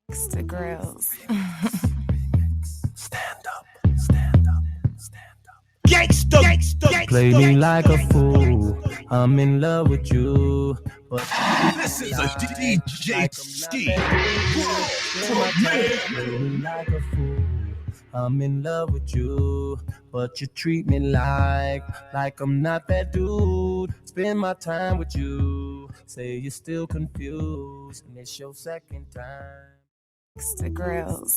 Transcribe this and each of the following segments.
The grills. Stand up, stand up, stand up. Gangsta, gangsta, Play me like a fool. I'm in love with you. But this is a DJ Ski. play me like a fool. I'm in love with you, but you treat me like I'm not that dude. Spend my time with you. Say you're still confused, and it's your second time. The grills.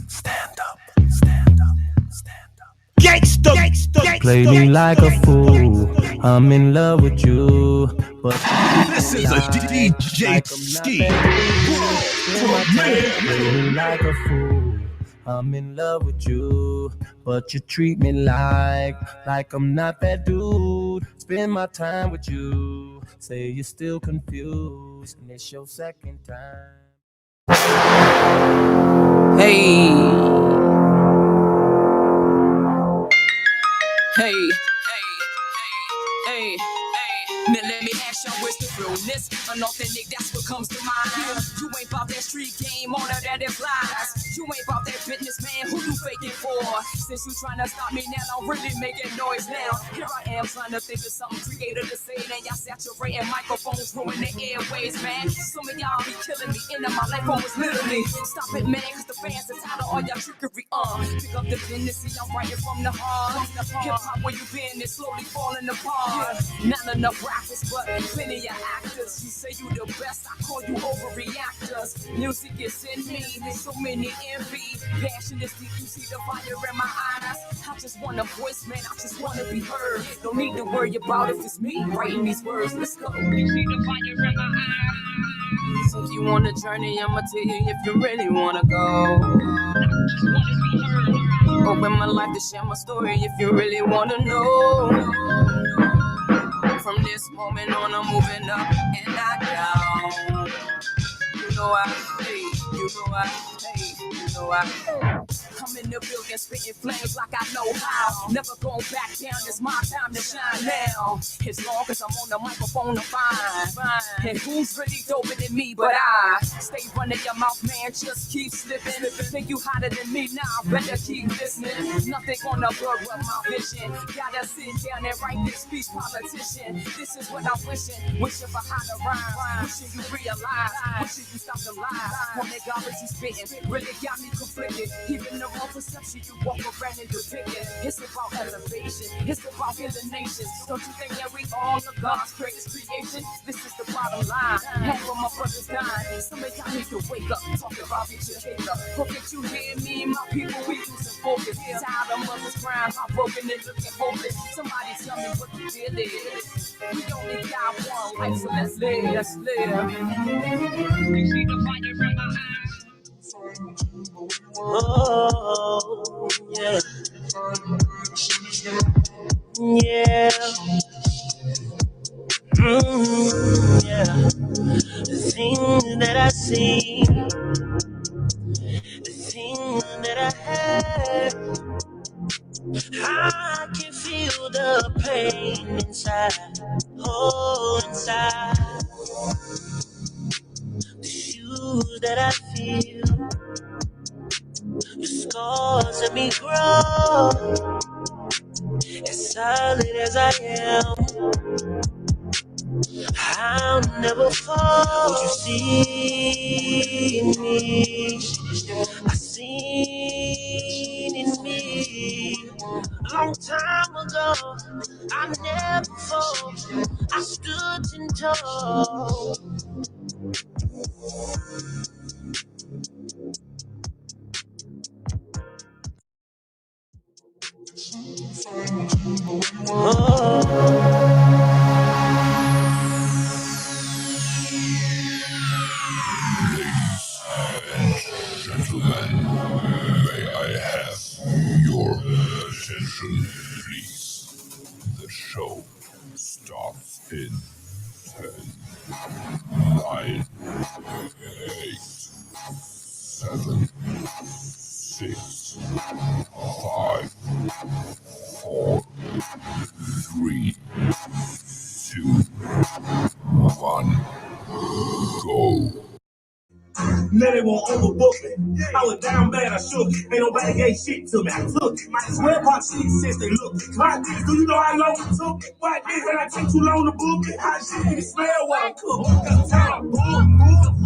Stand up, stand up, stand up. Gangsta, gangsta, gangsta. Play me like a fool. I'm in love with you, but this is a DJ Ski. play me like a fool. I'm in love with you, but you treat me like I'm not that dude. Spend my time with you. Say you're still confused, and it's your second time. Hey. Hey. Hey. Now let me ask y'all where's the realness? Unauthentic, that's what comes to mind. You ain't about that street game, all of that is lies. You ain't about that business, man, who you faking for? Since you trying to stop me now, I'm really making noise now. Here I am trying to think of something creative to say, and y'all saturating microphones, ruin the airways, man. Some of y'all be killing me, end of my life almost literally. Stop it, man, cause the fans are tired of all y'all trickery, Pick up the pen and see I'm writing from the heart. Hip-hop where you been, it's slowly falling apart. Not enough rappers, but plenty of actors. You say you the best, I call you overreactors. Music is in me, there's so many envy. Passion is deep, you see the fire in my eyes. I just want a voice, man, I just want to be heard. Don't need to worry about if it's me writing these words, let's go. You see the fire in my eyes. If you want a journey, I'ma tell you if you really wanna go. Open my life to share my story if you really wanna know. From this moment on, I'm moving up and not down. You know I hate, you know I hate, you know I. I'm in the building, spitting flames like I know how. Never going back down, it's my time to shine now. As long as I'm on the microphone, I'm fine. And who's really doper than me? But I stay running your mouth, man, just keep slipping. Think you hotter than me now, better keep listening. Nothing gonna blur up my vision. Gotta sit down and write this piece, politician. This is what I'm wishing for how to rhyme. Wishing you realize, wishing you stop the lies. When they garbage you spitting, really got me conflicted. Even the wrong perception you walk around and depict it. It's about elevation, it's about healing nations. Don't you think that we all of God's greatest creation? This is the bottom line. Half of my brothers dying. Some of y'all need to wake up, talk about get your head up. Hope that you hear me, my people, we losing focus. Tired of mothers crying, heartbroken and looking hopeless. Somebody tell me what the deal is. We only got one life, so let's live, let's live. You see the fire in my eyes. Oh, yeah. Yeah. Yeah. The things that I see, the things that I have, I can feel the pain inside. Oh, inside. The shoes that I feel, the scars that me grow. As solid as I am, I'll never fall. Won't you see me? I seen in me. A long time ago, I never fall. I stood 10 tall. Gentlemen, may I have your attention, please? The show starts in 10, 9, 8, 7, 6, 5, 4, 3, 2, 1, go. Now they won't overbook me. I was down bad, I shook it. Ain't nobody gave shit to me. I took it. Might as well pop shit since they looked it. Why this? Do you know how long it took it? Why this? When I take too long to book it? How shit can smell while I cook? Cause time, book,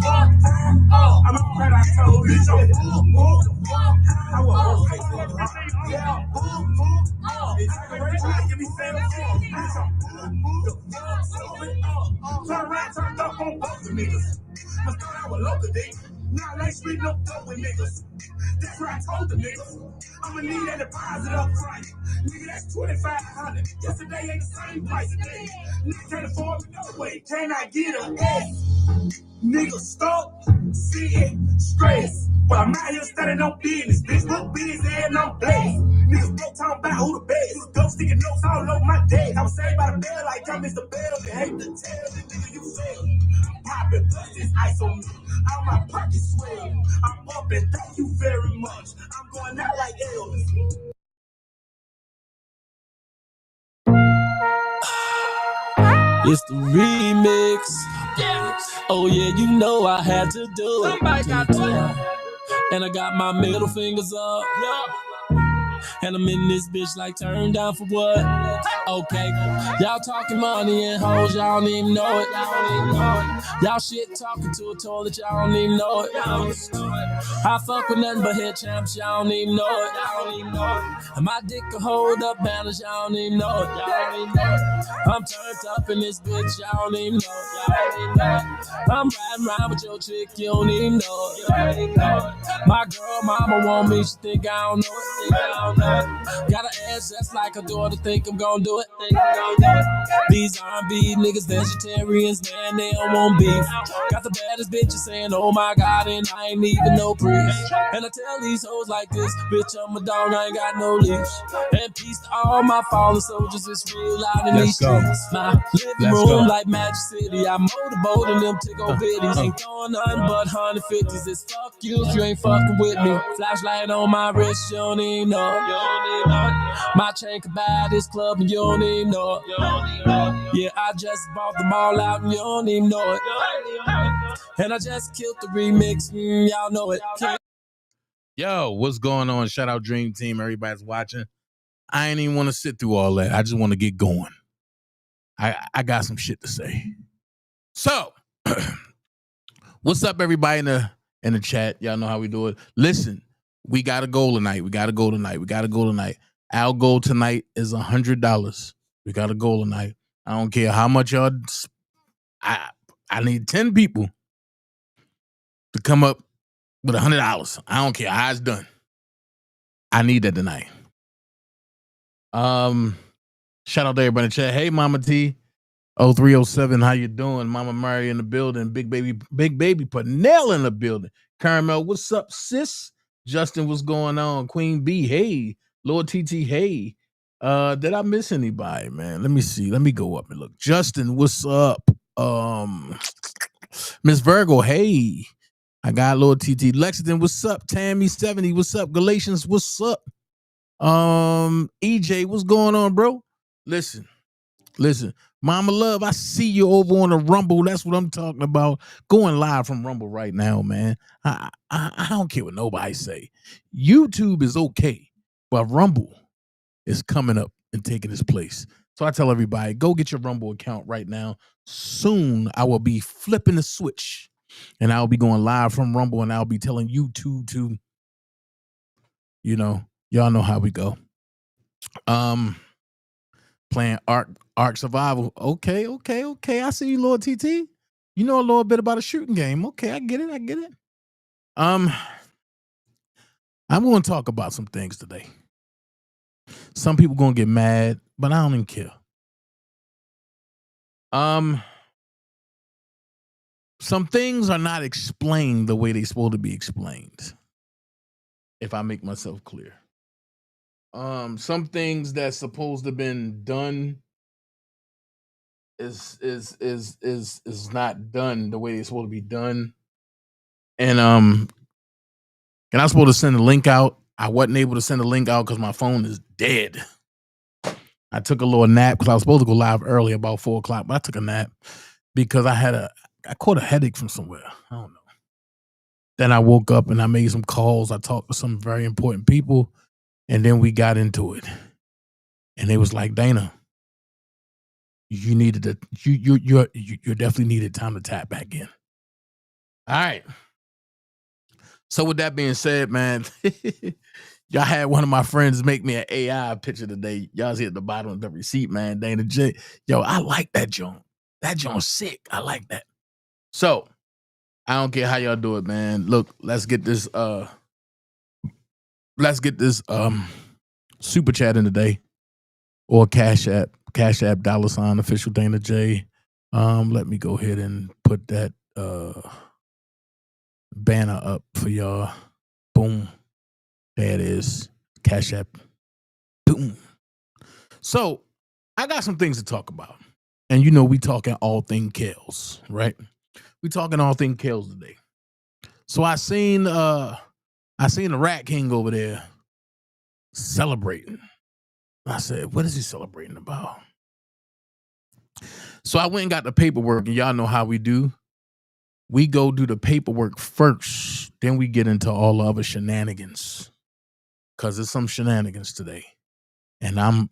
time. I'm glad I told you. I was yeah, it's trying to give me turn around, turned up on both the niggas. I thought I was local, D. Now they streeting up dope with niggas. That's what I told the niggas. I'ma need that deposit up front. Nigga, that's 2,500. Yesterday ain't the same price today. Nigga can't afford me no way. Can I get a S? Nigga, stop, sitting, stress. But I'm out here standing on business, bitch. Book busy and I'm blessed. Niggas broke talking about who the best. Who the dope sticking notes all over my desk. I was saved by the bell like I missed the bell. They hate to tell the nigga you failed. Poppin', plus this ice on me. All my pockets swell. I'm up and thank you very much. I'm going out like Elvis. It's the remix. Oh yeah, you know I had to do it. Somebody got to. And I got my middle fingers up. And I'm in this bitch like turned down for what? Okay, y'all talking money and hoes, y'all don't even know it. Y'all don't even know it. Y'all shit talking to a toilet, y'all don't even know it. Y'all don't even know it. I fuck with nothing but head champs, y'all don't even know it. Y'all don't even know it. And my dick can hold up balance, y'all don't even know it. Y'all don't even know it. I'm turned up in this bitch, y'all don't even know it. Y'all don't even know it. I'm riding around with your chick, you don't even know it. You don't even know it. My girl mama want me, she think I don't know it. Think I don't know it. Got an ass just like a daughter, think I'm gonna do it. Think I'm gonna do it. These R&B niggas vegetarians, man, they don't want beef. Got the baddest bitches saying, oh my God, and I ain't even no priest. And I tell these hoes like this, bitch, I'm a dog, I ain't got no leash. And peace to all my fallen soldiers, it's real out in these streets. My living room like Magic City, I motorboat and them tickle bitties. Ain't throwing nothing but 150s, it's fuck you if you ain't fucking with me. Flashlight on my wrist, you don't even know it. You don't even know it. My chain can buy this club and you don't even know it. You don't even know it. Yeah, I just bought them all out and you don't even know it. You don't even know it. And I just killed the remix, y'all know it. Yo, what's going on? Shout out Dream Team. Everybody's watching. I ain't even want to sit through all that. I just want to get going. I got some shit to say. So, what's up, everybody in the chat? Y'all know how we do it. Listen, we got to go tonight. We got to go tonight. Our goal tonight is $100. We got to go tonight. I don't care how much y'all. I need 10 people to come up with $100. I don't care how it's done. I need that tonight. Shout out to everybody in the chat. Hey, Mama T, 0307, how you doing? Mama Mary in the building. Big baby Panel in the building. Caramel, what's up, sis? Justin, what's going on? Queen B, hey. Lord TT, hey. Did I miss anybody, man? Let me see. Let me go up and look. Justin, what's up? Miss Virgo, hey. I got Lord TT. Lexington, what's up? Tammy 70, what's up? Galatians, what's up? EJ, what's going on, bro? Listen. Mama Love, I see you over on the Rumble. That's what I'm talking about. Going live from Rumble right now, man. I don't care what nobody say. YouTube is okay, but Rumble is coming up and taking its place. So I tell everybody, go get your Rumble account right now. Soon I will be flipping the switch and I'll be going live from Rumble and I'll be telling YouTube to, y'all know how we go. Playing Ark Survival. Okay. I see you, Lord TT. You know a little bit about a shooting game. Okay, I get it. I'm going to talk about some things today. Some people going to get mad, but I don't even care. Some things are not explained the way they're supposed to be explained. If I make myself clear. Some things that's supposed to have been done is not done the way it's supposed to be done. And I'm supposed to send a link out. I wasn't able to send a link out because my phone is dead. I took a little nap because I was supposed to go live early about 4:00, but I took a nap because I caught a headache from somewhere. I don't know. Then I woke up and I made some calls. I talked to some very important people, and then we got into it. And it was like, Dana, you needed to, you definitely needed time to tap back in. All right. So with that being said, man, y'all had one of my friends make me an AI picture today. Y'all see at the bottom of the receipt, man. Dana J. Yo, I like that joint. That joint's sick. I like that. So I don't care how y'all do it, man. Look, let's get this super chat in today. Or Cash App $ official Dana J. Let me go ahead and put that banner up for y'all. Boom. There it is. Cash App. Boom. So I got some things to talk about. And you know, we talking all thing Kellz, right? We talking all thing Kellz today. So I seen the Rat King over there celebrating. I said, what is he celebrating about? So I went and got the paperwork, and y'all know how we do. We go do the paperwork first, then we get into all the other shenanigans. Cause there's some shenanigans today. And I'm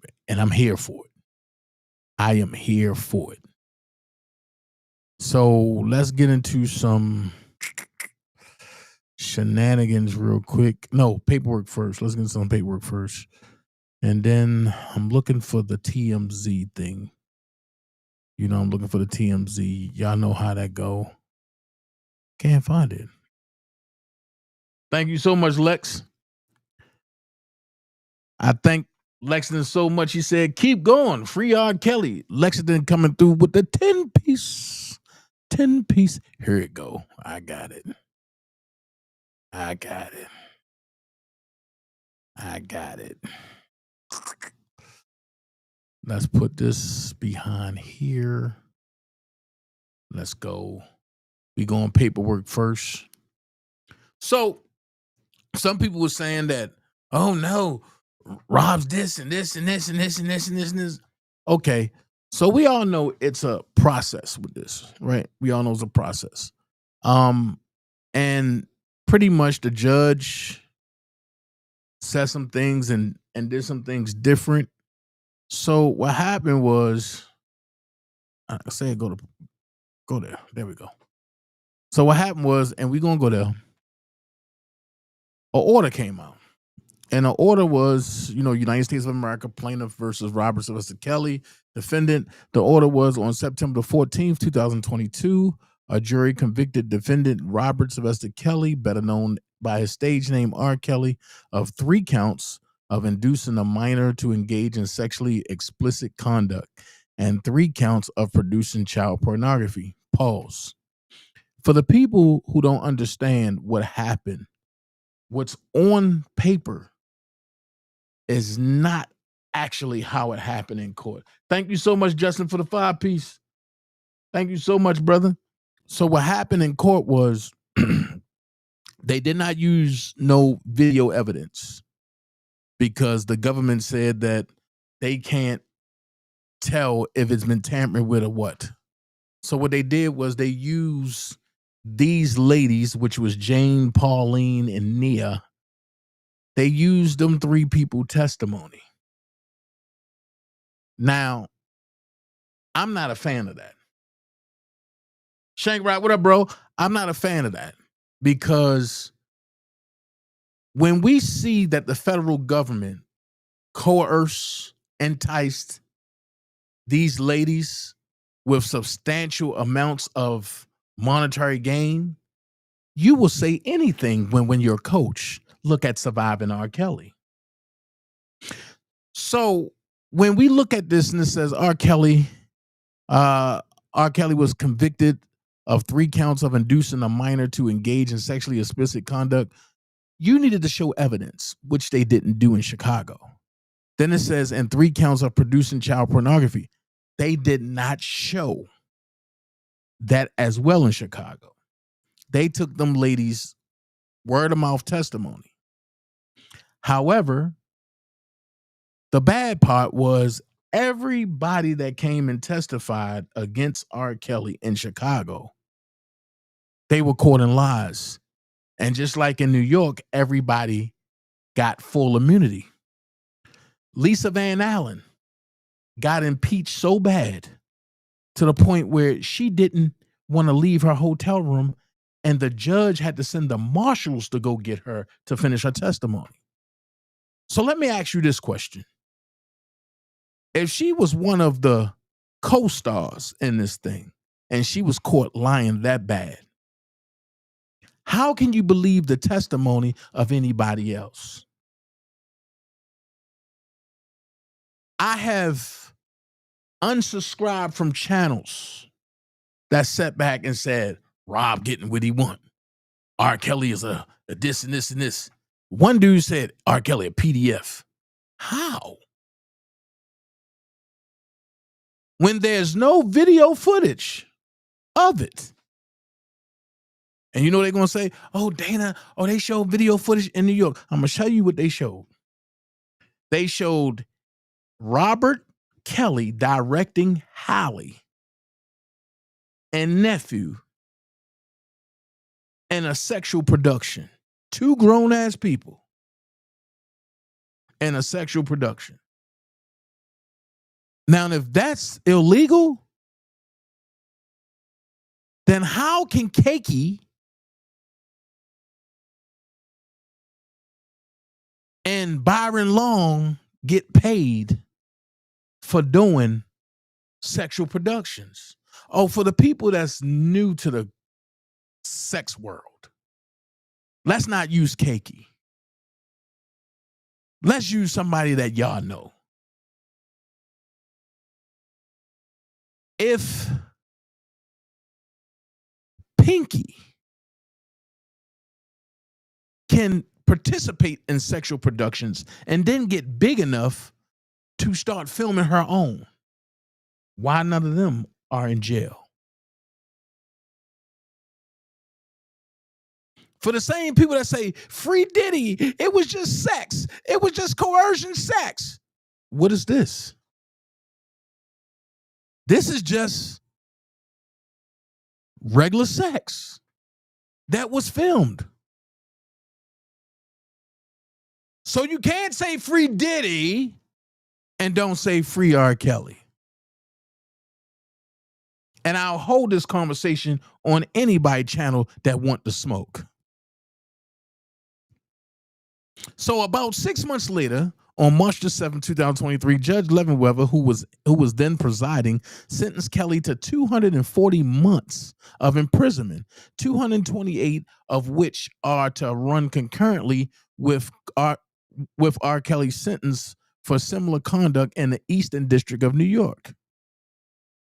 here for it. I am here for it. So let's get into some shenanigans real quick. No, paperwork first. Let's get into some paperwork first. And then I'm looking for the TMZ thing. You know, I'm looking for the TMZ. Y'all know how that go. Can't find it. Thank you so much, Lex. I thank Lexington so much. He said, keep going. Free R.Kelly. Lexington coming through with the 10-piece. 10-piece. Here it go. I got it. I got it. I got it. Let's put this behind here. Let's go. We going paperwork first. So some people were saying that, oh no, Rob's this and this and this and this and this and this and this. Okay. So we all know it's a process with this, right? We all know it's a process. And pretty much the judge said some things and did some things different. So what happened was, I said go there. There we go. So what happened was, and we're gonna go there. An order came out. And the order was, you know, United States of America plaintiff versus Robert Sylvester Kelly, defendant. The order was on September 14th, 2022. A jury convicted defendant Robert Sylvester Kelly, better known by his stage name R.Kelly, of 3 counts of inducing a minor to engage in sexually explicit conduct and 3 counts of producing child pornography. Pause. For the people who don't understand what happened, what's on paper is not actually how it happened in court. Thank you so much, Justin, for the 5-piece. Thank you so much, brother. So what happened in court was they did not use no video evidence because the government said that they can't tell if it's been tampered with or what. So what they did was they used these ladies, which was Jane, Pauline, and Nia. They used them 3 people testimony. Now, I'm not a fan of that. Shank Rock, what up, bro? I'm not a fan of that because when we see that the federal government coerced, enticed these ladies with substantial amounts of monetary gain, you will say anything when you're a coach. Look at Surviving R.Kelly. So when we look at this and it says R.Kelly was convicted of 3 counts of inducing a minor to engage in sexually explicit conduct, you needed to show evidence, which they didn't do in Chicago. Then it says, and 3 counts of producing child pornography. They did not show that as well in Chicago. They took them ladies' word of mouth testimony. However, the bad part was everybody that came and testified against R. Kelly in Chicago, they were caught in lies. And just like in New York, everybody got full immunity. Lisa Van Allen got impeached so bad to the point where she didn't want to leave her hotel room, and the judge had to send the marshals to go get her to finish her testimony. So let me ask you this question. If she was one of the co-stars in this thing and she was caught lying that bad, how can you believe the testimony of anybody else? I have unsubscribed from channels that sat back and said, Rob getting what he want. R.Kelly is a this and this and this. One dude said, R.Kelly a PDF. How? When there's no video footage of it. And you know what they're going to say? Oh, Dana, they showed video footage in New York. I'm going to show you what they showed. They showed Robert Kelly directing Hallie and nephew in a sexual production. Two grown-ass people in a sexual production. Now, if that's illegal, then how can Keiki and Byron Long get paid for doing sexual productions? Oh, for the people that's new to the sex world, let's not use Keiki. Let's use somebody that y'all know. If Pinky can participate in sexual productions and then get big enough to start filming her own, why none of them are in jail? For the same people that say, free Diddy, it was just sex. It was just coercion sex. What is this? This is just regular sex that was filmed. So you can't say free Diddy and don't say free R. Kelly. And I'll hold this conversation on anybody channel that want to smoke. So about 6 months later, on March the 7th, 2023, Judge Levenweather, who was then presiding, sentenced Kelly to 240 months of imprisonment, 228 of which are to run concurrently with R. Kelly's sentence for similar conduct in the Eastern District of New York.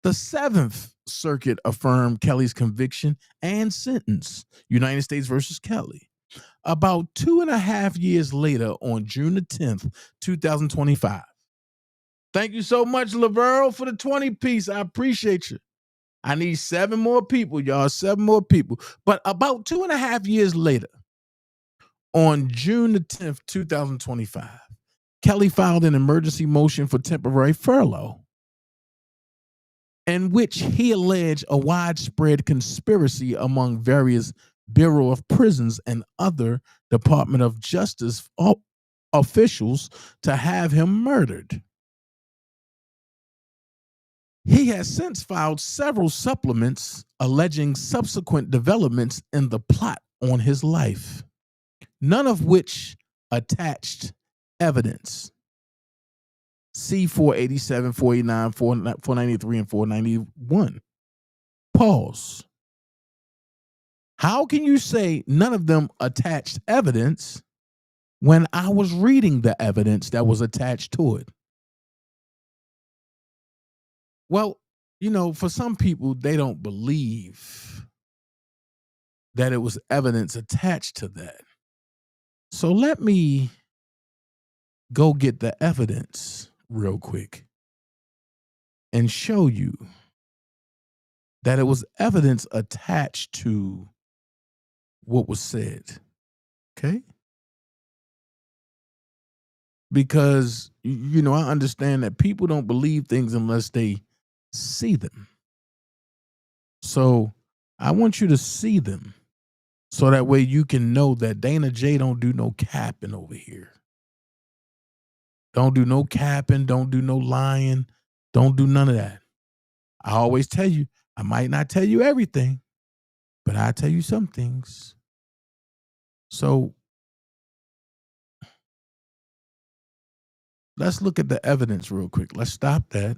The Seventh Circuit affirmed Kelly's conviction and sentence, United States versus Kelly. About 2.5 years later, on June the 10th, 2025. Thank you so much, Lavero, for the 20-piece. I appreciate you. I need 7 more people, y'all. 7 more people. But about 2.5 years later, on June the 10th, 2025, Kelly filed an emergency motion for temporary furlough, in which he alleged a widespread conspiracy among various Bureau of Prisons and other Department of Justice officials to have him murdered. He has since filed several supplements alleging subsequent developments in the plot on his life, none of which attached evidence. C 487, 489, 493, and 491. Pause. How can you say none of them attached evidence when I was reading the evidence that was attached to it? Well, for some people, they don't believe that it was evidence attached to that. So let me go get the evidence real quick and show you that it was evidence attached to what was said. Okay? Because, I understand that people don't believe things unless they see them. So I want you to see them So that way you can know that Dana J don't do no capping over here. Don't do no capping. Don't do no lying. Don't do none of that. I always tell you, I might not tell you everything, but I tell you some things. So let's look at the evidence real quick. Let's stop that.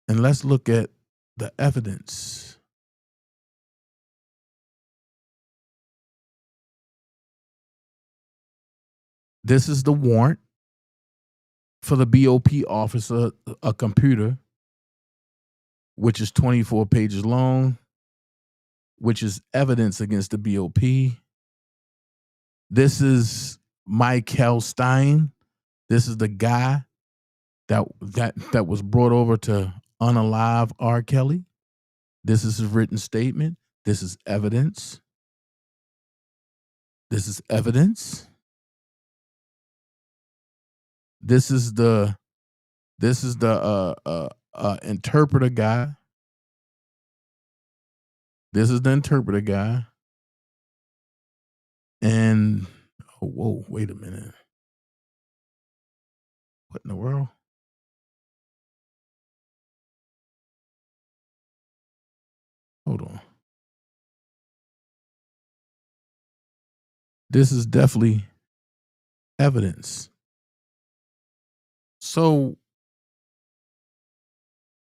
And let's look at the evidence. This is the warrant for the BOP officer, a computer, which is 24 pages long, which is evidence against the BOP. This is Michael Stein. This is the guy that was brought over to unalive R.Kelly. This is his written statement. This is evidence. This is evidence. This is the interpreter guy. This is the interpreter guy. And oh, whoa, wait a minute. What in the world? Hold on. This is definitely evidence. So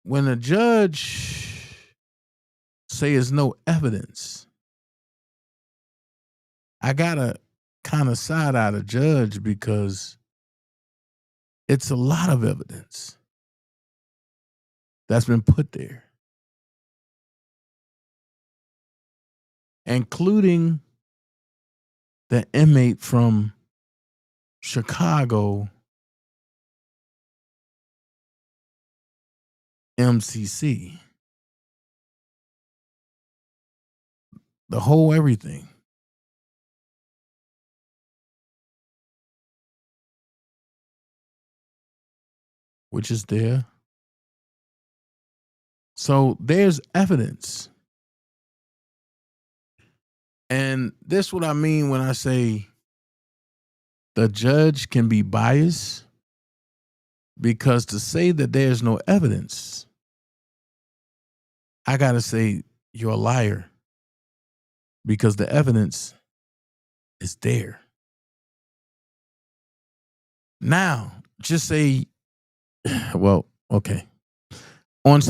when a judge say there's no evidence, I gotta kind of side eye the judge because it's a lot of evidence that's been put there, including the inmate from Chicago, MCC. The whole everything. Which is there. So there's evidence. And this is what I mean when I say the judge can be biased, because to say that there's no evidence, I got to say you're a liar, because the evidence is there. Now, just say, well, okay. Yeah.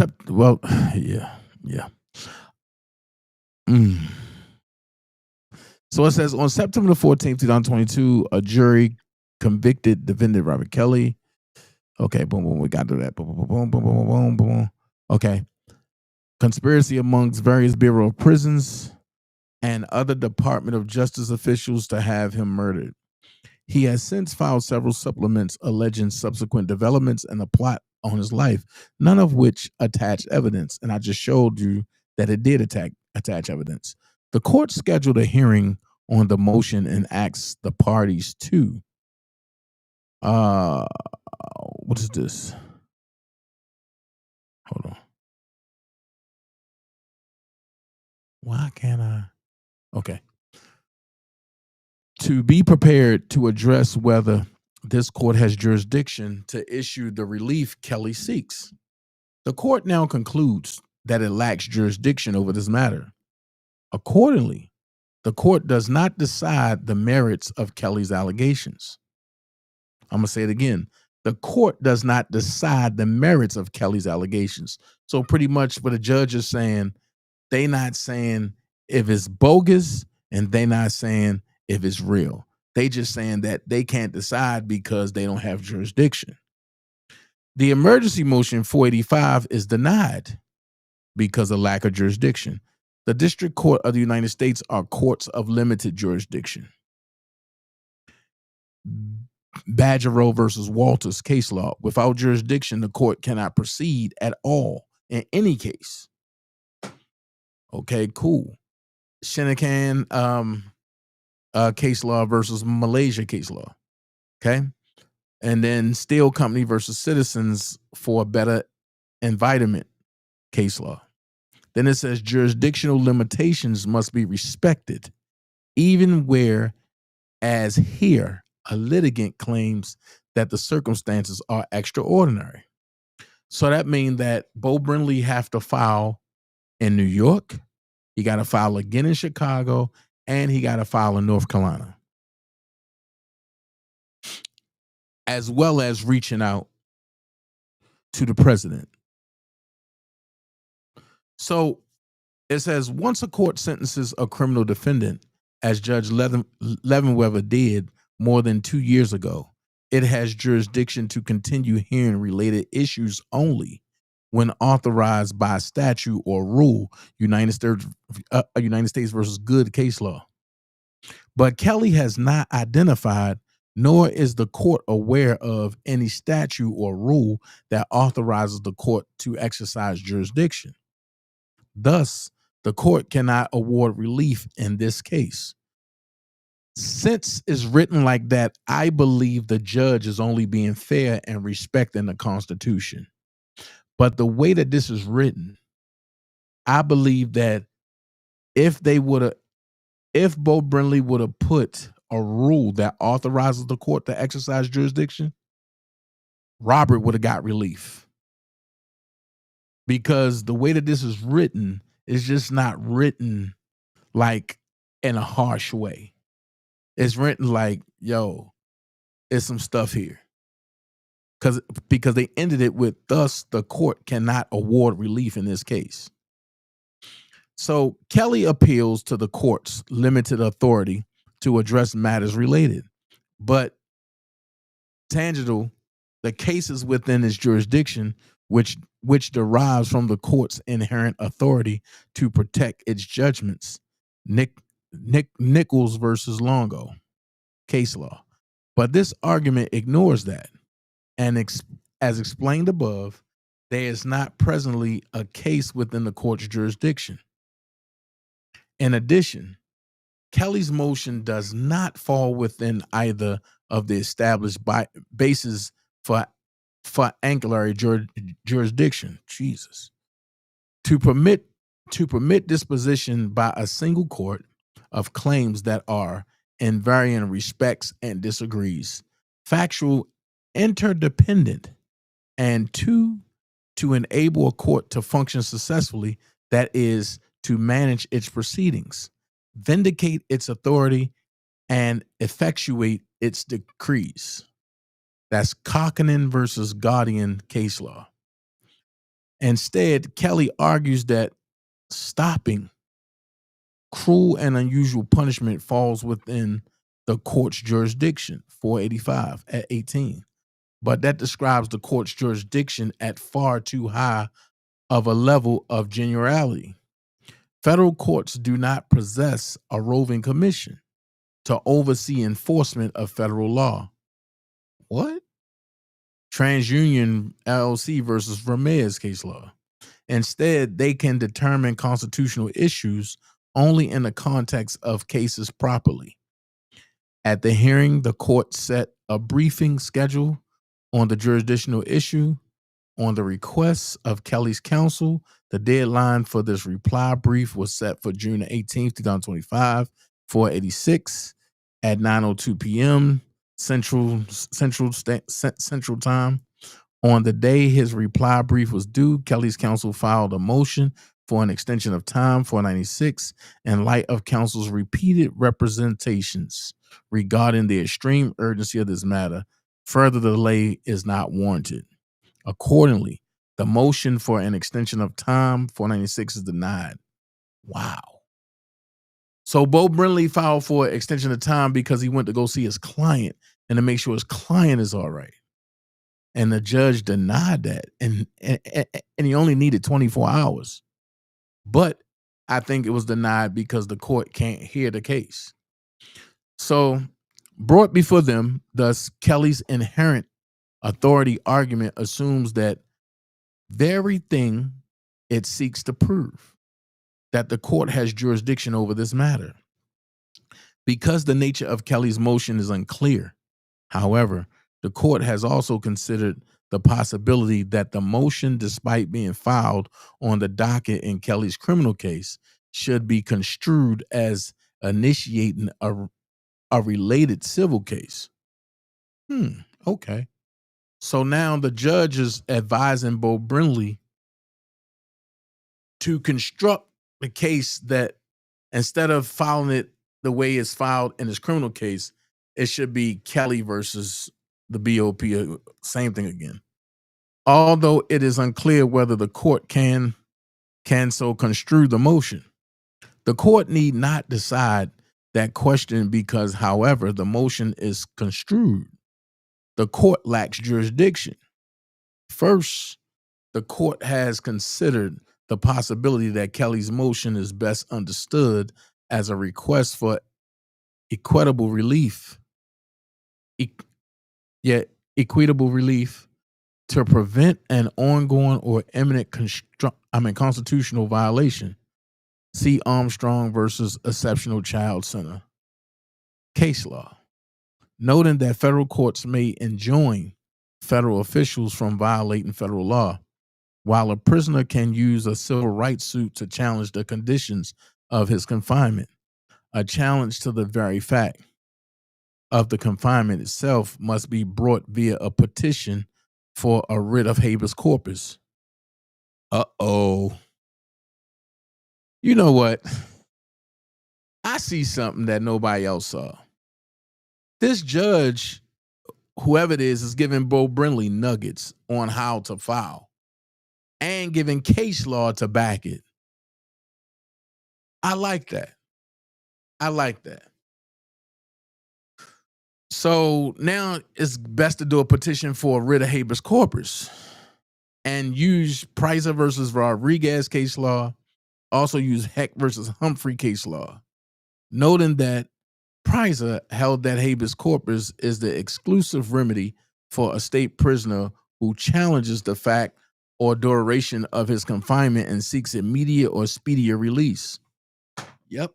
So it says on September 14th, 2022, a jury convicted defendant R.Kelly. Okay, boom, boom, we got to that. Boom, boom, boom, boom, boom, boom, boom. Okay. Conspiracy amongst various Bureau of Prisons and other Department of Justice officials to have him murdered. He has since filed several supplements alleging subsequent developments and a plot on his life, none of which attach evidence. And I just showed you that it did attach evidence. The court scheduled a hearing on the motion and asked the parties to, what is this? Hold on. Why can't I? Okay. To be prepared to address whether this court has jurisdiction to issue the relief Kelly seeks. The court now concludes that it lacks jurisdiction over this matter. Accordingly, the court does not decide the merits of Kelly's allegations. I'm going to say it again. The court does not decide the merits of Kelly's allegations. So pretty much what the judge is saying, they not saying if it's bogus and they not saying if it's real. They just saying that they can't decide because they don't have jurisdiction. The emergency motion 485 is denied because of lack of jurisdiction. The District Court of the United States are courts of limited jurisdiction. Badgerow versus Walters case law. Without jurisdiction, the court cannot proceed at all in any case. Okay, cool. Shinakan case law versus Malaysia case law. Okay. And then Steel Company versus Citizens for a Better Environment case law. Then it says jurisdictional limitations must be respected, even where, as here, a litigant claims that the circumstances are extraordinary. So that means that Bo Brindley have to file in New York, he got to file again in Chicago, and he got to file in North Carolina, as well as reaching out to the president. So it says once a court sentences a criminal defendant, as Judge Leavenweather did more than 2 years ago, it has jurisdiction to continue hearing related issues only when authorized by statute or rule, United States versus Good case law. But Kelly has not identified, nor is the court aware of any statute or rule that authorizes the court to exercise jurisdiction. Thus, the court cannot award relief in this case. Since it's written like that, I believe the judge is only being fair and respecting the Constitution. But the way that this is written, I believe that if Bo Brindley would have put a rule that authorizes the court to exercise jurisdiction, Robert would have got relief. Because the way that this is written is just not written like in a harsh way. It's written like, yo, there's some stuff here. Because they ended it with, thus the court cannot award relief in this case. So Kelly appeals to the court's limited authority to address matters related. But Tangential, the cases within its jurisdiction, which derives from the court's inherent authority to protect its judgments. Nichols versus Longo case law. But this argument ignores that. And as explained above, there is not presently a case within the court's jurisdiction. In addition, Kelly's motion does not fall within either of the established bases for ancillary jurisdiction. Jesus. To permit disposition by a single court of claims that are in varying respects and disagrees, factual, interdependent, and to enable a court to function successfully, that is, to manage its proceedings, vindicate its authority, and effectuate its decrees. That's Kokkonen versus Guardian case law. Instead, Kelly argues that stopping cruel and unusual punishment falls within the court's jurisdiction, 485 at 18. But that describes the court's jurisdiction at far too high of a level of generality. Federal courts do not possess a roving commission to oversee enforcement of federal law. What? TransUnion LLC versus Ramirez case law. Instead, they can determine constitutional issues only in the context of cases properly. At the hearing, the court set a briefing schedule on the jurisdictional issue. On the request of Kelly's counsel, the deadline for this reply brief was set for June 18th, 2025, 486 at 9:02 p.m. Central Time. On the day his reply brief was due, Kelly's counsel filed a motion for an extension of time, 496, in light of counsel's repeated representations regarding the extreme urgency of this matter. Further delay is not warranted. Accordingly, the motion for an extension of time, 496, is denied. Wow. So Bo Brindley filed for extension of time because he went to go see his client and to make sure his client is all right. And the judge denied that. And he only needed 24 hours. But I think it was denied because the court can't hear the case. So brought before them, thus Kelly's inherent authority argument assumes that very thing it seeks to prove, that the court has jurisdiction over this matter. Because the nature of Kelly's motion is unclear, however, the court has also considered the possibility that the motion, despite being filed on the docket in Kelly's criminal case, should be construed as initiating a related civil case. Okay. So now the judge is advising Bo Brinley to construct the case that instead of filing it the way it's filed in his criminal case, it should be Kelly versus the BOP, same thing again. Although it is unclear whether the court can so construe the motion. The court need not decide that question because, however, the motion is construed, the court lacks jurisdiction. First, the court has considered the possibility that Kelly's motion is best understood as a request for equitable relief. Equitable relief to prevent an ongoing or imminent constitutional violation. See Armstrong versus Exceptional Child Center case law. Noting that federal courts may enjoin federal officials from violating federal law, while a prisoner can use a civil rights suit to challenge the conditions of his confinement. A challenge to the very fact of the confinement itself must be brought via a petition for a writ of habeas corpus. Uh-oh. You know what? I see something that nobody else saw. This judge, whoever it is giving Bo Brinley nuggets on how to file and giving case law to back it. I like that. So now it's best to do a petition for a writ of habeas corpus and use Pricer versus Rodriguez case law. Also use Heck versus Humphrey case law. Noting that Pricer held that habeas corpus is the exclusive remedy for a state prisoner who challenges the fact or duration of his confinement and seeks immediate or speedier release. Yep.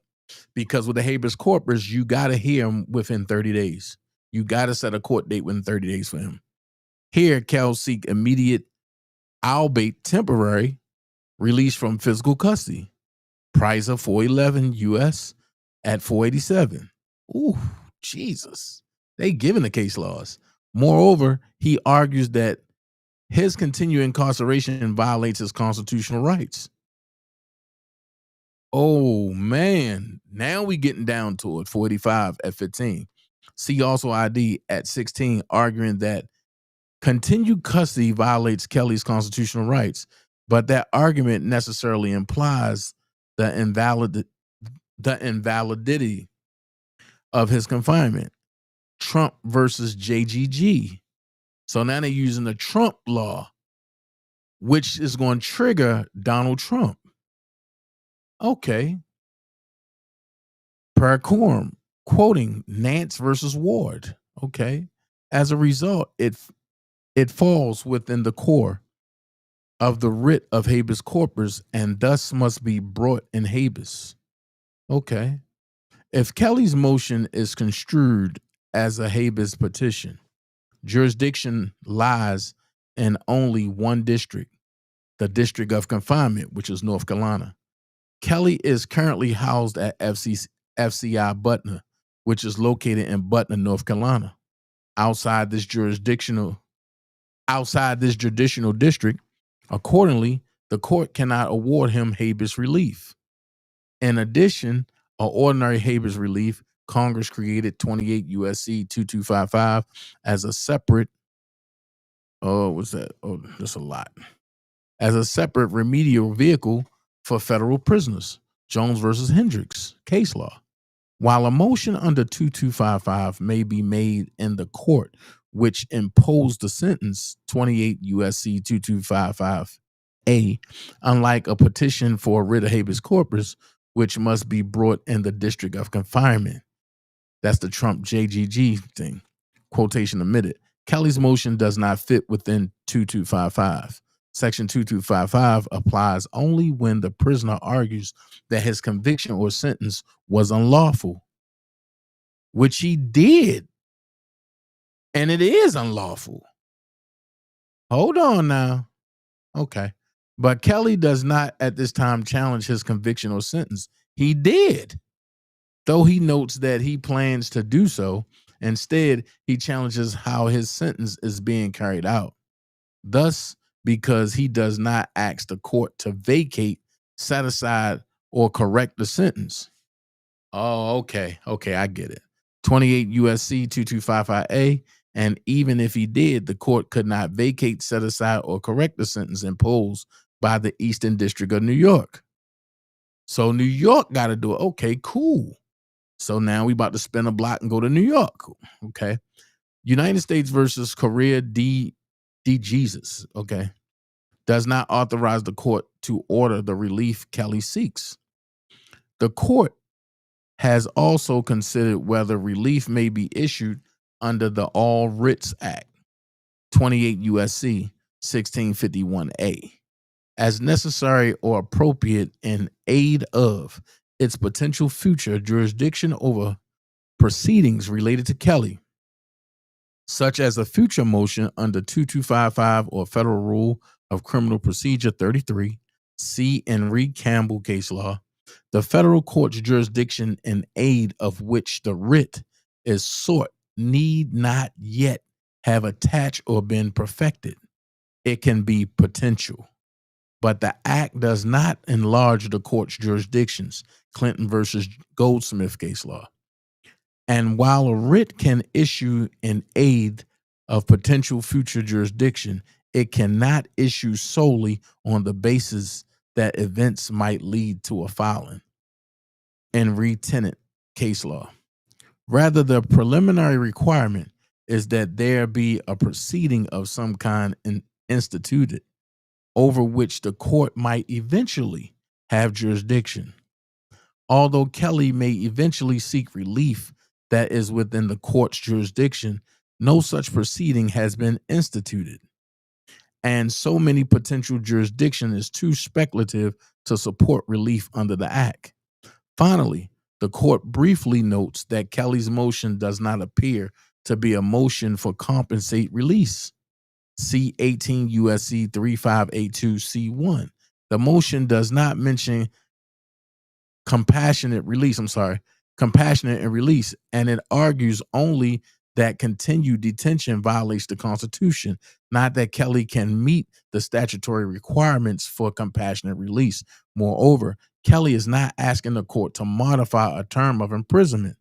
Because with the habeas corpus, you got to hear him within 30 days. You got to set a court date within 30 days for him. Here, Kellz seek immediate, albeit temporary, release from physical custody. Pricer 411 U.S. at 487. Ooh, Jesus. They giving the case laws. Moreover, he argues that his continued incarceration violates his constitutional rights. Oh, man. Now we getting down to it. 485 at 15. See also ID at 16, arguing that continued custody violates Kelly's constitutional rights, but that argument necessarily implies the invalidity of his confinement. Trump versus JGG. So now they're using the Trump law, which is going to trigger Donald Trump. Okay. Per quorum, quoting Nance versus Ward. Okay. As a result, it falls within the core of the writ of habeas corpus and thus must be brought in habeas. Okay. If Kelly's motion is construed as a habeas petition, jurisdiction lies in only one district, the District of Confinement, which is North Carolina. Kelly is currently housed at FCI Butner, which is located in Butner, North Carolina. Outside this judicial district, accordingly, the court cannot award him habeas relief. In addition, an ordinary habeas relief, Congress created 28 U.S.C. 2255 as a separate, that's a lot, as a separate remedial vehicle for federal prisoners, Jones versus Hendricks case law. While a motion under 2255 may be made in the court which imposed the sentence, 28 U.S.C. 2255A, unlike a petition for a writ of habeas corpus, which must be brought in the District of Confinement. That's the Trump JGG thing. Quotation omitted. Kelly's motion does not fit within 2255. Section 2255 applies only when the prisoner argues that his conviction or sentence was unlawful, which he did. And it is unlawful. Hold on now. Okay. But Kelly does not at this time challenge his conviction or sentence. He did, though he notes that he plans to do so. Instead, he challenges how his sentence is being carried out. Thus, because he does not ask the court to vacate, set aside, or correct the sentence. Oh, okay. Okay, I get it. 28 USC 2255A. And even if he did, the court could not vacate, set aside, or correct the sentence imposed by the Eastern District of New York. So New York got to do it. Okay, cool. So now we about to spin a block and go to New York. Okay. United States versus Korea D. Jesus. Okay. Does not authorize the court to order the relief Kelly seeks. The court has also considered whether relief may be issued under the All Writs Act, 28 USC 1651A, as necessary or appropriate in aid of its potential future jurisdiction over proceedings related to Kelly, such as a future motion under 2255 or Federal Rule of Criminal Procedure 33, C. Henry Campbell case law. The federal court's jurisdiction in aid of which the writ is sought need not yet have attached or been perfected. It can be potential, but the act does not enlarge the court's jurisdictions. Clinton versus Goldsmith case law. And while a writ can issue in aid of potential future jurisdiction, it cannot issue solely on the basis that events might lead to a filing. And re-tenant case law. Rather, the preliminary requirement is that there be a proceeding of some kind instituted over which the court might eventually have jurisdiction. Although Kelly may eventually seek relief that is within the court's jurisdiction, no such proceeding has been instituted. And so many potential jurisdiction is too speculative to support relief under the act. Finally, the court briefly notes that Kelly's motion does not appear to be a motion for compensate release. See 18 USC 3582 C1. The motion does not mention compassionate and release, and it argues only that continued detention violates the Constitution, not that Kelly can meet the statutory requirements for compassionate release. Moreover, Kelly is not asking the court to modify a term of imprisonment.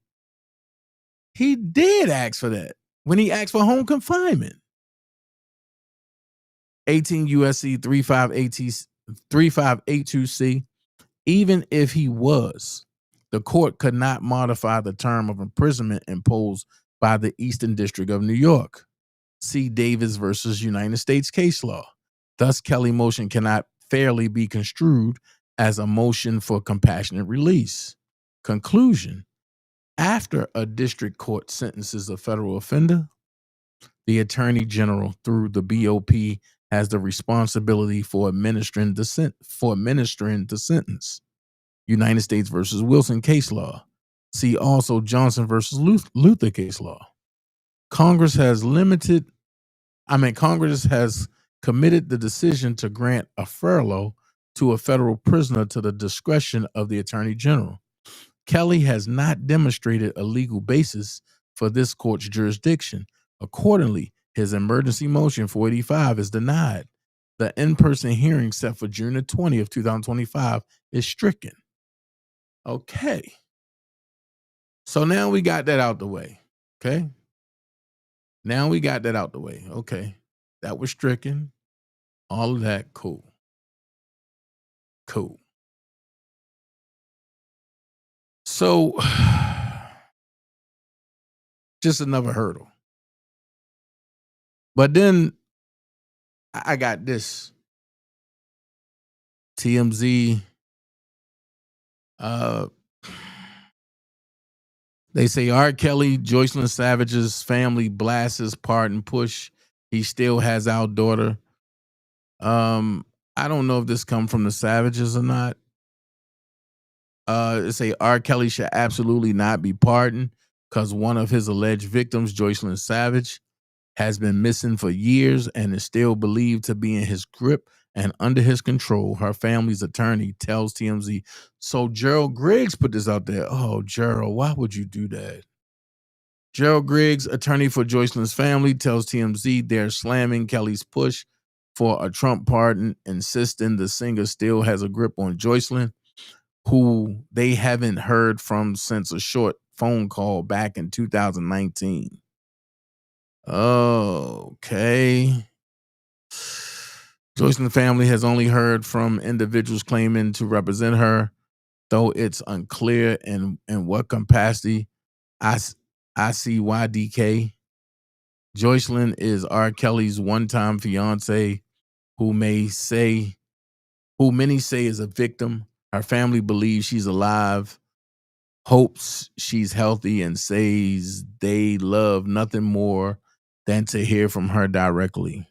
He did ask for that when he asked for home confinement. 18 USC 3582C. Even if he was, the court could not modify the term of imprisonment imposed by the Eastern District of New York. See Davis versus United States case law. Thus, Kelly motion cannot fairly be construed as a motion for compassionate release. Conclusion: after a district court sentences a federal offender, the Attorney General through the BOP has the responsibility for administering the sentence. United States versus Wilson case law. See also Johnson versus Luther case law. Congress has committed the decision to grant a furlough to a federal prisoner to the discretion of the Attorney General. Kelly has not demonstrated a legal basis for this court's jurisdiction. Accordingly, his emergency motion 485 is denied. The in-person hearing set for June 20th, 2025 is stricken. Okay. So now we got that out the way. Okay. Now we got that out the way. Okay. That was stricken. All of that. Cool. Cool. So just another hurdle. But then I got this. TMZ. They say R.Kelly, Joycelyn Savage's family blasts his pardon push. He still has our daughter. I don't know if this come from the Savages or not. They say R.Kelly should absolutely not be pardoned because one of his alleged victims, Joycelyn Savage, has been missing for years and is still believed to be in his grip and under his control. Her family's attorney tells TMZ. So Gerald Griggs put this out there. Oh, Gerald, why would you do that? Gerald Griggs, attorney for Joycelyn's family, tells TMZ they're slamming Kelly's push for a Trump pardon, insisting the singer still has a grip on Joycelyn, who they haven't heard from since a short phone call back in 2019. Okay. Joycelyn's family has only heard from individuals claiming to represent her, though it's unclear in what capacity. I see YDK. Joycelyn is R. Kelly's one-time fiance, who many say is a victim. Her family believes she's alive, hopes she's healthy, and says they love nothing more than to hear from her directly.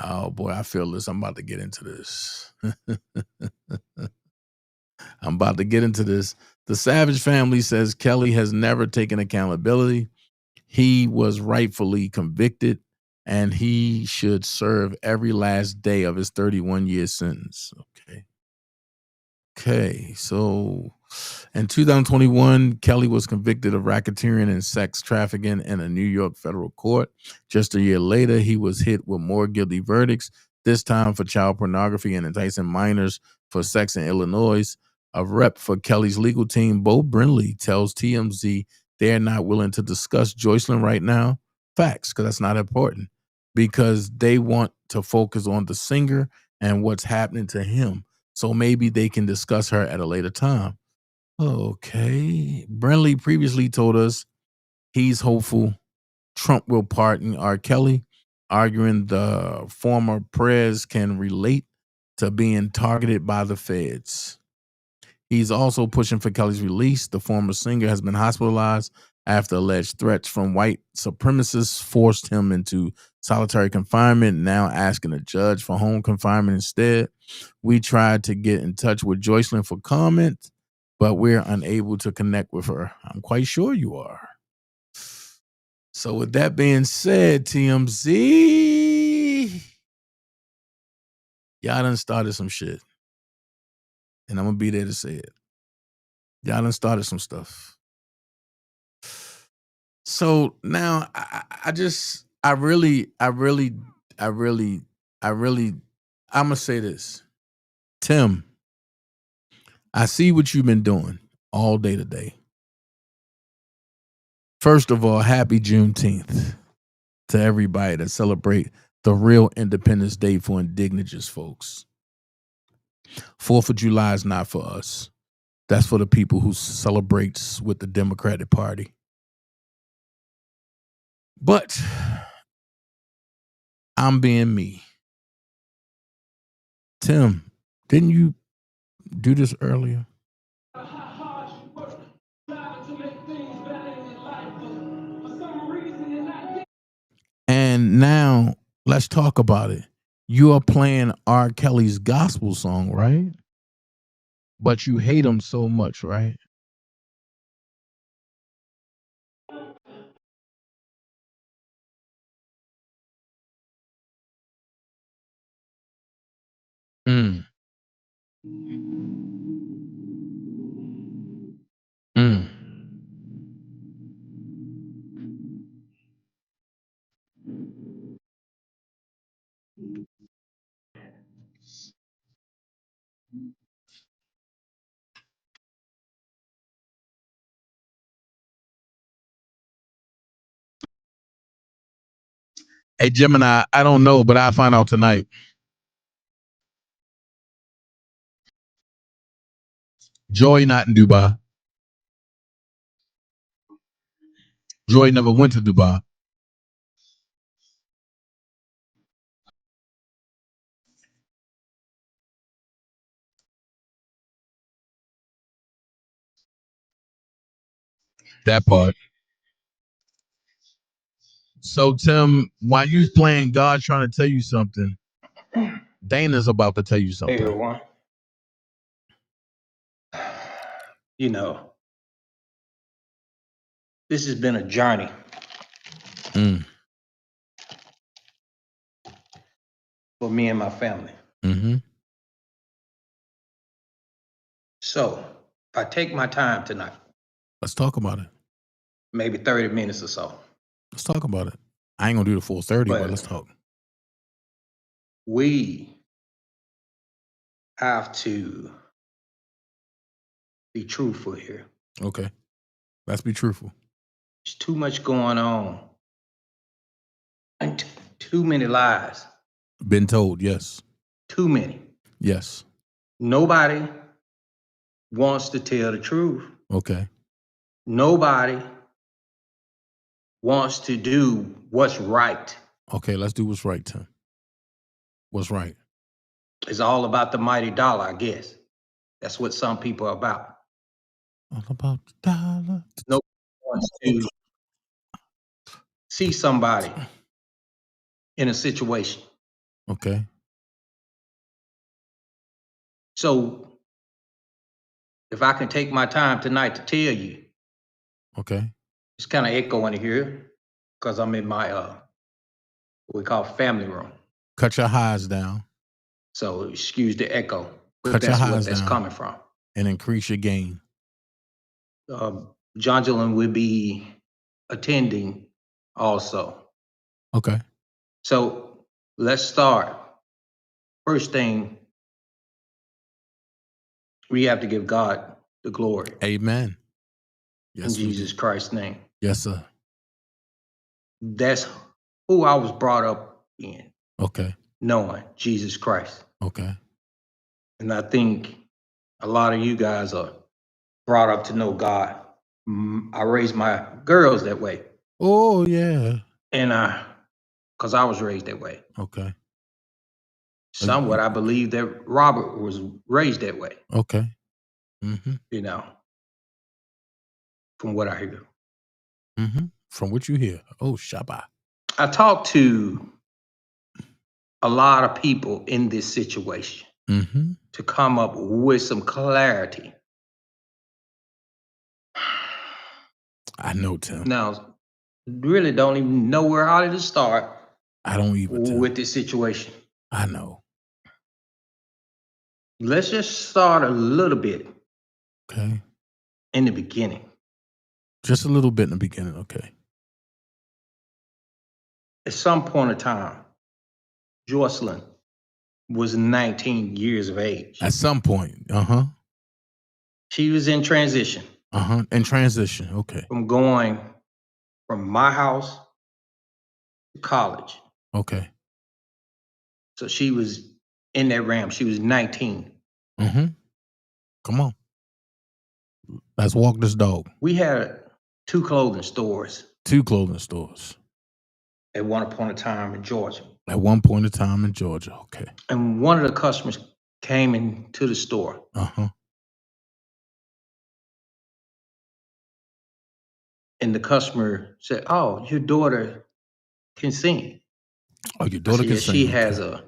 Oh boy, I feel this. I'm about to get into this. The Savage family says Kelly has never taken accountability. He was rightfully convicted, and he should serve every last day of his 31-year sentence. Okay, so in 2021, Kelly was convicted of racketeering and sex trafficking in a New York federal court. Just a year later, he was hit with more guilty verdicts, this time for child pornography and enticing minors for sex in Illinois. A rep for Kelly's legal team, Bo Brindley, tells TMZ they're not willing to discuss Joycelyn right now. Facts, because that's not important, because they want to focus on the singer and what's happening to him. So maybe they can discuss her at a later time. Okay. Brindley previously told us he's hopeful Trump will pardon R. Kelly, arguing the former prez can relate to being targeted by the feds. He's also pushing for Kelly's release. The former singer has been hospitalized after alleged threats from white supremacists forced him into solitary confinement, now asking a judge for home confinement instead. We tried to get in touch with Joycelyn for comment, but we're unable to connect with her. I'm quite sure you are. So with that being said, TMZ, y'all done started some shit. And I'm going to be there to say it. Y'all done started some stuff. So now I'm going to say this. Tim, I see what you've been doing all day today. First of all, happy Juneteenth to everybody that celebrate the real Independence Day for indigenous folks. 4th of July is not for us. That's for the people who celebrates with the Democratic Party. But I'm being me. Tim, didn't you do this earlier? And now let's talk about it. You are playing R. Kelly's gospel song, right? But you hate him so much, right? Mm. Mm. Hey, Gemini, I don't know, but I'll find out tonight. Joy not in Dubai. Joy never went to Dubai. That part. So, Tim, while you playing God trying to tell you something, Dana's about to tell you something. Hey, everyone. You know, this has been a journey. for me and my family. Mm-hmm. So if I take my time tonight, Let's talk about it. maybe 30 minutes or so, Let's talk about it. I ain't gonna do the full 30, but let's talk. We have to be truthful here. Okay. Let's be truthful. There's too much going on. And too many lies. Been told, yes. Too many. Yes. Nobody wants to tell the truth. Okay. Nobody wants to do what's right. Okay, let's do what's right, Tim. What's right? It's all about the mighty dollar, I guess. That's what some people are about. All about the dollar. Nobody wants to see somebody in a situation. Okay. So if I can take my time tonight to tell you, okay, it's kind of echoing here because I'm in my what we call family room. Cut your highs down. So excuse the echo. Cut your highs that's down coming from. and increase your gain. John Gillen will be attending also. Okay. So let's start. First thing, we have to give God the glory. Amen. Yes, in Jesus Christ's name. Yes, sir. That's who I was brought up in. Okay. Knowing Jesus Christ. Okay. And I think a lot of you guys are brought up to know God. I raised my girls that way. Oh, yeah. And because I was raised that way. Okay. Somewhat, I believe that Robert was raised that way. Okay. Mm-hmm. You know, from what I hear. Mm-hmm. From what you hear. Oh, Shabbat. I talked to a lot of people in this situation to come up with some clarity. I know, Tim. Now, really don't even know where how to start. I don't even, Tim. With this situation. I know. Let's just start a little bit. Okay. In the beginning. Just a little bit in the beginning, okay. At some point in time, Jocelyn was 19 years of age. At some point, She was in transition. In transition, okay. From going from my house to college. Okay. So she was in that realm. She was 19. Come on. Let's walk this dog. We had 2 clothing stores. 2 clothing stores. At one point in time in Georgia. At one point in time in Georgia, okay. And one of the customers came into the store. And the customer said, "Oh, your daughter can sing." Oh, your daughter can sing. She has a,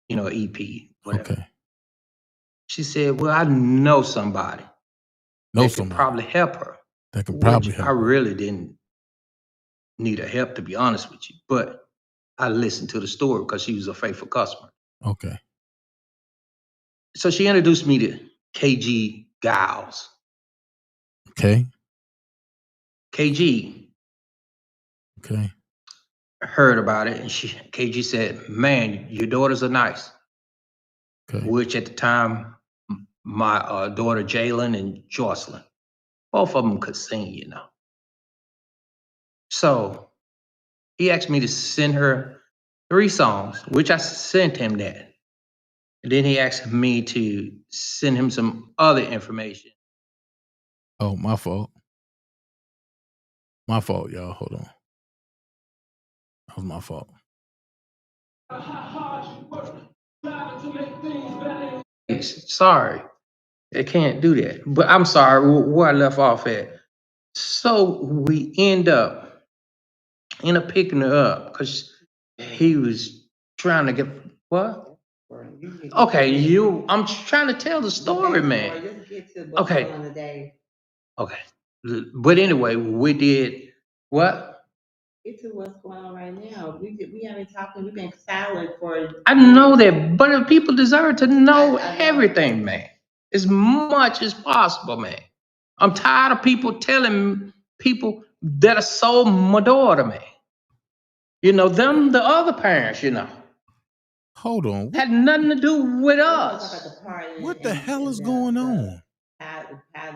EP, whatever. Okay. She said, "Well, I know somebody that could probably help her." That could probably help. I really didn't need her help, to be honest with you, but I listened to the story because she was a faithful customer. Okay. So she introduced me to KG Giles. Okay. KG. Okay. Heard about it, and KG said, "Man, your daughters are nice." Okay. Which at the time, my daughter Jalen and Jocelyn, both of them could sing, So he asked me to send her 3 songs, which I sent him that. And then he asked me to send him some other information. Oh, my fault. My fault, y'all. Hold on. That was my fault. Sorry. I can't do that. But I'm sorry where I left off at. So we end up picking her up because he was trying to get what? Okay, I'm trying to tell the story, man. Okay. Okay. But anyway, we did what? Get to what's going on right now. We haven't talking. We've been silent for. I know that, but people deserve to know everything, man. As much as possible, man. I'm tired of people telling people that are so my daughter, man. You know, them, the other parents, you know. Hold on. Had nothing to do with us. What the hell is going on? How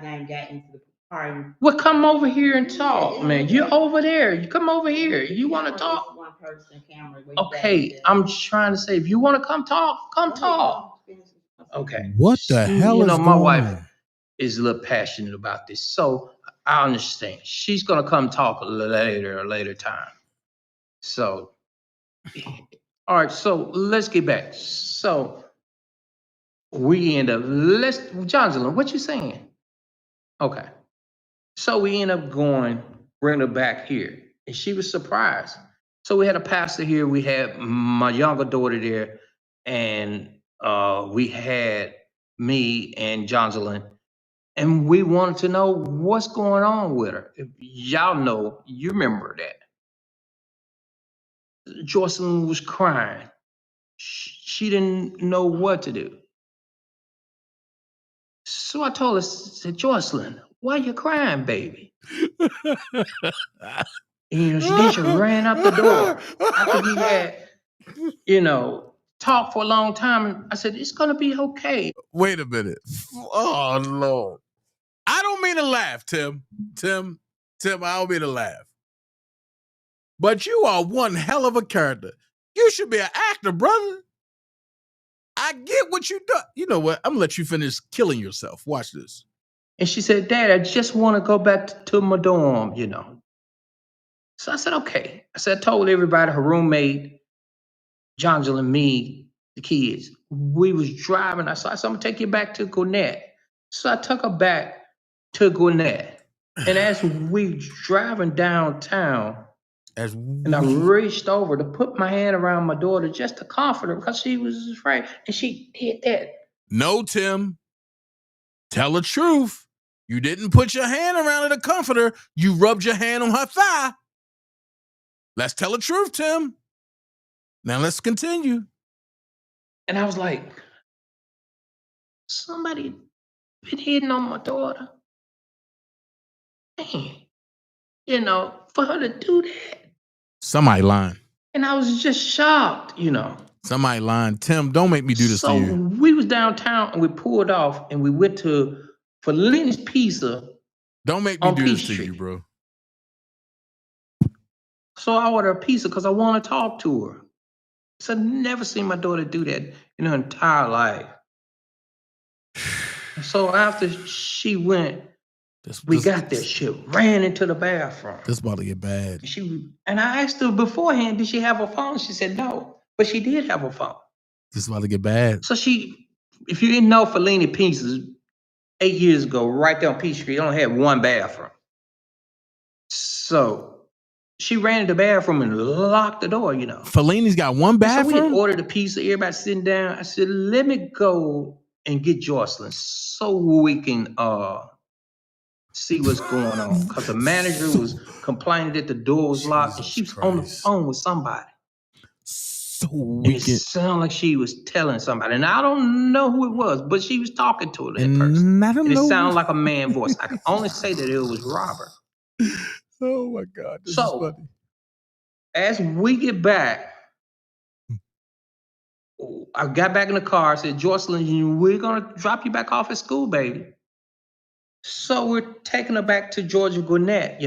they got into the party. Well, come over here and talk, man. You're over there. You come over here. You want to talk? One person camera. Okay, I'm just trying to say, if you want to come talk, come talk. Okay. What the hell is my going wife on? is a little passionate about this, so I understand. She's gonna come talk a later time. So, all right. So let's get back. So we end up. Johnson, what you saying? Okay. So we end up bring her back here, and she was surprised. So we had a pastor here. We had my younger daughter there, and we had me and Jocelyn, and we wanted to know what's going on with her. If y'all know, you remember that Jocelyn was crying. She didn't know what to do. So I told her, I said, Jocelyn, why you crying, baby? And, she ran out the door after we had, talked for a long time. And I said, it's going to be okay. Wait a minute. Oh, Lord. I don't mean to laugh, Tim. Tim, I don't mean to laugh. But you are one hell of a character. You should be an actor, brother. I get what you do. You know what? I'm going to let you finish killing yourself. Watch this. And she said, Dad, I just want to go back to my dorm, So I said, okay. I said, I told everybody, her roommate, John and me, the kids, we was driving. I said, I'm going to take you back to Gwinnett. So I took her back to Gwinnett. And as we driving downtown, and I reached over to put my hand around my daughter just to comfort her because she was afraid. And she did that. No, Tim. Tell the truth. You didn't put your hand around her to comfort her. You rubbed your hand on her thigh. Let's tell the truth, Tim. Now let's continue. And I was like, somebody been hitting on my daughter. Man, for her to do that. Somebody lying. And I was just shocked, Somebody lying. Tim, don't make me do this to you. So we was downtown and we pulled off and we went to Fellini's Pizza. Don't make me do this to you, bro. So I ordered a pizza because I want to talk to her. So I've never seen my daughter do that in her entire life. So after she went, we got there. She ran into the bathroom. This about to get bad. And I asked her beforehand, did she have a phone? She said no, but she did have a phone. This about to get bad. So if you didn't know Fellini Pizzas, 8 years ago, right there on Peachtree, only had one bathroom. So she ran to the bathroom and locked the door, Fellini's got one bathroom? So we had ordered a pizza, everybody sitting down. I said, let me go and get Jocelyn so we can see what's going on. Because the manager was complaining that the door was locked and she was on the phone with somebody. It sounded like she was telling somebody. And I don't know who it was, but she was talking to that person. And it sounded like a man voice. I can only say that it was Robert. Oh my God. This is funny. As we get back, I got back in the car. I said, Jocelyn, we're going to drop you back off at school, baby. So we're taking her back to Georgia Gwinnett,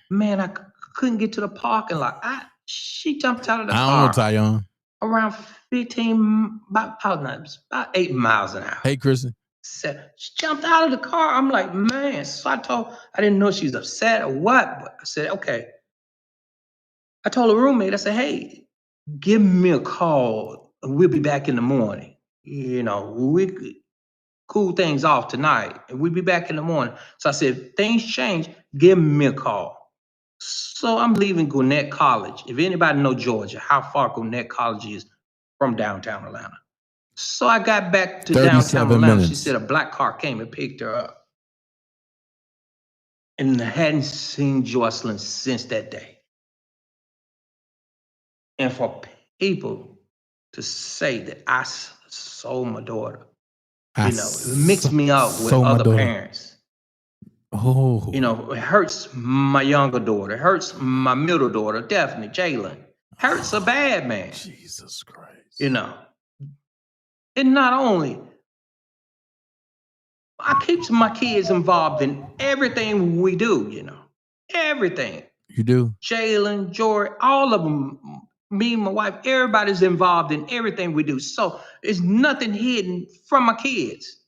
Man, I couldn't get to the parking lot. She jumped out of the car. I don't know, Tyon. Around 15, about 8 miles an hour. Hey, Kristen. She jumped out of the car. I'm like, man. So I didn't know she was upset or what, but I said, okay. I told her roommate, I said, hey, give me a call. We'll be back in the morning. We could cool things off tonight and we'll be back in the morning. So I said, if things change, give me a call. So I'm leaving Gwinnett College. If anybody know Georgia, how far Gwinnett College is from downtown Atlanta. So I got back to downtown Atlanta. Minutes. She said a black car came and picked her up. And I hadn't seen Jocelyn since that day. And for people to say that I sold my daughter, it mixed me up with other parents. Oh. It hurts my younger daughter. It hurts my middle daughter, definitely, Jalen. Hurts a bad man. Jesus Christ. And not only, I keep my kids involved in everything we do, everything. You do? Jalen, Jory, all of them, me and my wife, everybody's involved in everything we do. So there's nothing hidden from my kids.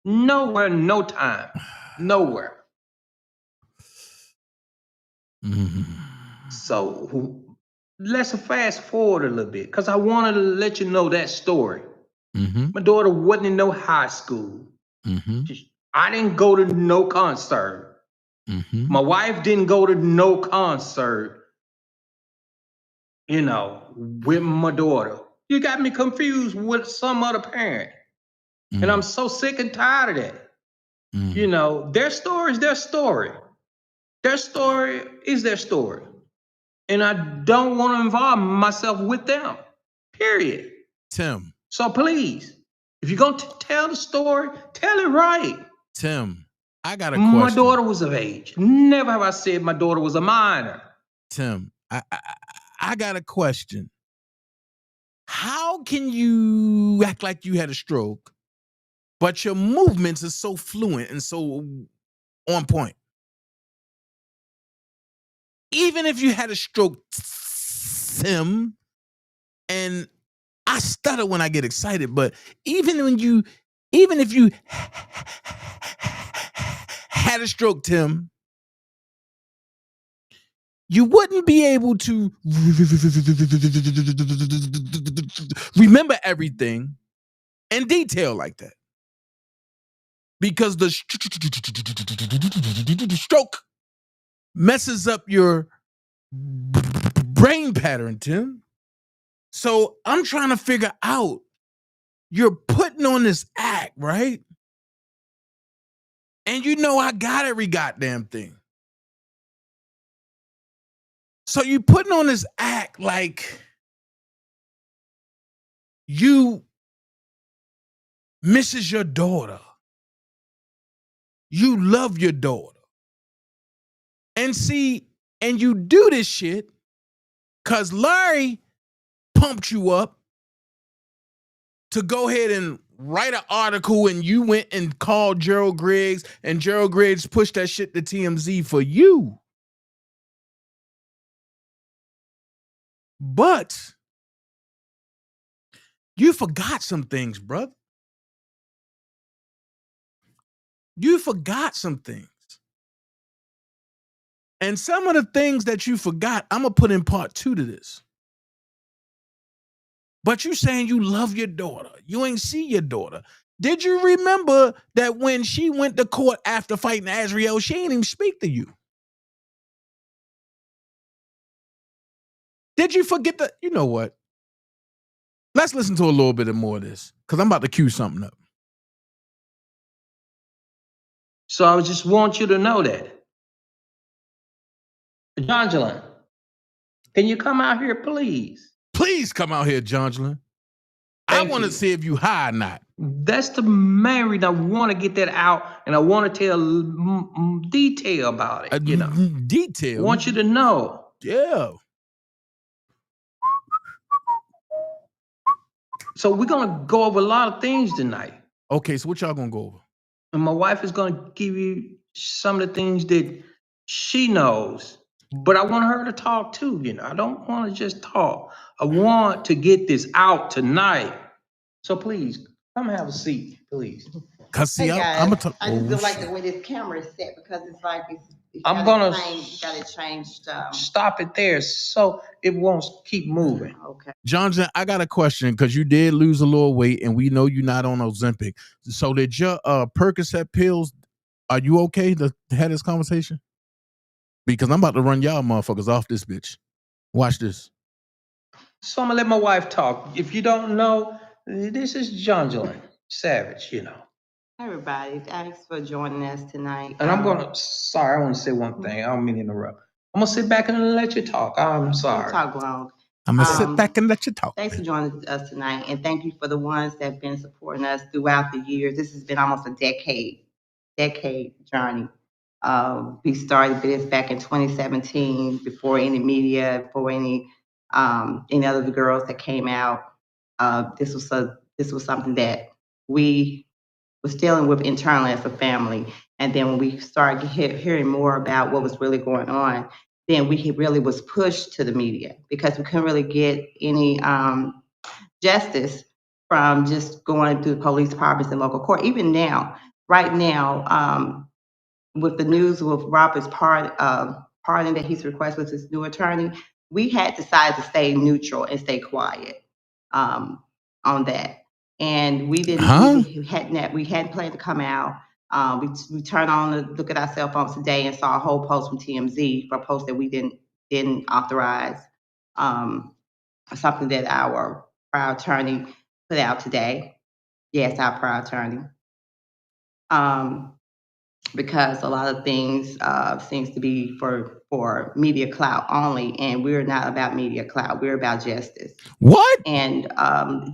Nowhere, no time. Nowhere. So let's fast forward a little bit, because I wanted to let you know that story. My daughter wasn't in no high school. I didn't go to no concert. My wife didn't go to no concert, with my daughter. You got me confused with some other parent. And I'm so sick and tired of that. Their story is their story. Their story is their story. And I don't want to involve myself with them. Period. Tim. So please, if you're going to tell the story, tell it right. Tim, I got a question. My daughter was of age. Never have I said my daughter was a minor. Tim, I got a question. How can you act like you had a stroke, but your movements are so fluent and so on point? Even if you had a stroke, Tim, and I stutter when I get excited, but even if you had a stroke, Tim, you wouldn't be able to remember everything in detail like that. Because the stroke messes up your brain pattern, Tim. So I'm trying to figure out, you're putting on this act, right? And I got every goddamn thing. So you putting on this act like you misses your daughter. You love your daughter. And you do this shit because Larry pumped you up to go ahead and write an article, and you went and called Gerald Griggs, and Gerald Griggs pushed that shit to TMZ for you. But you forgot some things, brother. You forgot some things. And some of the things that you forgot, I'm going to put in part 2 to this. But you saying you love your daughter. You ain't see your daughter. Did you remember that when she went to court after fighting Azriel, she ain't even speak to you? Did you forget that? You know what? Let's listen to a little bit more of this, because I'm about to cue something up. So I just want you to know that. Jongelin, can you come out here, please? Please come out here, Jongelin. I want to see if you high or not. That's the main reason I want to get that out, and I want to tell detail about it. Detail? I want you to know. Yeah. So we're going to go over a lot of things tonight. Okay, so what y'all going to go over? And my wife is going to give you some of the things that she knows. But I want her to talk too, I don't want to just talk. I want to get this out tonight. So please, come have a seat, please. Cause see, hey guys, I'm gonna I just feel like the way this camera is set, because it's like I'm gonna got it changed. Stop it there so it won't keep moving. Okay. Johnson, I got a question, because you did lose a little weight, and we know you're not on Ozempic. So did your Percocet pills? Are you okay to have this conversation? Because I'm about to run y'all motherfuckers off this bitch. Watch this. So I'm gonna let my wife talk. If you don't know, this is Jongelin Savage, Hi everybody, thanks for joining us tonight. And I want to say one thing. I don't mean to interrupt. I'm gonna sit back and let you talk. I'm sorry. Talk long. I'm gonna sit back and let you talk. Thanks for joining us tonight, and thank you for the ones that have been supporting us throughout the years. This has been almost a decade journey. We started this back in 2017, before any media, before any other of the girls that came out. This was something that we was dealing with internally as a family. And then when we started hearing more about what was really going on, then we really was pushed to the media because we couldn't really get any justice from just going through the police departments and local court. Even now, right now, with the news with Robert's pardon that he's requested with his new attorney, we had decided to stay neutral and stay quiet on that. And we didn't. We hadn't planned to come out. We turned on to look at our cell phones today and saw a whole post from TMZ for a post that we didn't authorize. Something that our prior attorney put out today. Yes, our prior attorney. Because a lot of things seems to be for media clout only, and we're not about media clout. We're about justice. What? And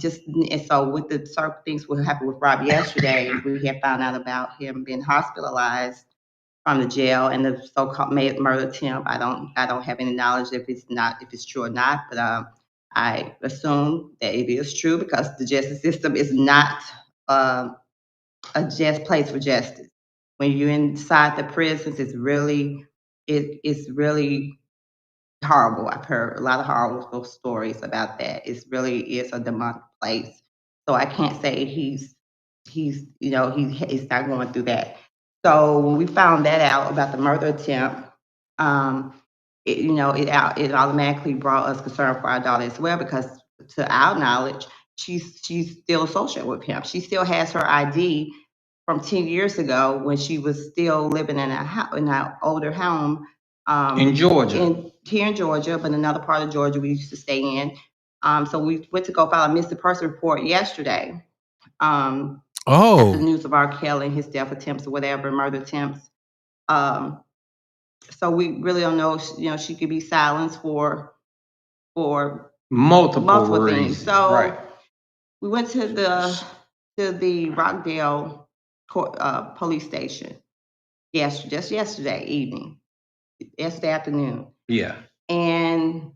so with the certain things what happened with Rob yesterday, we had found out about him being hospitalized from the jail and the so-called murder attempt. I don't have any knowledge if it's true or not, but I assume that it is true because the justice system is not a just place for justice. When you're inside the prisons, it's really horrible. I've heard a lot of horrible stories about that. It really is a demonic place. So I can't say he's not going through that. So when we found that out about the murder attempt, it automatically brought us concern for our daughter as well because to our knowledge, she's still associated with him. She still has her ID from 10 years ago when she was still living in an older home. In Georgia. Here in Georgia, but another part of Georgia we used to stay in. So we went to go file a missing person report yesterday. After the news of R.Kelly and his death attempts or whatever, murder attempts. So we really don't know, she could be silenced for multiple things. So right. We went to the Rockdale police station just yesterday afternoon. Yeah. And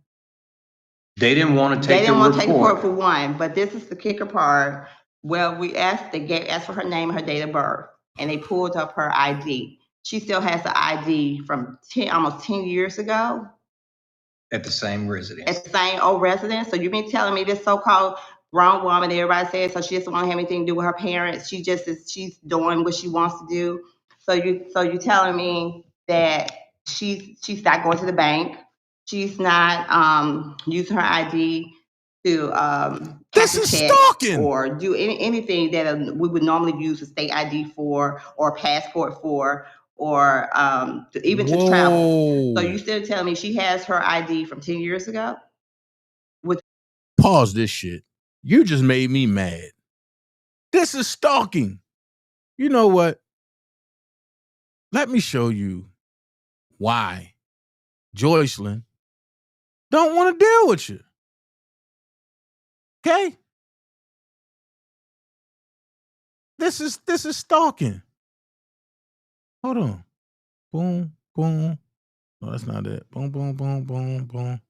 they didn't want to take the report for one, but this is the kicker part. Well, they asked for her name and her date of birth, and they pulled up her ID. She still has the ID from almost 10 years ago. At the same residence. At the same old residence. So you've been telling me this so-called grown woman, everybody says, so she doesn't want to have anything to do with her parents. She's doing what she wants to do. So you're telling me that she's not going to the bank. She's not using her ID to this is stalking or do anything that we would normally use a state ID for or a passport for or even to travel. So you still telling me she has her ID from 10 years ago? Pause this shit. You just made me mad. This is stalking. You know what? Let me show you why Joycelyn don't want to deal with you. Okay? This is stalking. Hold on. Boom, boom. No, that's not it. Boom, boom, boom, boom, boom.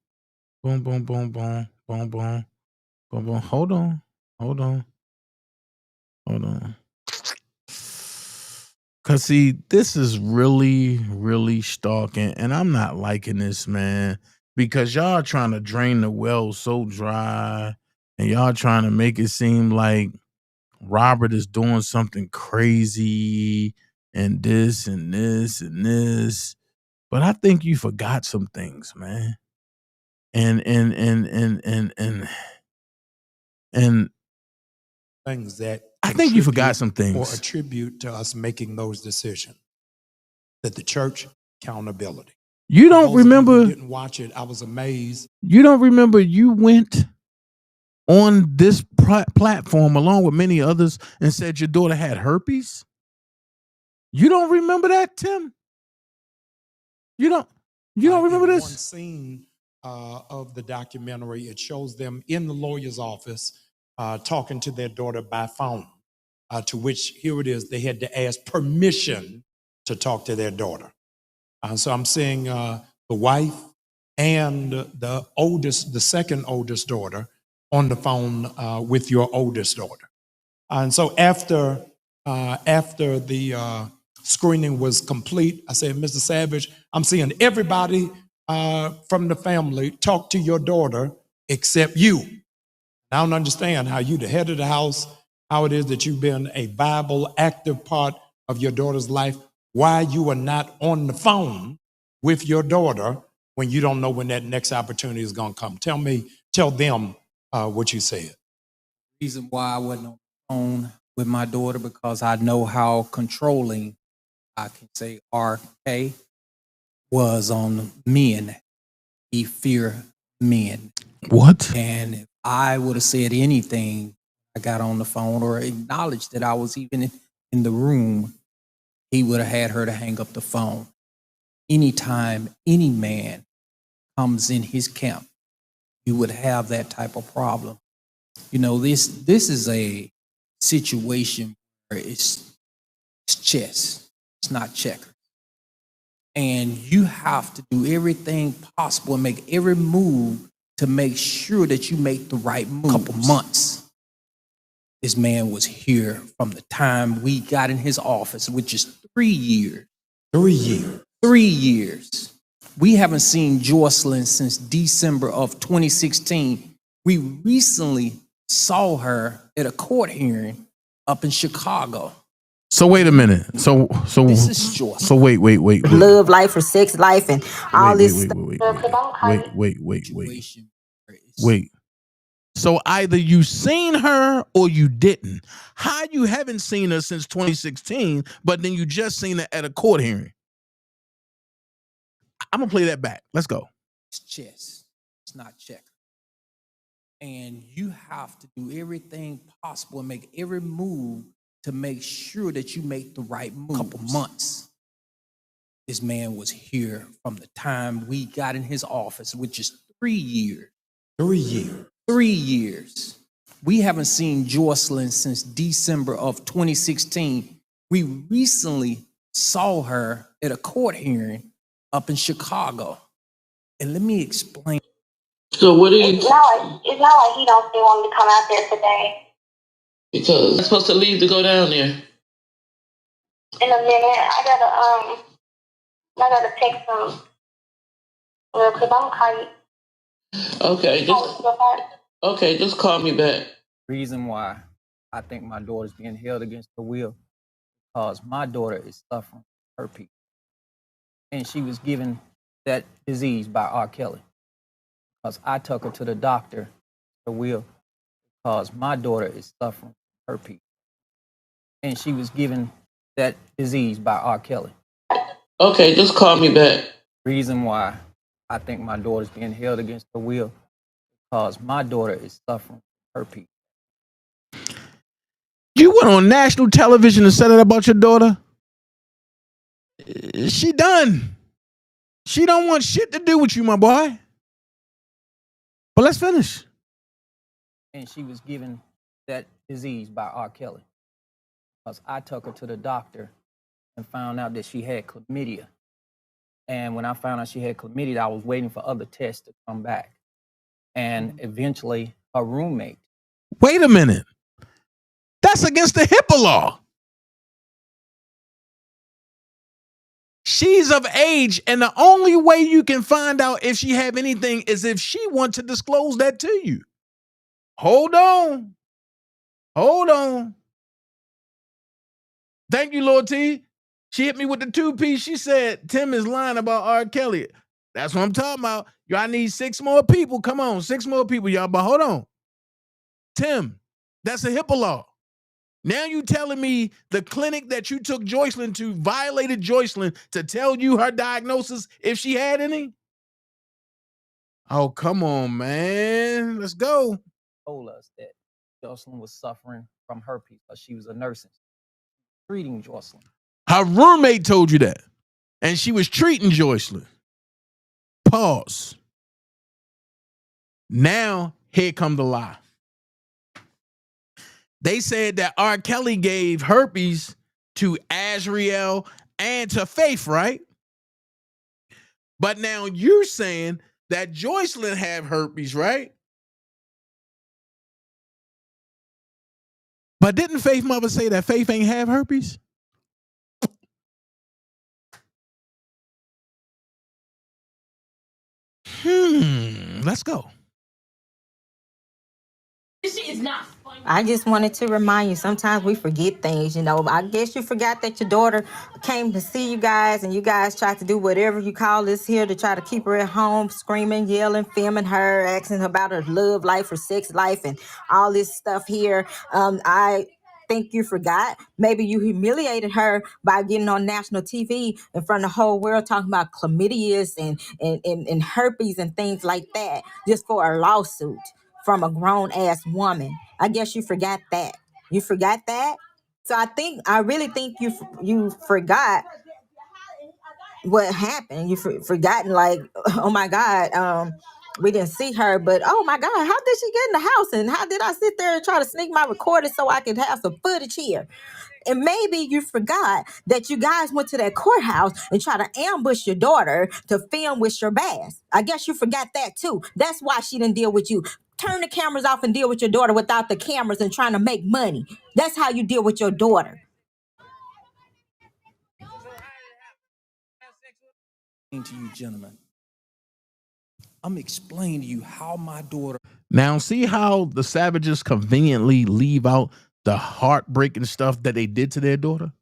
Boom, boom, boom, boom, boom, boom. Boom, boom. Hold on. Cause see, this is really, really stalking, and I'm not liking this, man. Because y'all trying to drain the well so dry, and y'all trying to make it seem like Robert is doing something crazy, and this and this and this. But I think you forgot some things, man. And things that I think you forgot some things or attribute to us making those decisions. That the church accountability. You don't remember? Didn't watch it. I was amazed. You don't remember you went on this platform along with many others and said your daughter had herpes? You don't remember that, Tim? You don't remember this? One scene of the documentary, it shows them in the lawyer's office talking to their daughter by phone, to which, here it is, they had to ask permission to talk to their daughter. So I'm seeing the wife and the second oldest daughter on the phone with your oldest daughter. And so after the screening was complete, I said, Mr. Savage, I'm seeing everybody from the family talk to your daughter except you. I don't understand how you, the head of the house, how it is that you've been a viable, active part of your daughter's life, why you are not on the phone with your daughter when you don't know when that next opportunity is going to come. Tell them what you said. Reason why I wasn't on the phone with my daughter, because I know how controlling, I can say, R.K. was on men. He feared men. What? And if I would have said anything, I got on the phone or acknowledged that I was even in the room, he would have had her to hang up the phone. Anytime any man comes in his camp, you would have that type of problem. You know, this is a situation where it's chess, it's not checkers. And you have to do everything possible and make every move to make sure that you make the right move. Couple months. This man was here from the time we got in his office, which is 3 years. 3 years. 3 years. We haven't seen Jocelyn since December of 2016. We recently saw her at a court hearing up in Chicago. So wait a minute. So This is Jocelyn. so wait. Love life or sex life and all this stuff. Wait. So either you seen her or you didn't. How you haven't seen her since 2016, but then you just seen her at a court hearing? I'm gonna play that back. Let's go. It's chess. It's not checker. And you have to do everything possible and make every move to make sure that you make the right move. Couple months. This man was here from the time we got in his office, which is 3 years. 3 years. 3 years. We haven't seen Jocelyn since December of 2016. We recently saw her at a court hearing up in Chicago. And let me explain. So what do you? It's not like he don't still want me to come out there today. Because I'm supposed to leave to go down there. In a minute, I gotta text him. Cause I'm kind. Okay, just call me back. Reason why I think my daughter's being held against her will, because my daughter is suffering from herpes. And she was given that disease by R.Kelly. Because I took her to the doctor, her will, because my daughter is suffering from herpes. And she was given that disease by R.Kelly. Okay, just call me back. Reason why I think my daughter's being held against her will, because my daughter is suffering from herpes. You went on national television and said it about your daughter? She done. She don't want shit to do with you, my boy. But let's finish. And she was given that disease by R.Kelly. Because I took her to the doctor and found out that she had chlamydia. And when I found out she had chlamydia, I was waiting for other tests to come back. And eventually, her roommate. Wait a minute. That's against the HIPAA law. She's of age, and the only way you can find out if she have anything is if she wants to disclose that to you. Hold on. Thank you, Lord T. She hit me with the 2-piece. She said, Tim is lying about R. Kelly. That's what I'm talking about. Y'all need 6 more people. Come on, 6 more people, y'all. But hold on. Tim, that's a HIPAA law. Now you telling me the clinic that you took Jocelyn to violated Jocelyn to tell you her diagnosis if she had any? Oh, come on, man. Let's go. Told us that Jocelyn was suffering from herpes because she was a nurse treating Jocelyn. Her roommate told you that. And she was treating Jocelyn. Pause. Now, here come the lie. They said that R.Kelly gave herpes to Azriel and to Faith, right? But now you're saying that Joycelyn have herpes, right? But didn't Faith mother say that Faith ain't have herpes? Let's go. I just wanted to remind you, sometimes we forget things, you know. I guess you forgot that your daughter came to see you guys and you guys tried to do whatever you call this here to try to keep her at home, screaming, yelling, filming her, asking her about her love life, her sex life, and all this stuff here. I think you forgot. Maybe you humiliated her by getting on national TV in front of the whole world talking about chlamydias and herpes and things like that just for a lawsuit from a grown ass woman. I guess you forgot that. You forgot that. So I really think you forgot what happened. You forgotten like, oh my God, we didn't see her, but oh my God, how did she get in the house? And how did I sit there and try to sneak my recorder so I could have some footage here? And maybe you forgot that you guys went to that courthouse and tried to ambush your daughter to film with your bass. I guess you forgot that too. That's why she didn't deal with you. Turn the cameras off and deal with your daughter without the cameras and trying to make money. That's how you deal with your daughter. To you gentlemen, I'm explaining to you how my daughter. Now, see how the Savages conveniently leave out the heartbreaking stuff that they did to their daughter?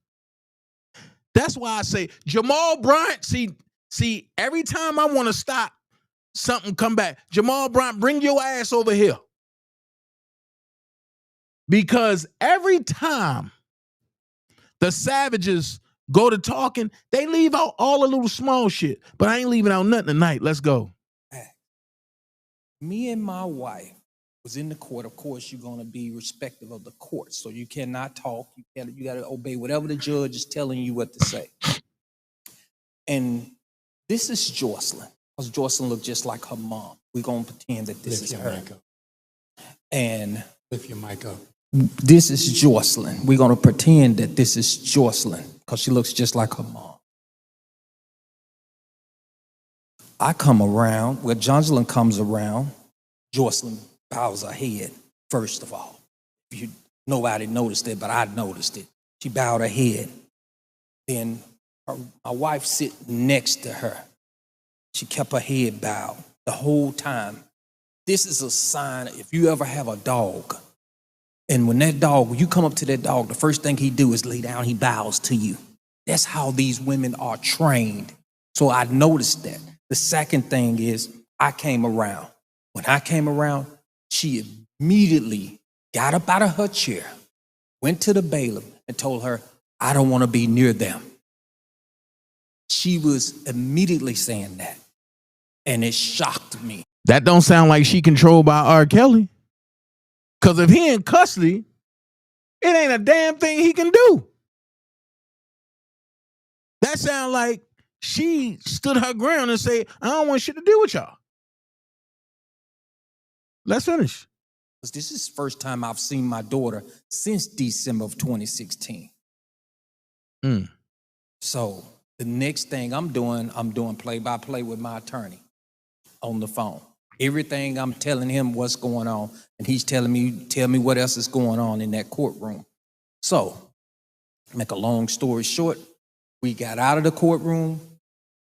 That's why I say Jamal Bryant. See, every time I want to stop something, come back. Jamal Bryant, bring your ass over here. Because every time the Savages go to talking, they leave out all the little small shit. But I ain't leaving out nothing tonight. Let's go. Me and my wife was in the court. Of course, you're going to be respectful of the court, so you cannot talk. You got to obey whatever the judge is telling you what to say. And this is Joycelyn, because Joycelyn looked just like her mom. We're going to pretend that this is her. And lift your mic up. This is Joycelyn. We're going to pretend that this is Joycelyn, because she looks just like her mom. I come around, well, Joycelyn comes around. Joycelyn bows her head, first of all. Nobody noticed it, but I noticed it. She bowed her head. Then my wife sit next to her. She kept her head bowed the whole time. This is a sign, if you ever have a dog, and when you come up to that dog, the first thing he do is lay down, he bows to you. That's how these women are trained. So I noticed that. The second thing is, I came around. When I came around, she immediately got up out of her chair, went to the bailiff and told her, I don't want to be near them. She was immediately saying that. And it shocked me. That don't sound like she controlled by R. Kelly. Because if he in custody, it ain't a damn thing he can do. That sound like she stood her ground and said, I don't want shit to do with y'all. Let's finish. This is the first time I've seen my daughter since December of 2016. So the next thing I'm doing play-by-play with my attorney on the phone. Everything I'm telling him what's going on, and he's telling me, tell me what else is going on in that courtroom. So, make a long story short, we got out of the courtroom,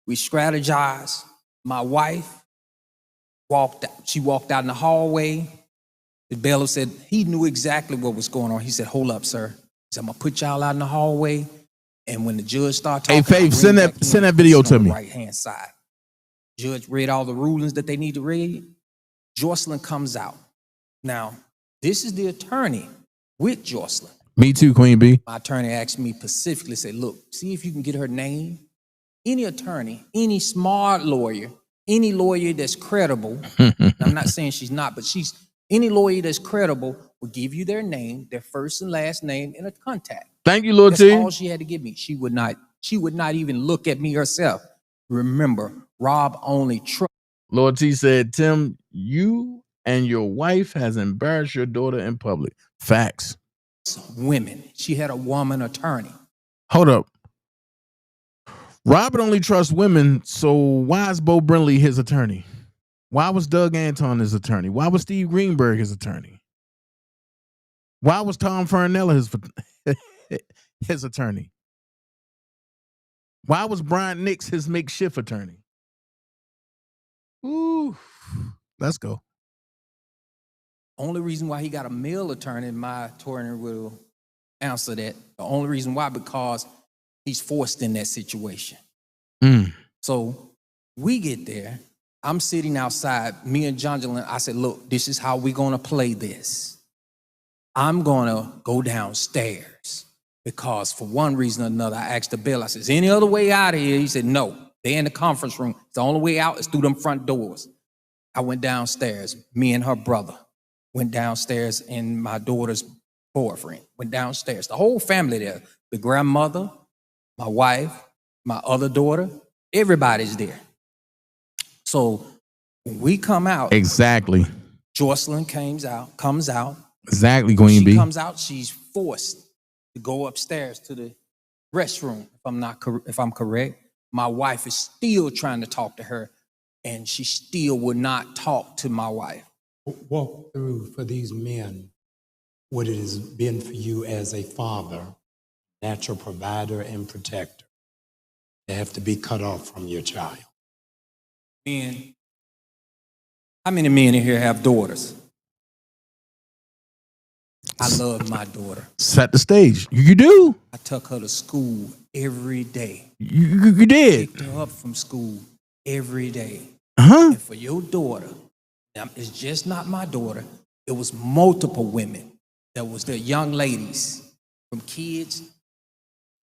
we strategized. My wife walked out in the hallway. The bailiff said he knew exactly what was going on. He said, hold up, sir. He said, I'm gonna put y'all out in the hallway, and when the judge started talking, hey, Faith, send that video to me. Right-hand side. Judge read all the rulings that they need to read. Joycelyn comes out. Now, this is the attorney with Joycelyn. Me too, Queen B. My attorney asked me specifically, said, look, see if you can get her name. Any attorney, any smart lawyer, any lawyer that's credible, I'm not saying she's not, but any lawyer that's credible will give you their name, their first and last name, and a contact. Thank you, Lord T. T. That's all she had to give me. She would not even look at me herself. Remember, Rob only trust. Lord T said, Tim, you and your wife has embarrassed your daughter in public. Facts. Women. She had a woman attorney. Hold up. Robert only trusts women, so why is Bo Brinley his attorney? Why was Doug Anton his attorney? Why was Steve Greenberg his attorney? Why was Tom Fernella his attorney? Why was Brian Nix his makeshift attorney? Ooh, let's go. Only reason why he got a male attorney, my attorney will answer that. The only reason why, because he's forced in that situation. So we get there. I'm sitting outside, me and John Jalen. I said, look, this is how we're going to play this. I'm going to go downstairs because for one reason or another, I asked the bell. I said, is any other way out of here? He said, no. They're in the conference room. The only way out is through them front doors. I went downstairs. Me and her brother went downstairs, and my daughter's boyfriend went downstairs. The whole family there. The grandmother, my wife, my other daughter, everybody's there. So when we come out, exactly. Jocelyn comes out. Exactly, Queen B. She comes out. She's forced to go upstairs to the restroom. If I'm correct, my wife is still trying to talk to her, and she still would not talk to my wife. Walk through for these men what it has been for you as a father, natural provider and protector. They have to be cut off from your child. Men, how many men in here have daughters? I love my daughter. Set the stage. You do. I took her to school every day. You did. Picked her up from school every day. Uh-huh. And for your daughter, now, it's just not my daughter. It was multiple women. There was the young ladies, from kids,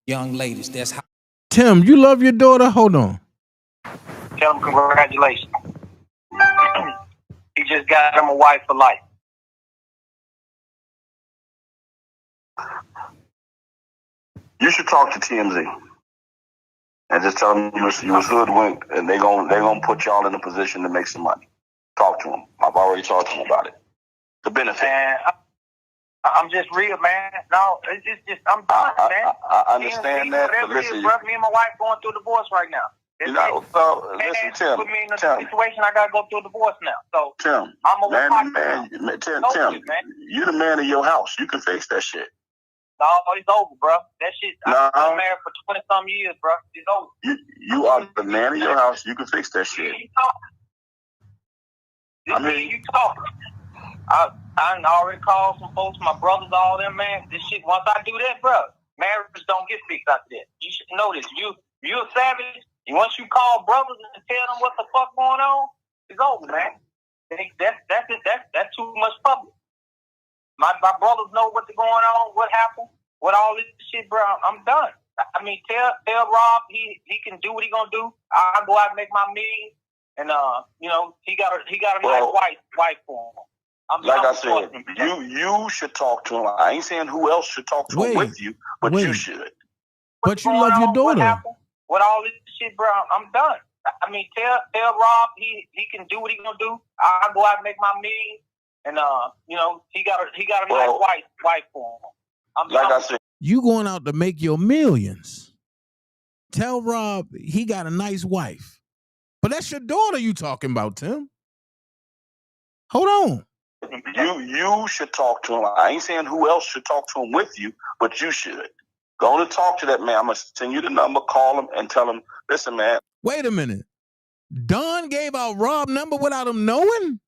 young ladies. That's how. Tim, you love your daughter? Hold on. Tell him congratulations. He just got him a wife for life. You should talk to TMZ and just tell them you was hoodwinked, and they gonna put y'all in a position to make some money. Talk to them. I've already talked to them about it. The benefit. Man, I'm just real, man. No, it's just I'm done, man. I understand that, but listen, me and my wife going through a divorce right now. Listen, Tim. Put me in a situation I gotta go through a divorce now. So Tim, I'm a Tim, you the man of your house. You can fix that shit. No, it's over, bro. That shit. I've been married for 20-some years, bro. It's over. You are the man of your house. You can fix that shit. You talk. I already called some folks, my brothers, all them, man. This shit. Once I do that, bro, marriage don't get fixed after that. You should know this. You a savage. Once you call brothers and tell them what the fuck going on, it's over, man. That's it. That's too much public. My brothers know what's going on, what happened, what all this shit, bro. I'm done. I mean, tell Rob he can do what he gonna do. I'll go out and make my million, and he got a nice wife for him. Like I said, you should talk to him. I ain't saying who else should talk to him with you, but you should. But you love your daughter. What all this shit, bro? I'm done. I mean, tell Rob he can do what he gonna do. I'll go out and make my million. And he got a nice wife for him. Like I said, you going out to make your millions. Tell Rob he got a nice wife. But that's your daughter you talking about, Tim. Hold on. You should talk to him. I ain't saying who else should talk to him with you, but you should. Go to talk to that man. I'm going to send you the number, call him, and tell him, listen, man. Wait a minute. Don gave out Rob's number without him knowing?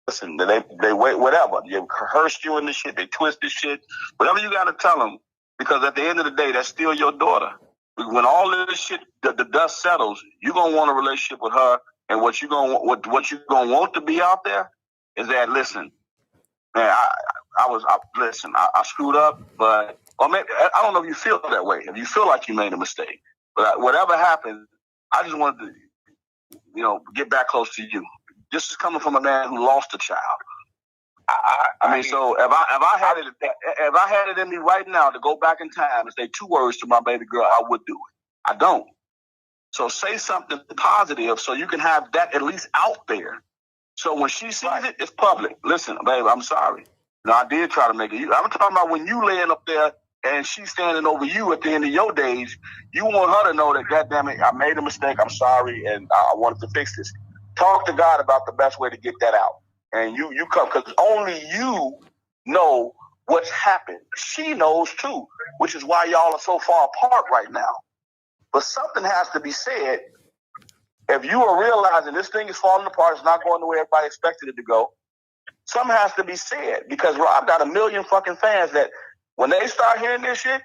Listen, they wait, whatever. You rehearsed you in this shit. They twist this shit. Whatever you got to tell them, because at the end of the day, that's still your daughter. When all this shit, the dust settles, you're going to want a relationship with her, and what you're going to want to be out there is that, listen, man, I screwed up, but, or maybe, I don't know if you feel that way, if you feel like you made a mistake. But whatever happened, I just wanted to, get back close to you. This is coming from a man who lost a child. I mean, so if I had it in me right now to go back in time and say 2 words to my baby girl, I would do it. I don't. So say something positive so you can have that at least out there. So when she sees it, it's public. Listen, babe, I'm sorry. No, I did try to make it. I'm talking about when you laying up there and she's standing over you at the end of your days, you want her to know that, goddamn it, I made a mistake, I'm sorry, and I wanted to fix this. Talk to God about the best way to get that out. And you come, because only you know what's happened. She knows too, which is why y'all are so far apart right now. But something has to be said. If you are realizing this thing is falling apart, it's not going the way everybody expected it to go, something has to be said. Because Rob got a million fucking fans that when they start hearing this shit,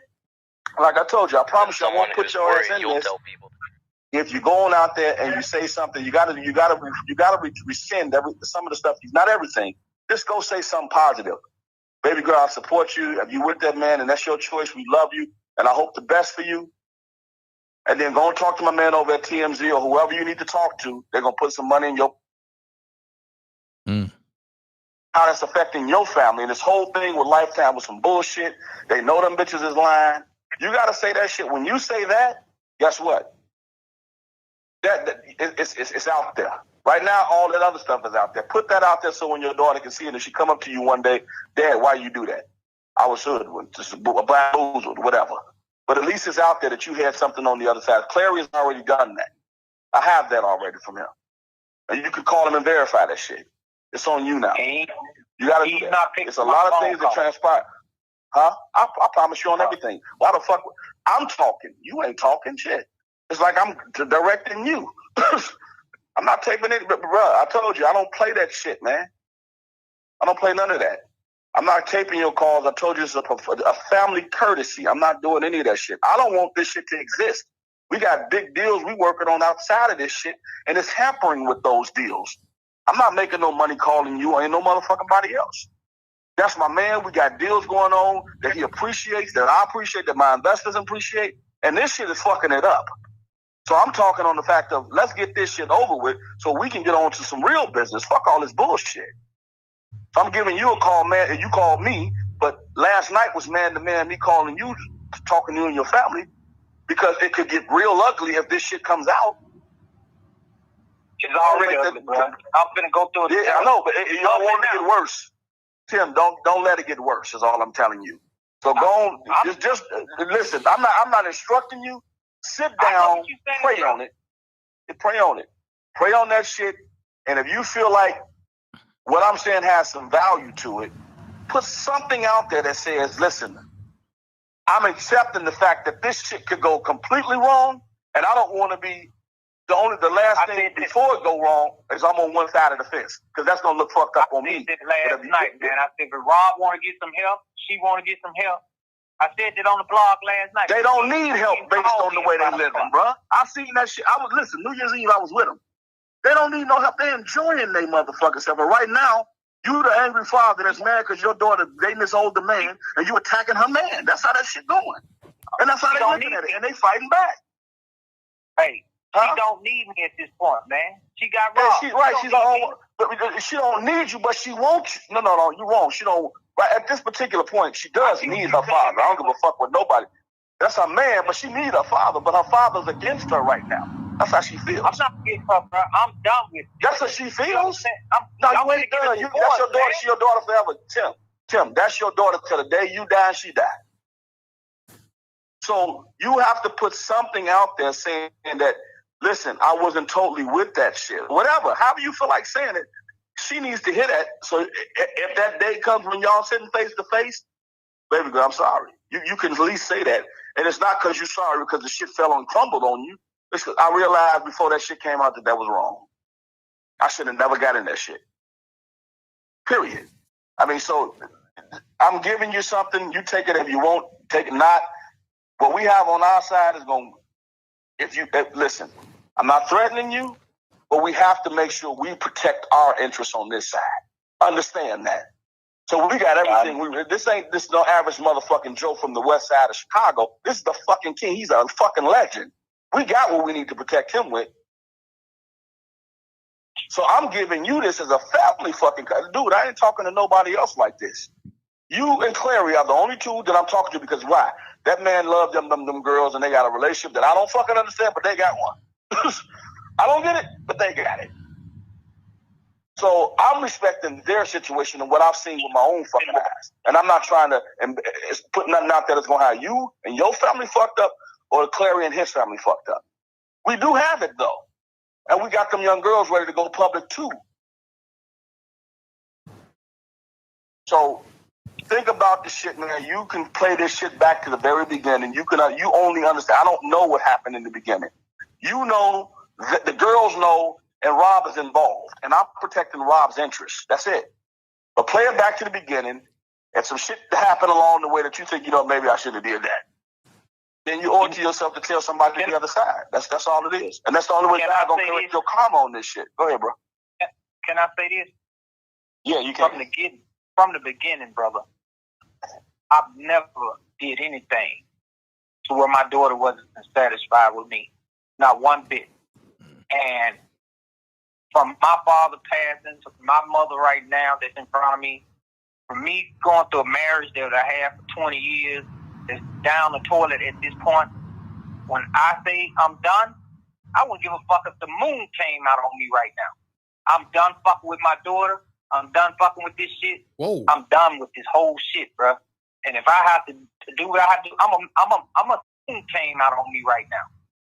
like I told you, I promise you I won't put your ass in this. If you're going out there and you say something, you gotta rescind some of the stuff. Not everything. Just go say something positive. Baby girl, I support you. If you with that man and that's your choice, we love you and I hope the best for you. And then go and talk to my man over at TMZ or whoever you need to talk to. They're gonna put some money in your how that's affecting your family. And this whole thing with Lifetime was some bullshit. They know them bitches is lying. You gotta say that shit. When you say that, guess what? It's out there. Right now, all that other stuff is out there. Put that out there so when your daughter can see it and she come up to you one day, Dad, why you do that? I was hoodwinked, just bamboozled, whatever. But at least it's out there that you had something on the other side. Clary has already done that. I have that already from him. And you can call him and verify that shit. It's on you now. You gotta do that. It's a lot of things that transpire. Huh? I promise you on everything. Why the fuck? I'm talking. You ain't talking shit. It's like I'm directing you. I'm not taping it, but bro, I told you I don't play that shit, man. I don't play none of that. I'm not taping your calls. I told you it's a family courtesy. I'm not doing any of that shit. I don't want this shit to exist. We got big deals we working on outside of this shit, and it's hampering with those deals. I'm not making no money calling you. I ain't no motherfucking body else. That's my man. We got deals going on that he appreciates, that I appreciate, that my investors appreciate, and this shit is fucking it up. So I'm talking on the fact of let's get this shit over with so we can get on to some real business. Fuck all this bullshit. So I'm giving you a call, man, and you called me, but last night was man-to-man, me calling you, talking to you and your family, because it could get real ugly if this shit comes out. It's already ugly, bro. I'm finna go through it. Yeah, I know, but you don't want it to get worse. Tim, don't let it get worse, is all I'm telling you. So go on, just listen, I'm not instructing you. Sit down, pray on it. Pray on it. Pray on that shit. And if you feel like what I'm saying has some value to it, put something out there that says, listen, I'm accepting the fact that this shit could go completely wrong, and I don't want to be the last thing before it go wrong is I'm on one side of the fence, because that's going to look fucked up on me. Last night, man. I said, if Rob want to get some help, she want to get some help. I said that on the blog last night. They don't need help based on the way they living, bro. I seen that shit. Listen, New Year's Eve, I was with them. They don't need no help. They're enjoying their motherfucking stuff. But right now, you the angry father that's mad because your daughter dating this older man and you attacking her man. That's how that shit going. And that's how they looking at it. And they fighting back. Hey, she don't need me at this point, man. She got robbed. She's right. She don't need you, but she wants you. No, you won't. She don't. Right at this particular point, she does need her father. I don't give a fuck with nobody. That's her man, but she needs her father. But her father's against her right now. That's how she feels. I'm not against her, bro. I'm done with it. That's how she feels. No, you ain't done. That's your daughter. She's your daughter forever. Tim, that's your daughter till the day you die and she died. So you have to put something out there saying that, listen, I wasn't totally with that shit. Whatever. However you feel like saying it. She needs to hear that. So if that day comes when y'all sitting face to face, baby girl, I'm sorry. You can at least say that. And it's not because you're sorry because the shit fell and crumbled on you. It's I realized before that shit came out that was wrong. I should have never got in that shit. Period. I mean, so I'm giving you something. You take it if you won't. Take it not. What we have on our side is going to, listen, I'm not threatening you. But we have to make sure we protect our interests on this side. Understand that. So we got everything. This ain't no average motherfucking Joe from the west side of Chicago. This is the fucking king. He's a fucking legend. We got what we need to protect him with. So I'm giving you this as a family fucking dude. I ain't talking to nobody else like this. You and Clary are the only two that I'm talking to because why? That man loved them girls and they got a relationship that I don't fucking understand, but they got one. I don't get it, but they got it. So I'm respecting their situation and what I've seen with my own fucking eyes. And I'm not trying to put nothing out there that's going to have you and your family fucked up or Clary and his family fucked up. We do have it, though. And we got them young girls ready to go public, too. So think about this shit, man. You can play this shit back to the very beginning. You only understand. I don't know what happened in the beginning. You know, the girls know, and Rob is involved. And I'm protecting Rob's interests. That's it. But play it back to the beginning, and some shit happened along the way that you think, maybe I should have did that. Then you owe it to yourself to tell somebody on the other side. That's all it is. And that's the only way God's going to correct your karma on this shit. Go ahead, bro. Can I say this? Yeah, you can. From the beginning, brother, I've never did anything to where my daughter wasn't satisfied with me. Not one bit. And from my father passing to my mother right now that's in front of me, from me going through a marriage that I had for 20 years, that's down the toilet at this point, when I say I'm done, I wouldn't give a fuck if the moon came out on me right now. I'm done fucking with my daughter. I'm done fucking with this shit. Whoa. I'm done with this whole shit, bro. And if I have to do what I have to do, I'm a moon came out on me right now.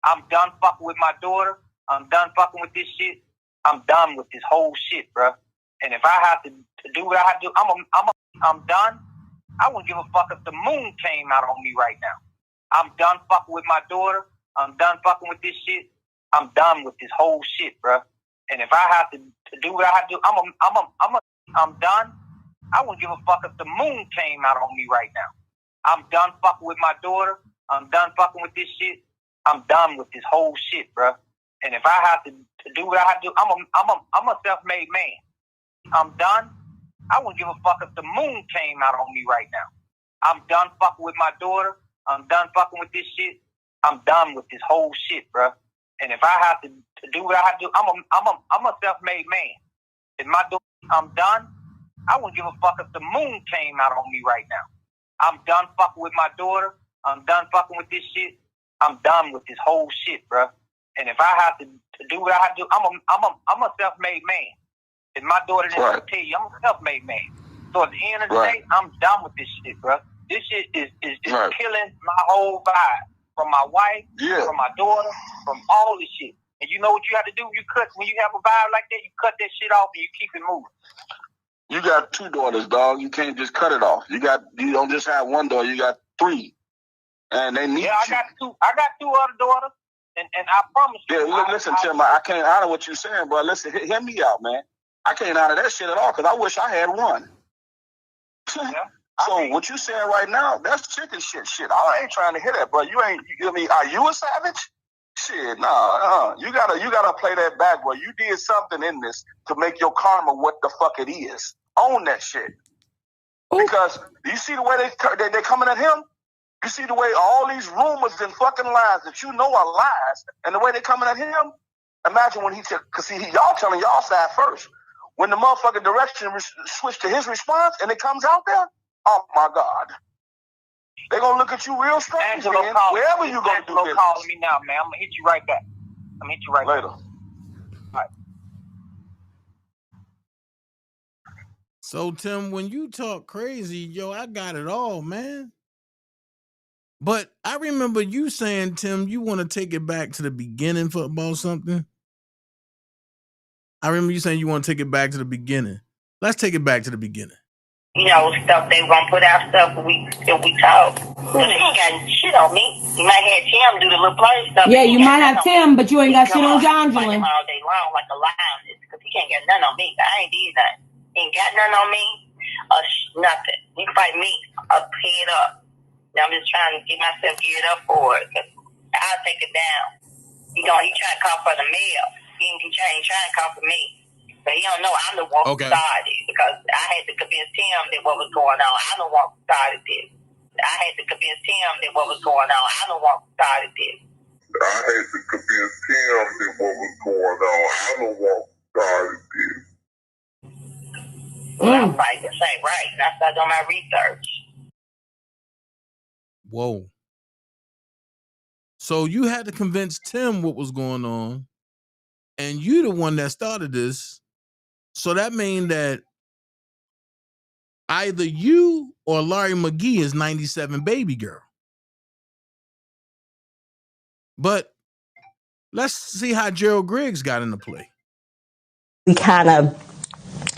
I'm done fucking with my daughter. I'm done fucking with this shit. I'm done with this whole shit, bro. And if I have to do what I have to do, I'm done. I wouldn't give a fuck if the moon came out on me right now. I'm done fucking with my daughter. I'm done fucking with this shit. I'm done with this whole shit, bro. And if I have to do what I have to do, I'm done. I wouldn't give a fuck if the moon came out on me right now. I'm done fucking with my daughter. I'm done fucking with this shit. I'm done with this whole shit, bro. And if I have to do what I have to do, I'm a self-made man. I'm done. I wouldn't give a fuck if the moon came out on me right now. I'm done fucking with my daughter. I'm done fucking with this shit. I'm done with this whole shit, bro. And if I have to do what I have to do, I'm a self-made man. And my daughter, I'm done. I wouldn't give a fuck if the moon came out on me right now. I'm done fucking with my daughter. I'm done fucking with this shit. I'm done with this whole shit, bro. And if I have to do what I have to do, I'm a self-made man. And my daughter didn't tell you, I'm a self-made man. So at the end of the day, I'm done with this shit, bro. This shit is killing my whole vibe. From my wife, from my daughter, from all this shit. And you know what you have to do? When you have a vibe like that, you cut that shit off and you keep it moving. You got 2 daughters, dog. You can't just cut it off. You don't just have 1 daughter. You got 3, and they need you. I got 2 other daughters, and I promise you. Yeah, listen, Tim. I can't honor what you're saying, bro. Listen, hear me out, man. I can't honor that shit at all because I wish I had 1. Yeah. So what you saying right now, that's chicken shit. I ain't trying to hear that, bro. Are you a savage? Shit, nah. You gotta play that back, bro. You did something in this to make your karma what the fuck it is. Own that shit. Ooh. Because you see the way they coming at him? You see the way all these rumors and fucking lies that you know are lies, and the way they coming at him? Imagine when because y'all telling y'all side first. When the motherfucking direction switched to his response and it comes out there, oh my God. They're going to look at you real strange, man. Wherever you going to do business. Call me now, man. I'm going to hit you right back. I'm going to hit you right later. All right. So, Tim, when you talk crazy, yo, I got it all, man. But I remember you saying, Tim, you want to take it back to the beginning about something. I remember you saying you want to take it back to the beginning. Let's take it back to the beginning. Stuff they gonna put out stuff if we talk. But he ain't got shit on me. You might have Tim do the little play stuff. Yeah, you might have Tim, but you ain't got shit on John Julian. All day long like a lion because he can't get nothing on me. I ain't did nothing. He ain't got nothing on me or nothing. He can fight me up, head up. Now I'm just trying to get myself geared up for it because I'll take it down. He trying to call for the mail. He ain't trying to call for me. But he don't know I'm the one who started because I had to convince him that what was going on. I'm the one who started this. I had to convince him that what was going on. I'm the one who started this. I had to convince him that what was going on. I'm the one who started this. I'm like, this ain't right. And I started doing my research. Whoa. So you had to convince Tim what was going on, and you the one that started this. So that means that either you or Larry McGee is 97 baby girl. But let's see how Gerald Griggs got into play. We kind of,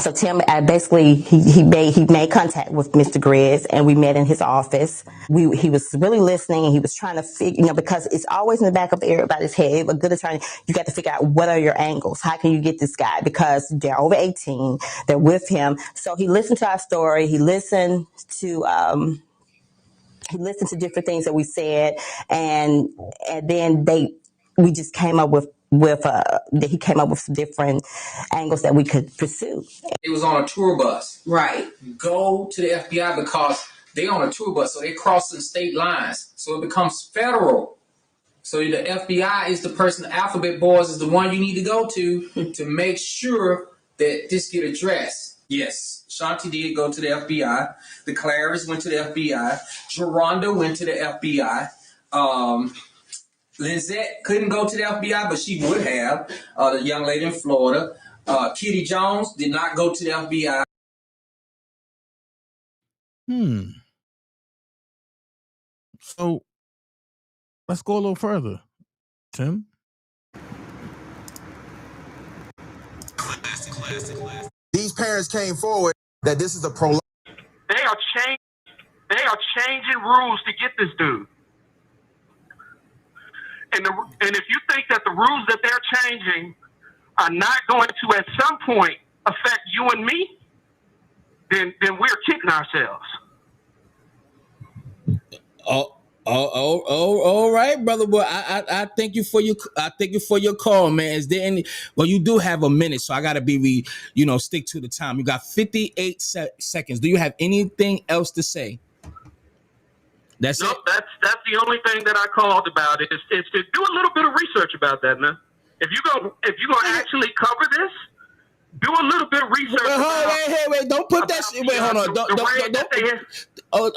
so Tim basically he made contact with Mr. Griggs, and we met in his office. He was really listening, and he was trying to figure, because it's always in the back of everybody's head. A good attorney, you got to figure out what are your angles. How can you get this guy? Because they're over 18, they're with him. So he listened to our story. He listened to different things that we said, and then we just came up with he came up with some different angles that we could pursue. It was on a tour bus. Right. Go to the FBI because they on a tour bus, so they're crossing state lines. So it becomes federal. So the FBI is the person, the Alphabet Boys is the one you need to go to make sure that this get addressed. Yes, Shanti did go to the FBI. The Claras went to the FBI. Geronda went to the FBI. Lizette couldn't go to the FBI, but she would have. The young lady in Florida. Kitty Jones did not go to the FBI. So let's go a little further, Tim. These parents came forward that this is a pro. They are changing rules to get this dude. And if you think that the rules that they're changing are not going to at some point affect you and me, then we're kidding ourselves. All right, brother. Well, I thank you for your call, man. Is there any? Well, you do have a minute, so I gotta be stick to the time. You got 58 seconds. Do you have anything else to say? That's the only thing that I called about is to do a little bit of research about that, man. If you're gonna actually cover this, do a little bit of research. Wait! Don't put that shit. Wait, hold on. Don't.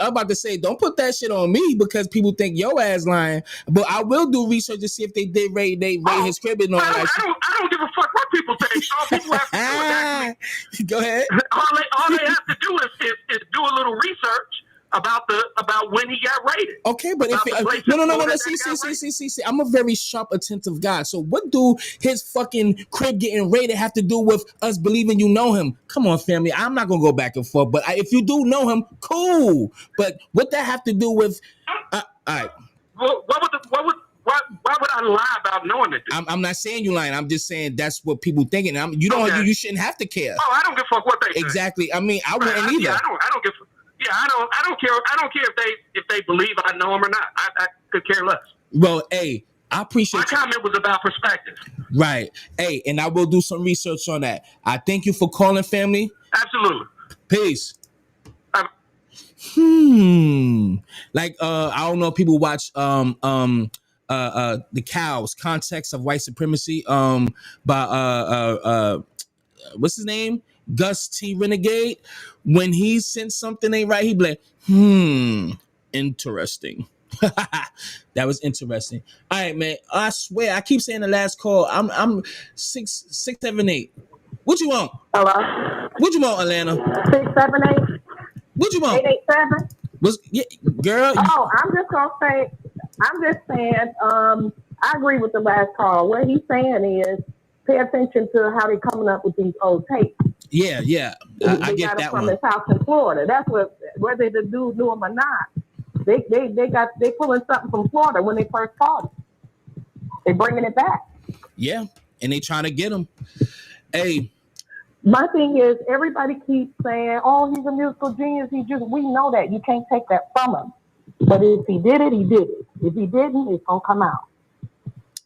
I'm about to say, don't put that shit on me because people think your ass lying. But I will do research to see if they did raid his crib and all that. I don't give a fuck what people think. All people have to do is actually. Go ahead. All they have to do is do a little research about when he got raided. Okay, but no. See. I'm a very sharp, attentive guy. So what do his fucking crib getting raided have to do with us believing you know him? Come on, family. I'm not gonna go back and forth. But if you do know him, cool. But what that have to do with? All right. Well, why would I lie about knowing it? I'm not saying you lying. I'm just saying that's what people thinking. You shouldn't have to care. Oh, I don't give a fuck what they think. Exactly. I mean, I wouldn't either. Yeah, I don't give. Yeah, I don't care. I don't care if they believe I know him or not. I could care less. Well, hey, I appreciate my comment was about perspective. Right. Hey, and I will do some research on that. I thank you for calling, family. Absolutely. Peace. Like I don't know if people watch the Cows, Context of White Supremacy by what's his name? Gus T. Renegade. When he sent something ain't right, he be like, interesting. That was interesting. All right, man. I swear, I keep saying the last call. I'm 678. What you want? Hello. What you want, Atlanta? 678. What you want? 887. What's girl? Oh, I'm just saying. I agree with the last call. What he's saying is, pay attention to how they're coming up with these old tapes. Yeah. I get that from one. His house in Florida. That's whether the dude knew him or not. They pulling something from Florida when they first called him. They bringing it back. Yeah, and they trying to get him. Hey, my thing is, everybody keeps saying, "Oh, he's a musical genius." We know that. You can't take that from him. But if he did it, he did it. If he didn't, it's gonna come out.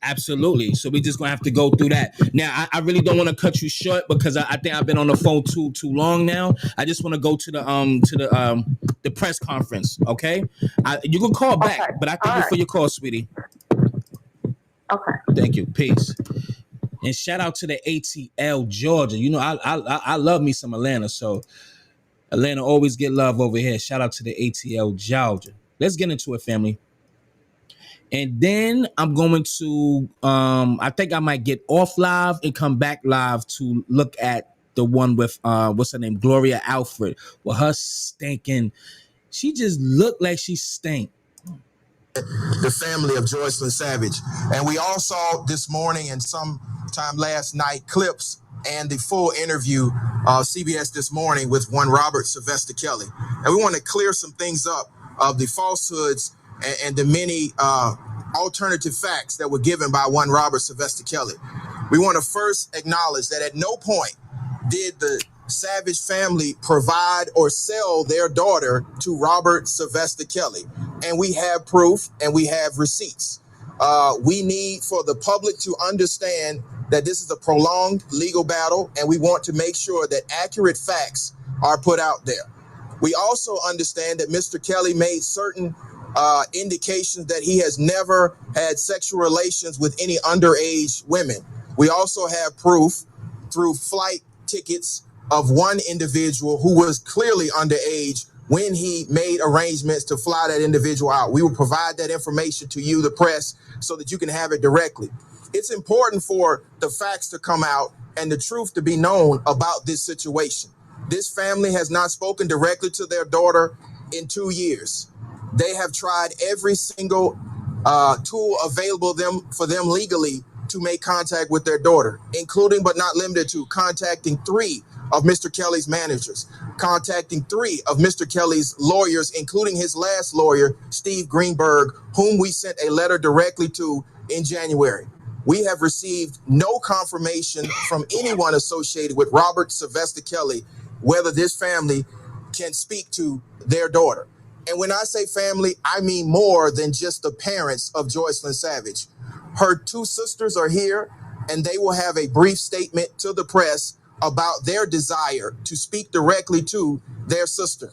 Absolutely. So we just gonna have to go through that. Now, I really don't want to cut you short because I think I've been on the phone too long now. I just want to go to the press conference. Okay, you can call back, but I thank you for your call, sweetie. Okay. Thank you. Peace. And shout out to the ATL Georgia. You know, I love me some Atlanta, so Atlanta always get love over here. Shout out to the ATL Georgia. Let's get into it, family. And then I'm going to I think I might get off live and come back live to look at the one with what's her name, Gloria Alfred, with her stinking. She just looked like she stank. The family of Joycelyn Savage. And we all saw this morning and sometime last night clips and the full interview CBS This Morning with one Robert Sylvester Kelly. And we want to clear some things up of the falsehoods and the many alternative facts that were given by one Robert Sylvester Kelly. We want to first acknowledge that at no point did the Savage family provide or sell their daughter to Robert Sylvester Kelly. And we have proof and we have receipts. We need for the public to understand that this is a prolonged legal battle, and we want to make sure that accurate facts are put out there. We also understand that Mr. Kelly made certain indications that he has never had sexual relations with any underage women. We also have proof through flight tickets of one individual who was clearly underage when he made arrangements to fly that individual out. We will provide that information to you, the press, so that you can have it directly. It's important for the facts to come out and the truth to be known about this situation. This family has not spoken directly to their daughter in 2 years. They have tried every single tool available for them legally to make contact with their daughter, including but not limited to contacting 3 of Mr. Kelly's managers, contacting 3 of Mr. Kelly's lawyers, including his last lawyer, Steve Greenberg, whom we sent a letter directly to in January. We have received no confirmation from anyone associated with Robert Sylvester Kelly whether this family can speak to their daughter. And when I say family, I mean more than just the parents of Joycelyn Savage. Her 2 sisters are here, and they will have a brief statement to the press about their desire to speak directly to their sister.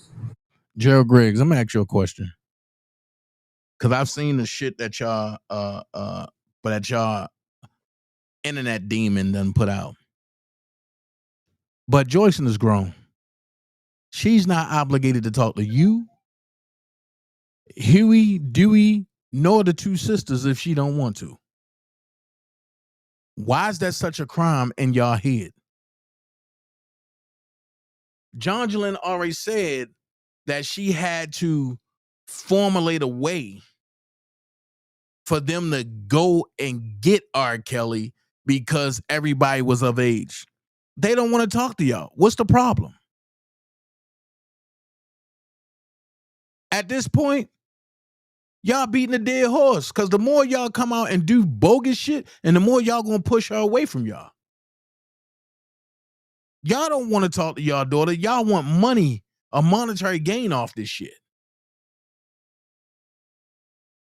Gerald Griggs, I'm gonna ask you a question. Cause I've seen the shit that y'all that y'all internet demon done put out. But Joycelyn is grown. She's not obligated to talk to you, Huey, Dewey, nor the 2 sisters if she don't want to. Why is that such a crime in y'all head? Jonjolyn already said that she had to formulate a way for them to go and get R. Kelly because everybody was of age. They don't want to talk to y'all. What's the problem? At this point, y'all beating a dead horse because the more y'all come out and do bogus shit and the more y'all gonna push her away from y'all. Y'all don't want to talk to y'all daughter. Y'all want money, a monetary gain off this shit.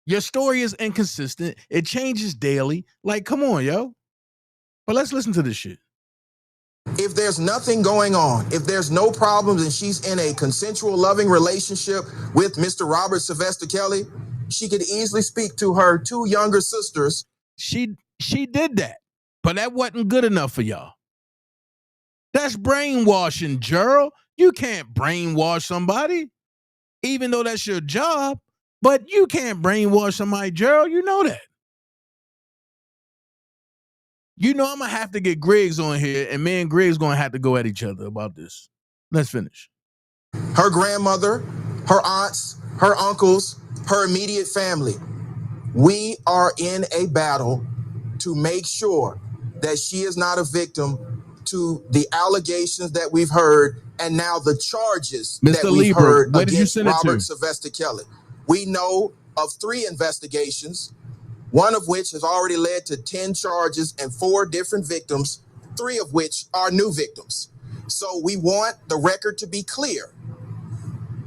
Your story is inconsistent. It changes daily. Like, come on, yo. But let's listen to this shit. If there's nothing going on, if there's no problems and she's in a consensual, loving relationship with Mr. Robert Sylvester Kelly, she could easily speak to her 2 younger sisters. She did that, but that wasn't good enough for y'all. That's brainwashing, Gerald. You can't brainwash somebody, even though that's your job. But you can't brainwash somebody, Gerald. You know that. You know I'm going to have to get Griggs on here, and me and Griggs going to have to go at each other about this. Let's finish. Her grandmother, her aunts, her uncles, her immediate family. We are in a battle to make sure that she is not a victim to the allegations that we've heard and now the charges that we've heard against Robert Sylvester Kelly. We know of 3 investigations, one of which has already led to 10 charges and 4 different victims, 3 of which are new victims. So we want the record to be clear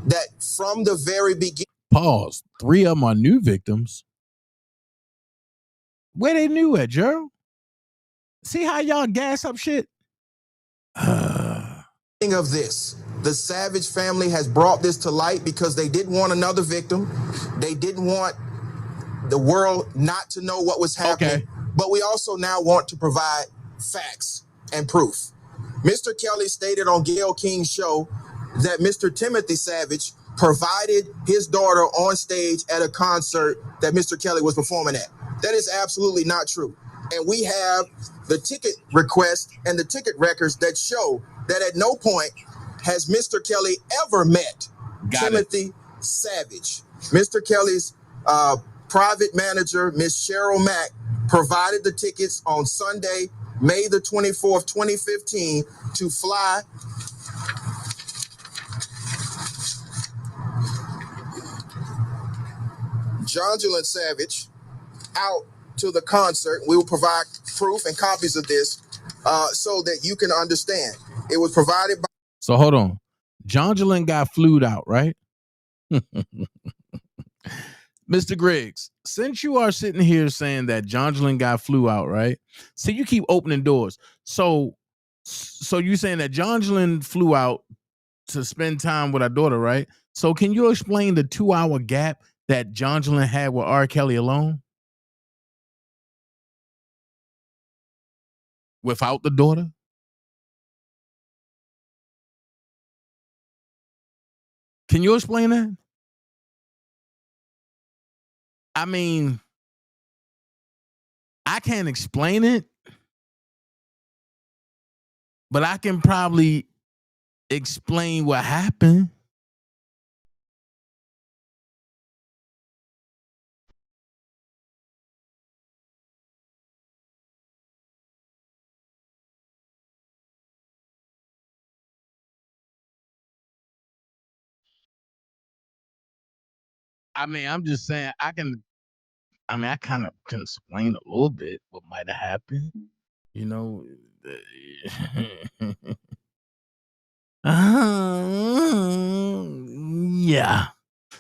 that from the very beginning. Pause. 3 of them are new victims. Where they new at, Gerald? See how y'all gas up shit? Of this, the Savage family has brought this to light because they didn't want another victim. They didn't want the world not to know what was happening. Okay. But we also now want to provide facts and proof. Mr. Kelly stated on Gayle King's show that Mr. Timothy Savage provided his daughter on stage at a concert that Mr. Kelly was performing at. That is absolutely not true. And we have the ticket request and the ticket records that show that at no point has Mr. Kelly ever met Timothy Savage. Mr. Kelly's private manager, Miss Cheryl Mack, provided the tickets on Sunday, May the 24th, 2015, to fly Jonjolin Savage out to the concert. We will provide proof and copies of this so that you can understand. It was provided by... So hold on. Jonjolin got flued out, right? Mr. Griggs, since you are sitting here saying that Jonjolin got flew out, right? So you keep opening doors. So you saying that Jonjolin flew out to spend time with our daughter, right? So can you explain the 2-hour gap that Jonjolin had with R.Kelly alone? Without the daughter? Can you explain that? I mean, I can't explain it, but I can probably explain what happened. I mean, I'm just saying I kind of can explain a little bit what might have happened. You know, yeah.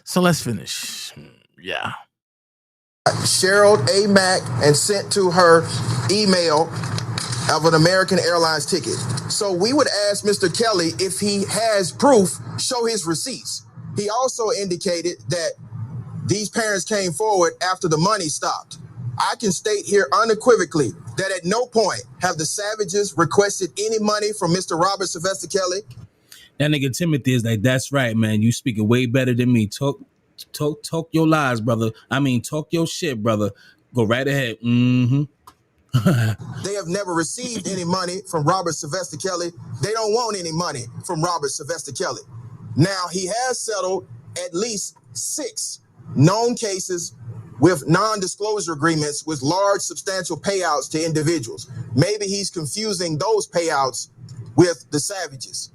So let's finish. Yeah. Cheryl A. Mack and sent to her email of an American Airlines ticket. So we would ask Mr. Kelly if he has proof, show his receipts. He also indicated that these parents came forward after the money stopped. I can state here unequivocally that at no point have the Savages requested any money from Mr. Robert Sylvester Kelly. That nigga Timothy is like, that's right, man. You speaking way better than me. Talk your lies, brother. I mean, talk your shit, brother. Go right ahead. Mm-hmm. They have never received any money from Robert Sylvester Kelly. They don't want any money from Robert Sylvester Kelly. Now, he has settled at least 6 known cases with non-disclosure agreements with large substantial payouts to individuals. Maybe he's confusing those payouts with the Savages.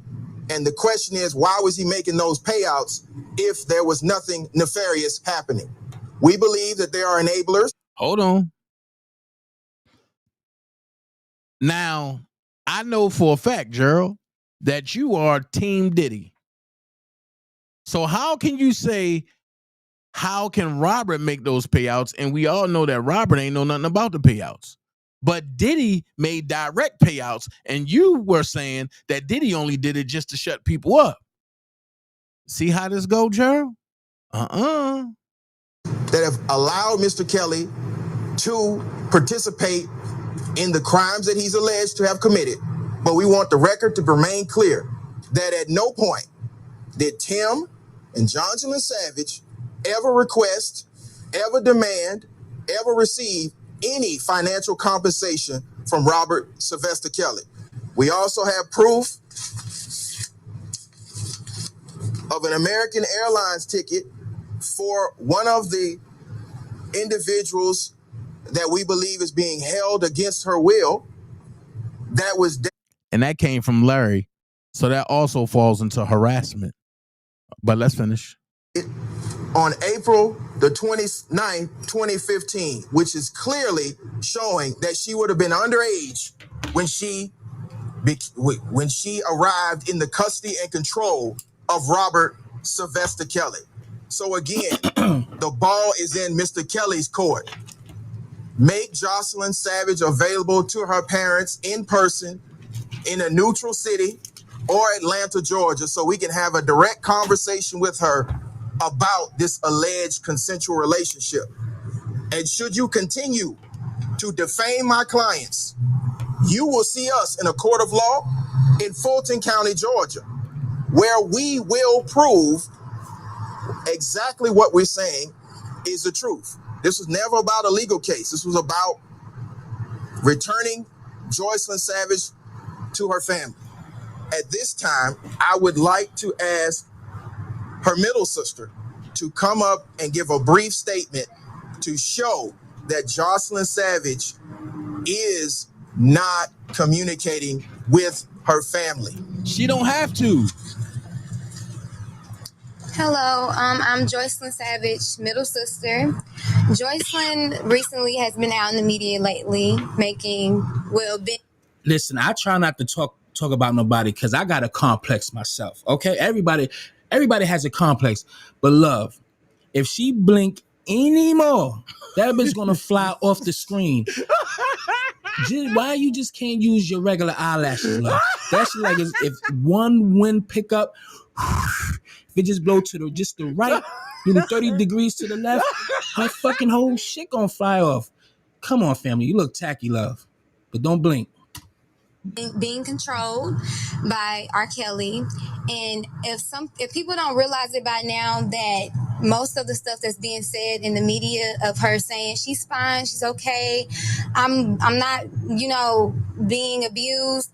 And the question is, why was he making those payouts if there was nothing nefarious happening? We believe that there are enablers. Hold on. Now, I know for a fact, Gerald, that you are Team Diddy. So how can you say, how can Robert make those payouts? And we all know that Robert ain't know nothing about the payouts. But Diddy made direct payouts, and you were saying that Diddy only did it just to shut people up. See how this go, Gerald? That have allowed Mr. Kelly to participate in the crimes that he's alleged to have committed. But we want the record to remain clear that at no point did Tim and Jonjolin Savage ever request, ever demand, ever receive any financial compensation from Robert Sylvester Kelly. We also have proof of an American Airlines ticket for one of the individuals that we believe is being held against her will. That was... And that came from Larry. So that also falls into harassment. But let's finish. On April the 29th, 2015, which is clearly showing that she would have been underage when she arrived in the custody and control of Robert Sylvester Kelly. So again, the ball is in Mr. Kelly's court. Make Jocelyn Savage available to her parents in person in a neutral city or Atlanta, Georgia, so we can have a direct conversation with her about this alleged consensual relationship. And should you continue to defame my clients, you will see us in a court of law in Fulton County, Georgia, where we will prove exactly what we're saying is the truth. This was never about a legal case. This was about returning Joycelyn Savage to her family. At this time, I would like to ask her middle sister to come up and give a brief statement to show that Joycelyn Savage is not communicating with her family. She don't have to. Hello, I'm Joycelyn Savage, middle sister. Joycelyn recently has been out in the media lately, Listen, I try not to talk about nobody because I got a complex myself. Okay, everybody has a complex, but love, if she blink anymore, that bitch gonna fly off the screen. Why you just can't use your regular eyelashes, love? That's like if one wind pick up, if it just blow to the right, 30 degrees to the left, her fucking whole shit gonna fly off. Come on, family, you look tacky, love, but don't blink. being controlled by R.Kelly, and if people don't realize it by now, that most of the stuff that's being said in the media of her saying she's fine, she's okay, I'm not, being abused.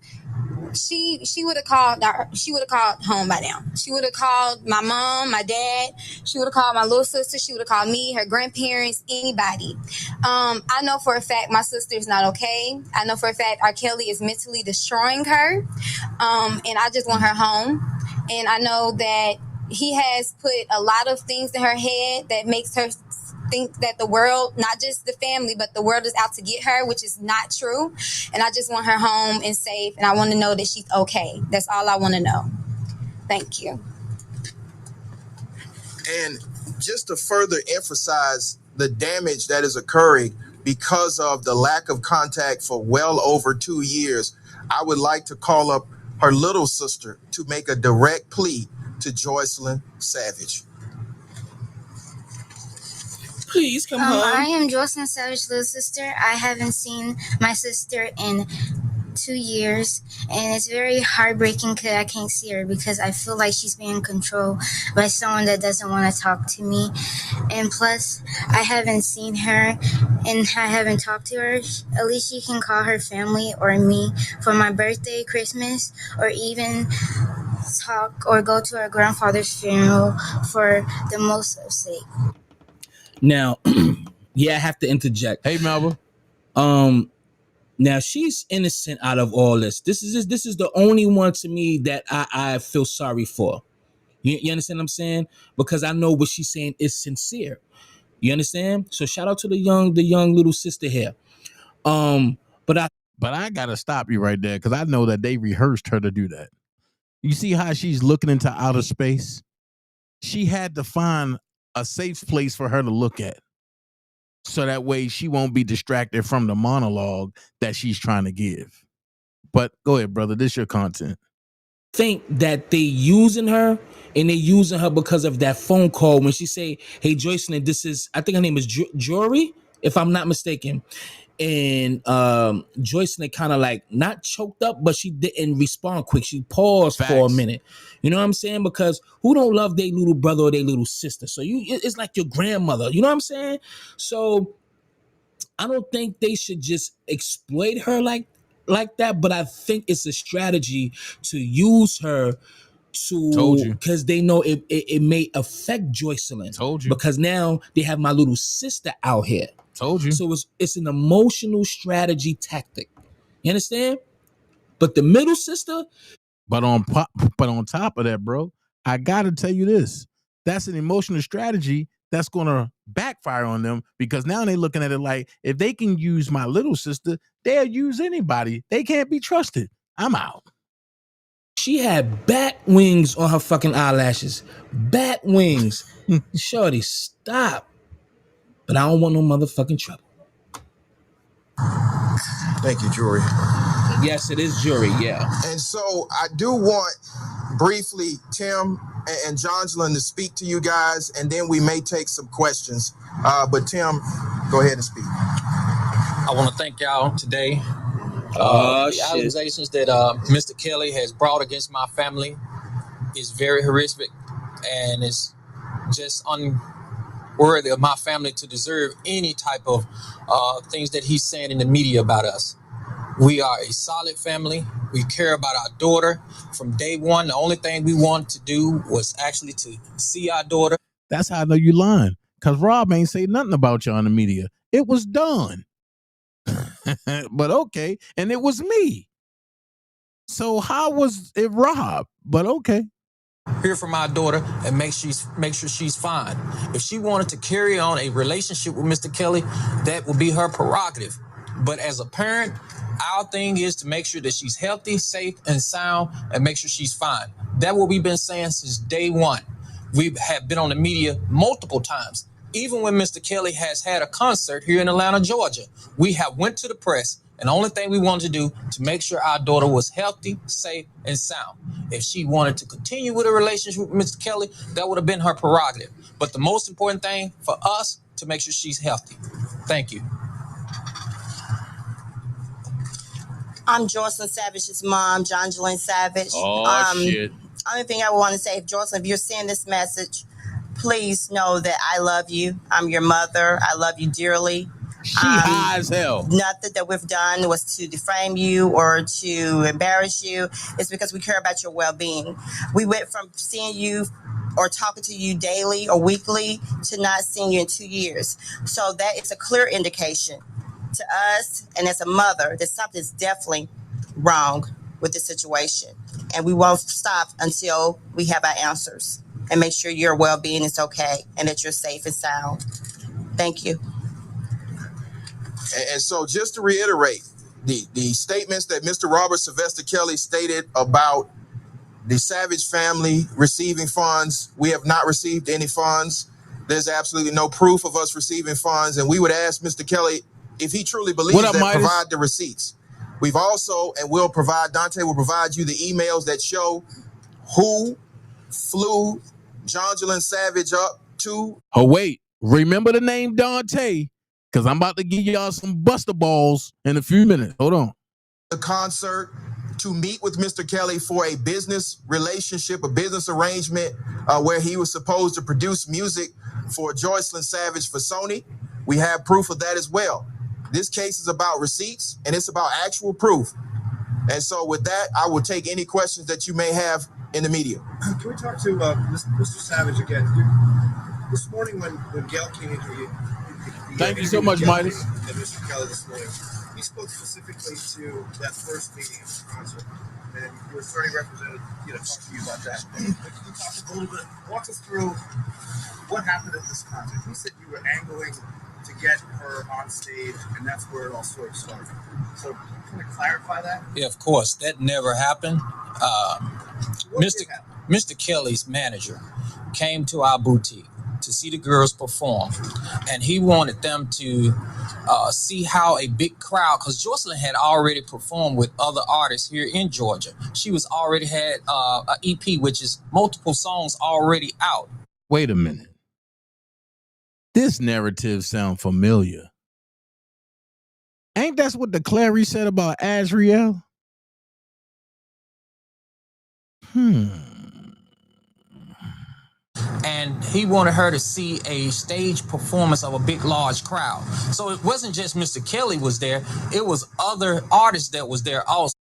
She would have called home by now. She would have called my mom, my dad. She would have called my little sister. She would have called me, her grandparents, anybody. I know for a fact my sister is not okay. I know for a fact R.Kelly is mentally destroying her. And I just want her home. And I know that he has put a lot of things in her head that makes her think that the world, not just the family, but the world is out to get her, which is not true. And I just want her home and safe, and I want to know that she's okay. That's all I want to know. Thank you. And just to further emphasize the damage that is occurring because of the lack of contact for well over 2 years, I would like to call up her little sister to make a direct plea to Joycelyn Savage. Please come home. I am Joycelyn Savage's little sister. I haven't seen my sister in 2 years, and it's very heartbreaking because I can't see her because I feel like she's being controlled by someone that doesn't want to talk to me. And plus, I haven't seen her and I haven't talked to her. At least she can call her family or me for my birthday, Christmas, or even talk or go to her grandfather's funeral for the most of sake. Now, yeah, I have to interject. Hey, Melba. Now she's innocent out of all this. This is the only one to me that I feel sorry for. You understand what I'm saying? Because I know what she's saying is sincere. You understand? So shout out to the young little sister here. But I gotta stop you right there because I know that they rehearsed her to do that. You see how she's looking into outer space? She had to find a safe place for her to look at, so that way she won't be distracted from the monologue that she's trying to give. But go ahead, brother. This is your content. Think that they using her, and they using her because of that phone call when she say, "Hey, Joycelyn, this is," I think her name is Jory, if I'm not mistaken. And Joycelyn kind of like not choked up, but she didn't respond quick. She paused for a minute. You know what I'm saying? Because who don't love their little brother or their little sister? So it's like your grandmother. You know what I'm saying? So I don't think they should just exploit her like that. But I think it's a strategy to use her because they know it may affect Joycelyn. Told you. Because now they have my little sister out here. Told you. So it's an emotional strategy tactic. You understand? But the middle sister. But on top of that, bro, I gotta tell you this: that's an emotional strategy that's gonna backfire on them, because now they're looking at it like, if they can use my little sister, they'll use anybody. They can't be trusted. I'm out. She had bat wings on her fucking eyelashes. Bat wings. Shorty, stop. But I don't want no motherfucking trouble. Thank you, Jory. Yes, it is Jory, yeah. And so I do want briefly Tim and Johnslyn to speak to you guys, and then we may take some questions. But Tim, go ahead and speak. I want to thank y'all today. The accusations that Mr. Kelly has brought against my family is very horrific, and it's just unworthy of my family to deserve any type of things that he's saying in the media about us. We are a solid family. We care about our daughter from day one. The only thing we wanted to do was actually to see our daughter. That's how I know you lying. Because Rob ain't say nothing about you on the media. It was done. But okay. And it was me. So how was it Rob? But okay. Hear from our daughter and make sure she's fine. If she wanted to carry on a relationship with Mr. Kelly, that will be her prerogative. But as a parent, our thing is to make sure that she's healthy, safe, and sound, and make sure she's fine. That's what we've been saying since day one. We have been on the media multiple times. Even when Mr. Kelly has had a concert here in Atlanta, Georgia, we have went to the press, and the only thing we wanted to do to make sure our daughter was healthy, safe, and sound. If she wanted to continue with a relationship with Mr. Kelly, that would have been her prerogative. But the most important thing for us to make sure she's healthy. Thank you. I'm Jocelyn Savage's mom, Jonjolyn Savage. Shit. Only thing I want to say, if Jocelyn, if you're seeing this message, please know that I love you. I'm your mother. I love you dearly. She high as hell. Nothing that we've done was to defame you or to embarrass you. It's because we care about your well-being. We went from seeing you or talking to you daily or weekly to not seeing you in 2 years. So that is a clear indication to us and as a mother that something's definitely wrong with the situation. And we won't stop until we have our answers and make sure your well-being is okay and that you're safe and sound. Thank you. And so just to reiterate, the statements that Mr. Robert Sylvester Kelly stated about the Savage family receiving funds, we have not received any funds. There's absolutely no proof of us receiving funds. And we would ask Mr. Kelly, if he truly believes that, Midas? provide the receipts. We've also, and we'll provide, Dante will provide you the emails that show who flew Jonjolyn Savage up to. Oh, wait. Remember the name Dante? Because I'm about to give y'all some buster balls in a few minutes. Hold on. The concert to meet with Mr. Kelly for a business relationship, a business arrangement where he was supposed to produce music for Jocelyn Savage for Sony. We have proof of that as well. This case is about receipts and it's about actual proof. And so with that, I will take any questions that you may have in the media. Can we talk to Mr. Savage again? This morning when Gail came in here, thank you so much, Midas. And Mr. Kelly this morning, he spoke specifically to that first meeting of the concert, and your attorney represented, talk to you about that. But can you talk a little bit, walk us through what happened at this concert? He said you were angling to get her on stage, and that's where it all sort of started. So can you clarify that? Yeah, of course. That never happened. Mr. Kelly's manager came to our boutique to see the girls perform, and he wanted them to see how a big crowd, because Jocelyn had already performed with other artists here in Georgia. She was already had an EP, which is multiple songs already out. Wait a minute. This narrative sound familiar. Ain't that what the Clary said about Azriel? And he wanted her to see a stage performance of a big, large crowd. So it wasn't just Mr. Kelly was there. It was other artists that was there also.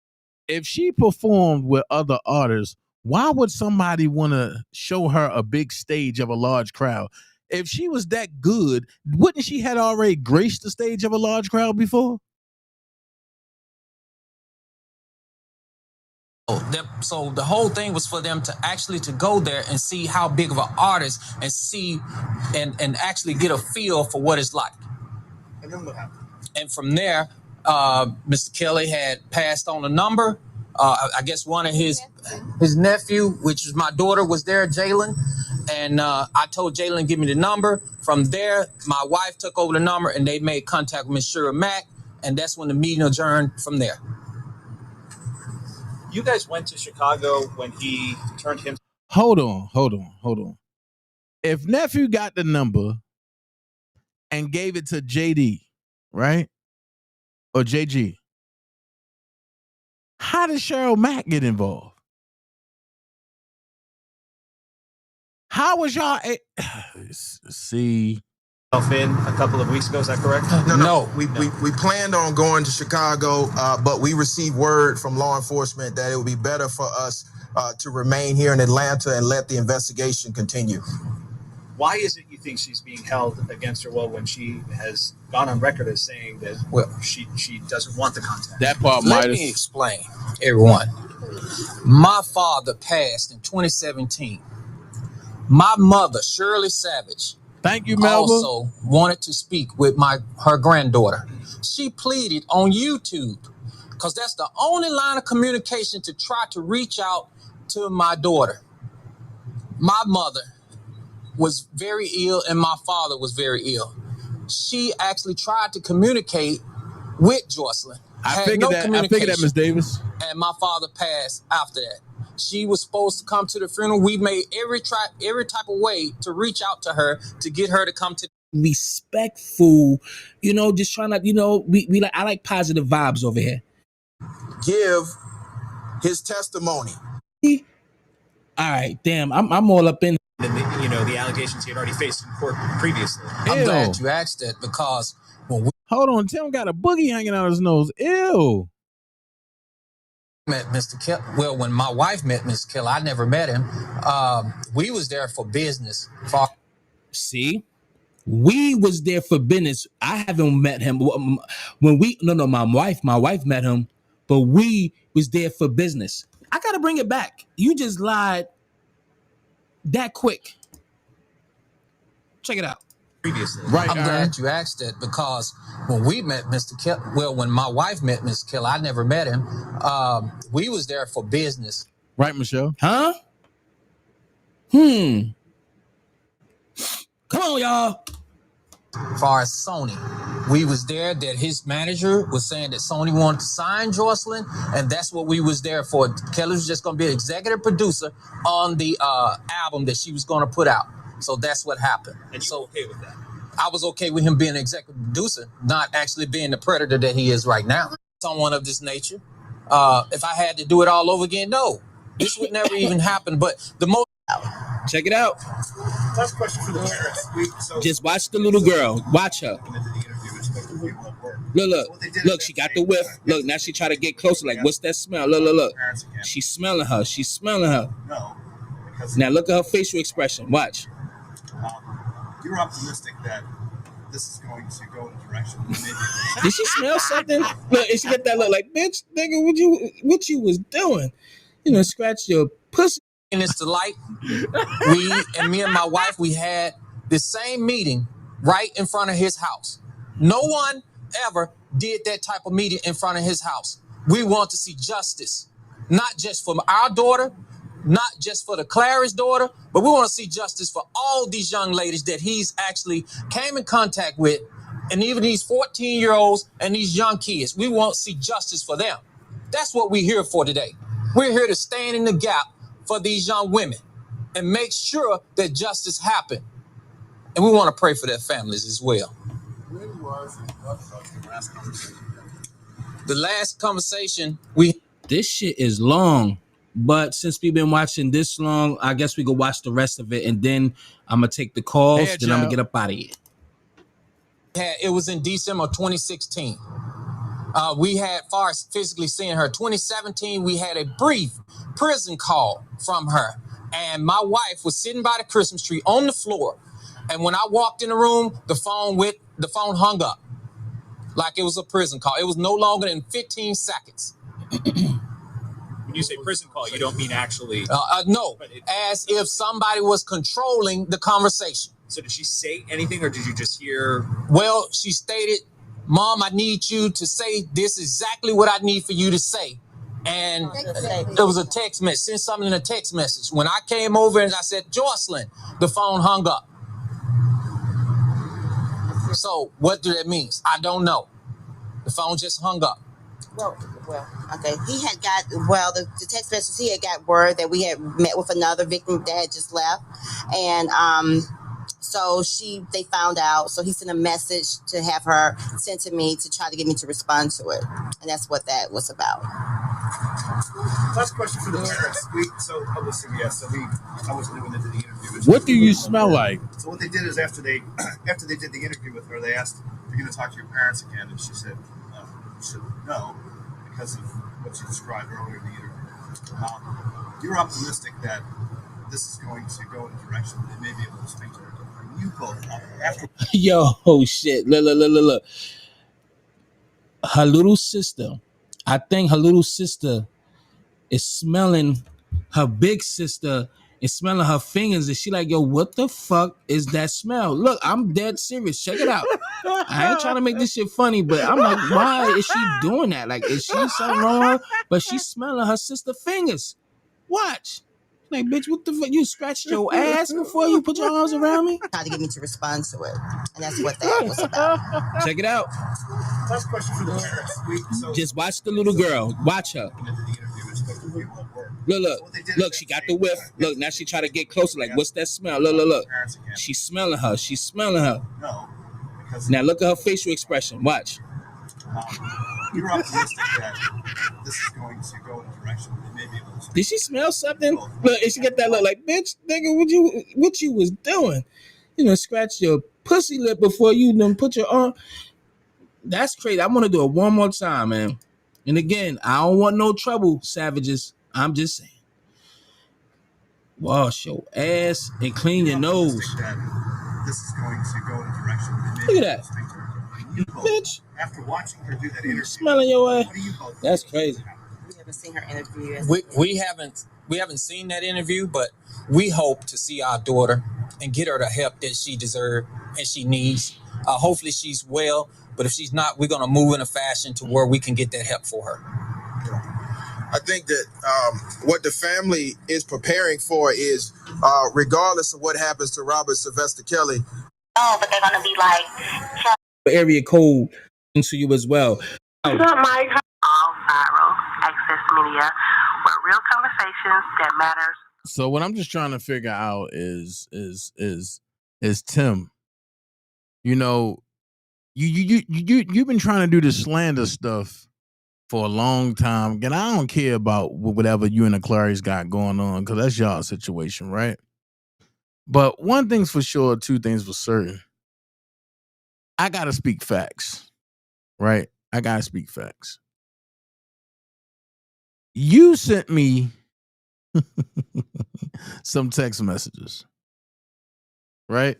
If she performed with other artists, why would somebody want to show her a big stage of a large crowd? If she was that good, wouldn't she had already graced the stage of a large crowd before? So the whole thing was for them to actually to go there and see how big of an artist and see and actually get a feel for what it's like. And then what happened? And from there, Mr. Kelly had passed on a number. I guess one of his nephew, which is my daughter, was there, Jalen. And I told Jalen, give me the number. From there, my wife took over the number and they made contact with Miss Shira Mack. And that's when the meeting adjourned from there. You guys went to Chicago when he turned him. Hold on. If nephew got the number and gave it to JD, right? Or JG, how did Cheryl Mack get involved? How was y'all? See. In a couple of weeks ago, is that correct? No. We planned on going to Chicago, but we received word from law enforcement that it would be better for us to remain here in Atlanta and let the investigation continue. Why is it you think she's being held against her will when she has gone on record as saying that she doesn't want the contact? That part, Let me explain, everyone. My father passed in 2017. My mother, Shirley Savage, thank you, Melba, also wanted to speak with her granddaughter. She pleaded on YouTube because that's the only line of communication to try to reach out to my daughter. My mother was very ill and my father was very ill. She actually tried to communicate with Jocelyn. I figured that, Ms. Davis. And my father passed after that. She was supposed to come to the funeral. We made every type of way to reach out to her to get her to come to. Respectful, just trying to, we like, I like positive vibes over here. Give his testimony. All right, damn, I'm all up in. The allegations he had already faced in court previously. I'm glad you asked that because hold on, Tim got a boogie hanging out his nose. Ew. Met Mr. Kellz. Well, when my wife met Mr. Kellz, I never met him. We was there for business. See, we was there for business. I haven't met him. My wife met him, but we was there for business. I gotta bring it back. You just lied that quick. Check it out. Previously. Right, I'm glad you asked that because when we met Mr. Kellz, well, when my wife met Mr. Kellz, I never met him. We was there for business. Right, Michelle? Huh? Come on, y'all. As far as Sony, we was there that his manager was saying that Sony wanted to sign Jocelyn, and that's what we was there for. Kellz was just going to be an executive producer on the album that she was going to put out. So that's what happened. And you okay with that? I was okay with him being an executive producer, not actually being the predator that he is right now. Someone of this nature. If I had to do it all over again, no. This would never even happen. But the most... Check it out. Last question for the parents. Just watch the little girl. Watch her. Look, she got the whiff. Look, now she try to get closer. Like, what's that smell? Look. She's smelling her. Now look at her facial expression. Watch. You're optimistic that this is going to go in a direction. Did she smell something? Look, and she got that look like, bitch, nigga, what you was doing? Scratch your pussy. And it's the light. Me and my wife, we had the same meeting right in front of his house. No one ever did that type of meeting in front of his house. We want to see justice, not just for our daughter, not just for the Clary's daughter, but we want to see justice for all these young ladies that he's actually came in contact with, and even these 14-year-olds and these young kids. We want to see justice for them. That's what we're here for today. We're here to stand in the gap for these young women and make sure that justice happen. And we want to pray for their families as well. When was the last conversation? The last conversation This shit is long. But since we've been watching this long, I guess we go watch the rest of it, and then I'm gonna take the calls. Then I'm gonna get up out of here. It was in December of 2016. We had, far as physically seeing her, 2017, we had a brief prison call from her. And my wife was sitting by the Christmas tree on the floor. And when I walked in the room, the phone hung up like it was a prison call. It was no longer than 15 seconds. When you say prison call, you don't mean actually... No, as if somebody was controlling the conversation. So did she say anything, or did you just hear... Well, she stated, Mom, I need you to say this exactly what I need for you to say. And there was a text message, sent something in a text message. When I came over and I said, Jocelyn, the phone hung up. So what do that mean? I don't know. The phone just hung up. Well, okay. He had got, the text message, he had got word that we had met with another victim that had just left. And so they found out. So he sent a message to have her sent to me to try to get me to respond to it. And that's what that was about. Last question for the parents. I was CBS, I was new into the interview. What do you smell like? So what they did is after they did the interview with her, they asked, "Are you going to talk to your parents again?" And she said, "No," because of what you described earlier in the interview. You're optimistic that this is going to go in a direction that they may be able to speak to her. You both after. Yo, shit. Look. Her little sister, I think her little sister is smelling her big sister is smelling her fingers, and she like, yo, what the fuck is that smell? Look, I'm dead serious. Check it out. I ain't trying to make this shit funny, but I'm like, why is she doing that? Like, is she something wrong? But she's smelling her sister's fingers. Watch. Like, bitch, what the fuck? You scratched your ass before you put your arms around me? Tried to get me to respond to it, and that's what that was about. Check it out. Last question for the parents. Just watch the little girl. Watch her. Look, she got the whiff. Look, now she try to get closer. Like, what's that smell? Look. She's smelling her. Now look at her facial expression. Watch. You're optimistic that this is going to go in a direction that they may be able to. Did she smell something? Look, and she get that look like, bitch, nigga, what you was doing? You know, scratch your pussy lip before you done put your arm. That's crazy. I want to do it one more time, man. And again, I don't want no trouble, savages. I'm just saying. Wash your ass and clean your nose. This is going to go in a direction that Look at that. Bitch. After watching her do that interview, smelling your ass. That's crazy. We haven't seen her interview. We haven't seen that interview, but we hope to see our daughter and get her the help that she deserves and she needs. Hopefully she's well, but if she's not, we're going to move in a fashion to where we can get that help for her. I think that what the family is preparing for is, regardless of what happens to Robert Sylvester Kelly. Oh, but they're going to be like... Area code into you as well. What's up, Mike? All viral access media, where real conversations that matters. So what I'm just trying to figure out is Tim. You know, you've been trying to do this slander stuff for a long time, and I don't care about whatever you and the Clary's got going on, because that's y'all situation, right? But one thing's for sure, two things for certain. I gotta speak facts, right? I gotta speak facts. You sent me some text messages, right?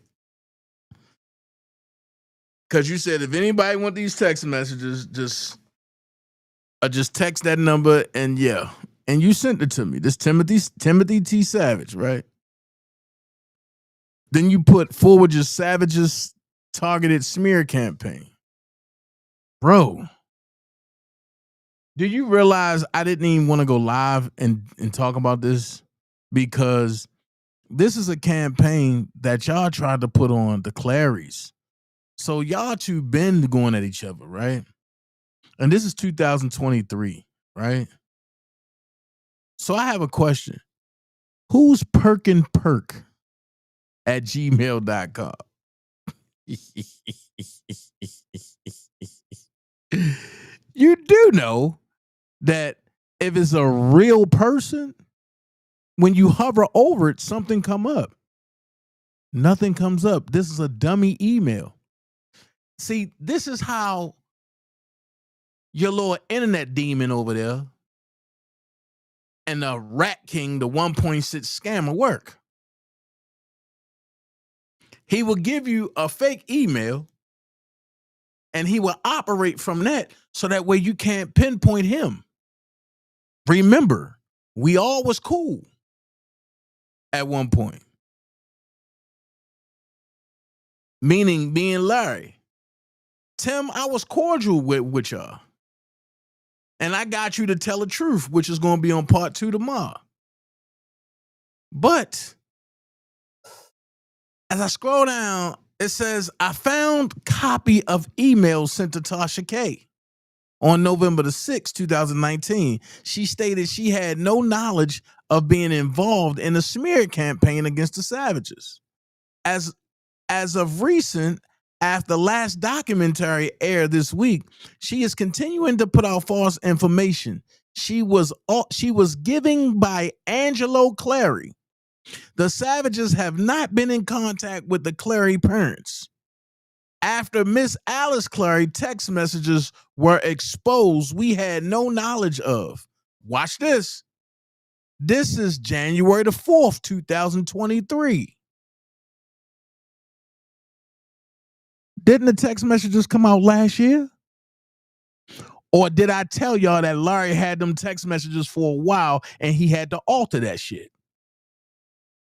Because you said if anybody want these text messages, just text that number, and yeah. And you sent it to me. This Timothy T. Savage, right? Then you put forward your Savage's targeted smear campaign. Bro, do you realize I didn't even want to go live and talk about this? Because this is a campaign that y'all tried to put on the Clarys. So y'all two been going at each other, right? And this is 2023, right? So I have a question. Who's Perkin Perk at gmail.com? You do know that if it's a real person, when you hover over it, something come up. Nothing comes up. This is a dummy email. See, this is how your little internet demon over there and the Rat King, the 1.6 scammer, work. He will give you a fake email and he will operate from that so that way you can't pinpoint him. Remember, we all was cool at one point. Meaning being Larry. Tim, I was cordial with y'all. And I got you to tell the truth, which is going to be on part 2 tomorrow. But as I scroll down, it says, I found copy of email sent to Tasha K. on November the 6th, 2019. She stated she had no knowledge of being involved in a smear campaign against the Savages. As of recent, after the last documentary aired this week, she is continuing to put out false information. she was giving by Angelo Clary. The Savages have not been in contact with the Clary parents. After Miss Alice Clary text messages were exposed, we had no knowledge of. Watch this. This is January the 4th, 2023. Didn't the text messages come out last year? Or did I tell y'all that Larry had them text messages for a while and he had to alter that shit?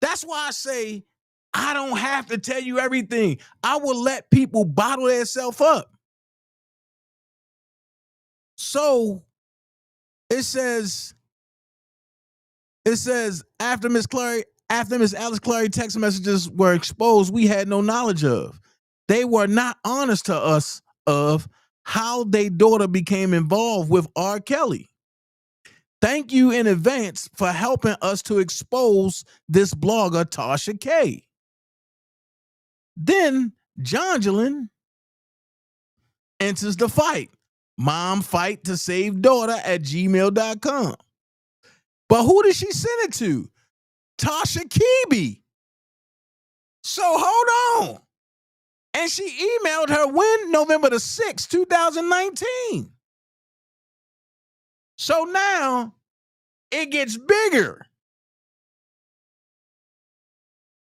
That's why I say I don't have to tell you everything. I will let people bottle themselves up. So it says after Miss Alice Clary text messages were exposed, we had no knowledge of. They were not honest to us of how their daughter became involved with R.Kelly. Thank you in advance for helping us to expose this blogger, Tasha K. Then Jonjolin enters the fight. Mom fight to save daughter at gmail.com. But who did she send it to? Tasha Kebe. So hold on. And she emailed her when? November the 6th, 2019. So now it gets bigger.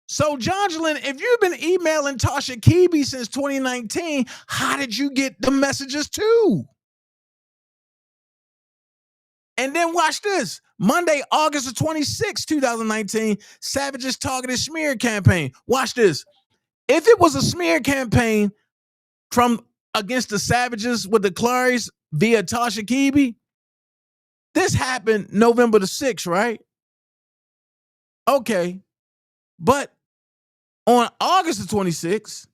So, Jonjolin, if you've been emailing Tasha Kebe since 2019, how did you get the messages too? And then watch this. Monday, August the 26th, 2019, Savages targeted smear campaign. Watch this. If it was a smear campaign from against the Savages with the Clarys via Tasha Kebe, this happened November the 6th, right? Okay. But on August the 26th,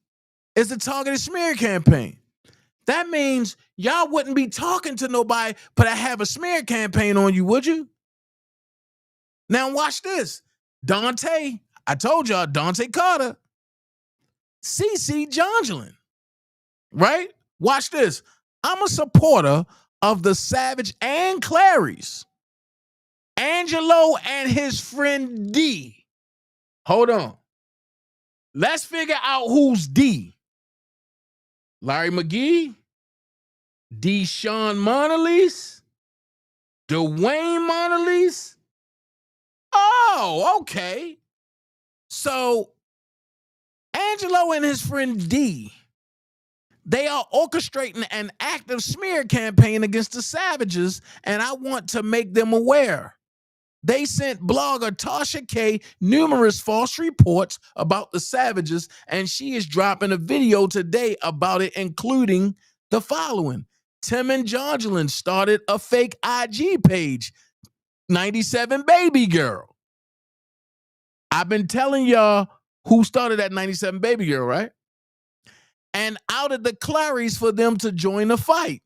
it's the targeted smear campaign. That means y'all wouldn't be talking to nobody, but I have a smear campaign on you, would you? Now watch this. Dante, I told y'all, Dante Carter, CC Jonjolin, right? Watch this. I'm a supporter of the Savage and Clarys. Angelo and his friend D. Hold on. Let's figure out who's D. Larry McGee, Deshaun Monalise, Dwayne Monalise. Oh, okay. So Angelo and his friend D, they are orchestrating an active smear campaign against the Savages, and I want to make them aware. They sent blogger Tasha K numerous false reports about the Savages, and she is dropping a video today about it, including the following. Tim and Jonjolin started a fake IG page, 97 Baby Girl. I've been telling y'all who started that 97 Baby Girl, right? And outed the Clarys for them to join the fight.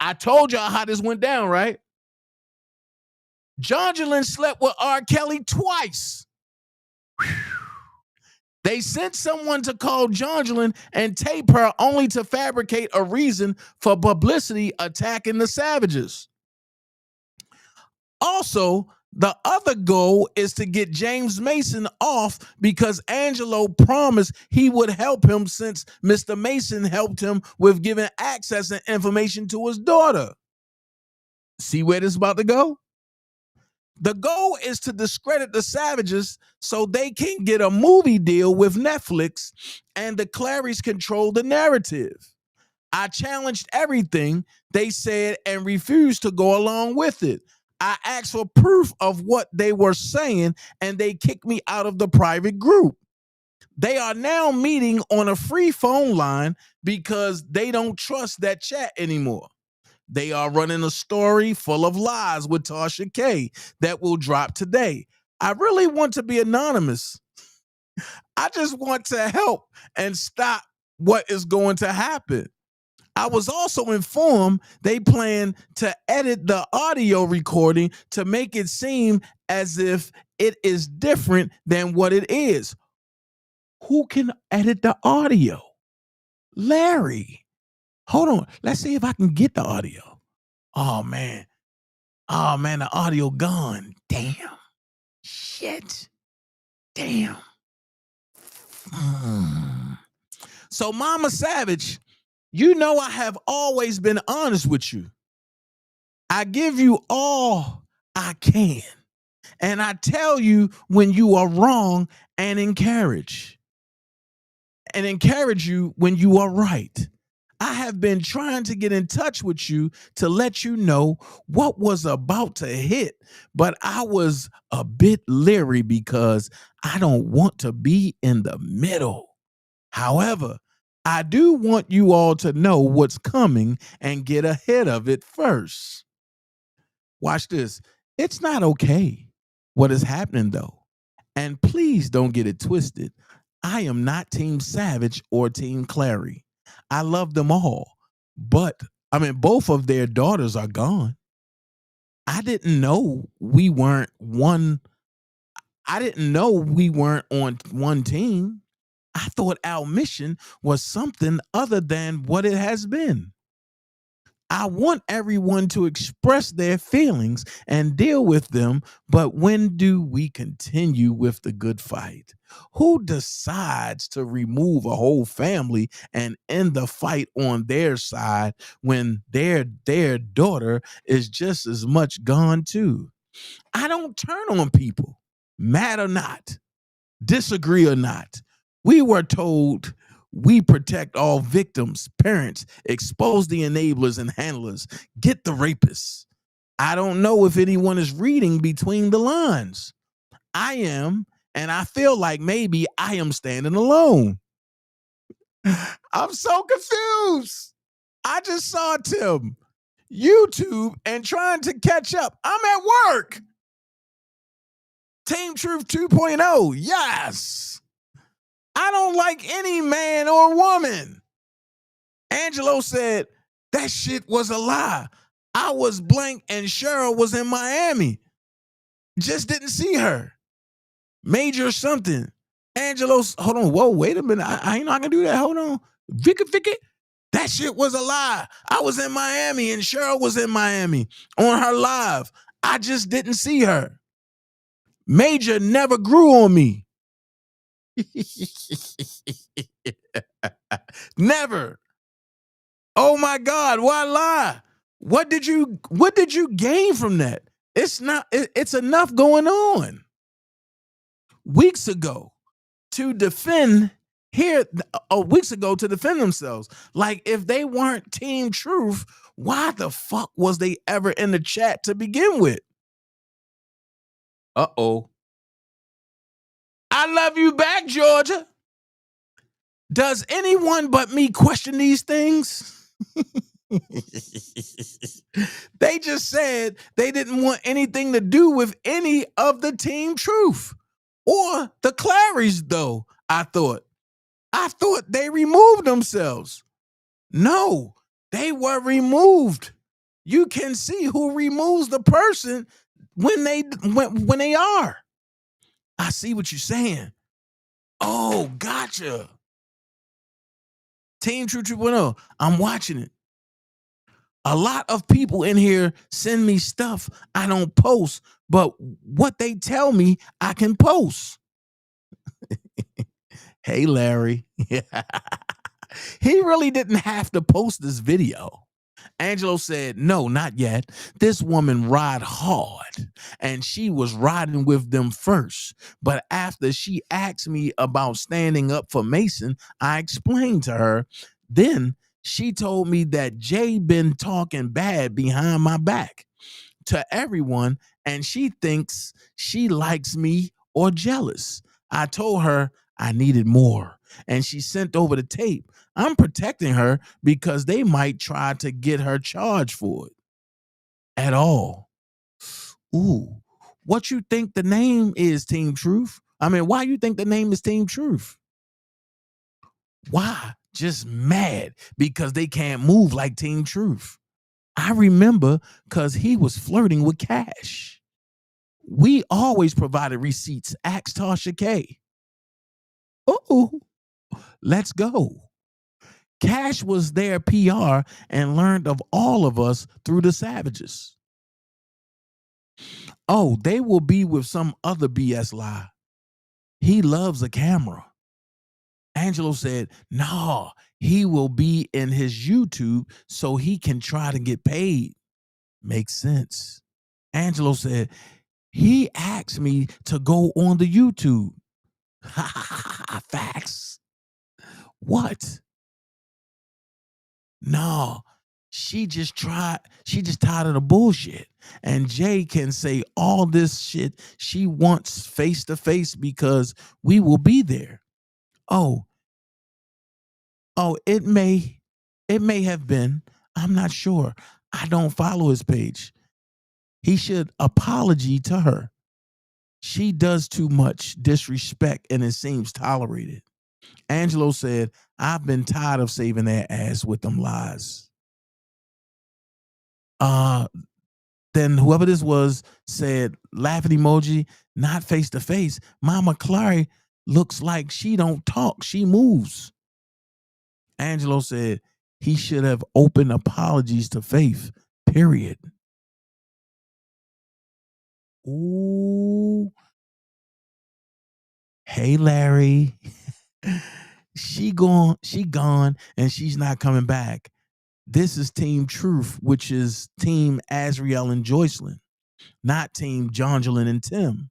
I told y'all how this went down, right? Jonjolin slept with R.Kelly twice. Whew. They sent someone to call Jonjolin and tape her only to fabricate a reason for publicity attacking the Savages. Also, the other goal is to get James Mason off because Angelo promised he would help him since Mr. Mason helped him with giving access and information to his daughter. See where this is about to go? The goal is to discredit the Savages so they can get a movie deal with Netflix and the Clarys control the narrative. I challenged everything they said and refused to go along with it. I asked for proof of what they were saying and they kicked me out of the private group. They are now meeting on a free phone line because they don't trust that chat anymore. They are running a story full of lies with Tasha K that will drop today. I really want to be anonymous. I just want to help and stop what is going to happen. I was also informed they plan to edit the audio recording to make it seem as if it is different than what it is. Who can edit the audio? Larry. Hold on. Let's see if I can get the audio. Oh, man. Oh man, the audio gone. Damn. Shit. Damn. So Mama Savage, you know I have always been honest with you. I give you all I can. And I tell you when you are wrong and encourage you when you are right. I have been trying to get in touch with you to let you know what was about to hit, but I was a bit leery because I don't want to be in the middle. However, I do want you all to know what's coming and get ahead of it first. Watch this. It's not okay what is happening though. And please don't get it twisted. I am not Team Savage or Team Clary. I love them all, but both of their daughters are gone. I didn't know we weren't on one team. I thought our mission was something other than what it has been. I want everyone to express their feelings and deal with them, but when do we continue with the good fight? Who decides to remove a whole family and end the fight on their side when their daughter is just as much gone too? I don't turn on people, mad or not, disagree or not. We were told we protect all victims, parents, expose the enablers and handlers, get the rapists. I don't know if anyone is reading between the lines. I am, and I feel like maybe I am standing alone. I'm so confused. I just saw Tim YouTube and trying to catch up. I'm at work. Team Truth 2.0. Yes. I don't like any man or woman. Angelo said, that shit was a lie. I was blank and Cheryl was in Miami. Just didn't see her. Major something. Angelo's, hold on, whoa, wait a minute. I ain't not gonna do that. Hold on. Vicky, that shit was a lie. I was in Miami and Cheryl was in Miami on her live. I just didn't see her. Major never grew on me. Never. Oh my God, why lie? What did you gain from that? It's enough going on. Weeks ago to defend themselves. Like if they weren't Team Truth, why the fuck was they ever in the chat to begin with? Uh-oh. I love you back, Georgia. Does anyone but me question these things? They just said they didn't want anything to do with any of the Team Truth or the Clarys, though. I thought they removed themselves. No, they were removed. You can see who removes the person when they are. I see what you're saying. Oh, gotcha. Team Truth 2.0. I'm watching it. A lot of people in here send me stuff I don't post, but what they tell me I can post. Hey, Larry. He really didn't have to post this video. Angelo said, no, not yet. This woman ride hard, and she was riding with them first. But after she asked me about standing up for Mason, I explained to her. Then she told me that Jay been talking bad behind my back to everyone, and she thinks she likes me or jealous. I told her I needed more, and she sent over the tape. I'm protecting her because they might try to get her charged for it at all. Ooh, what you think the name is, Team Truth? Why you think the name is Team Truth? Why? Just mad because they can't move like Team Truth. I remember because he was flirting with Cash. We always provided receipts. Ask Tasha K. Oh, let's go. Cash was their PR and learned of all of us through the Savages. Oh, they will be with some other BS lie. He loves a camera. Angelo said, no, he will be in his YouTube so he can try to get paid. Makes sense. Angelo said, he asked me to go on the YouTube. Facts. What? No, she just tired of the bullshit. And Jay can say all this shit she wants face to face because we will be there. Oh, it may have been. I'm not sure. I don't follow his page. He should apology to her. She does too much disrespect and it seems tolerated. Angelo said, I've been tired of saving their ass with them lies. Then whoever this was said, laughing emoji, not face to face. Mama Clary looks like she don't talk. She moves. Angelo said he should have open apologies to Faith, period. Ooh. Hey, Larry. She gone, and she's not coming back. This is Team Truth, which is Team Azriel and Joycelyn, not Team Jonjolyn and Tim.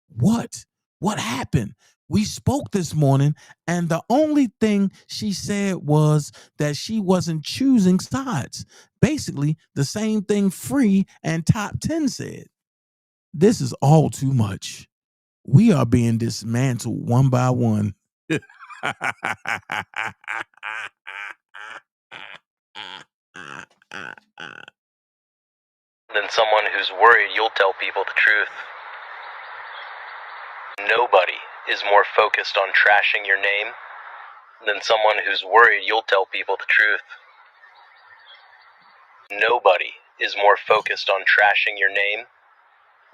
What? What happened? We spoke this morning, and the only thing she said was that she wasn't choosing sides. Basically, the same thing Free and Top 10 said. This is all too much. We are being dismantled one by one. Than someone who's worried you'll tell people the truth. Nobody is more focused on trashing your name than someone who's worried you'll tell people the truth. Nobody is more focused on trashing your name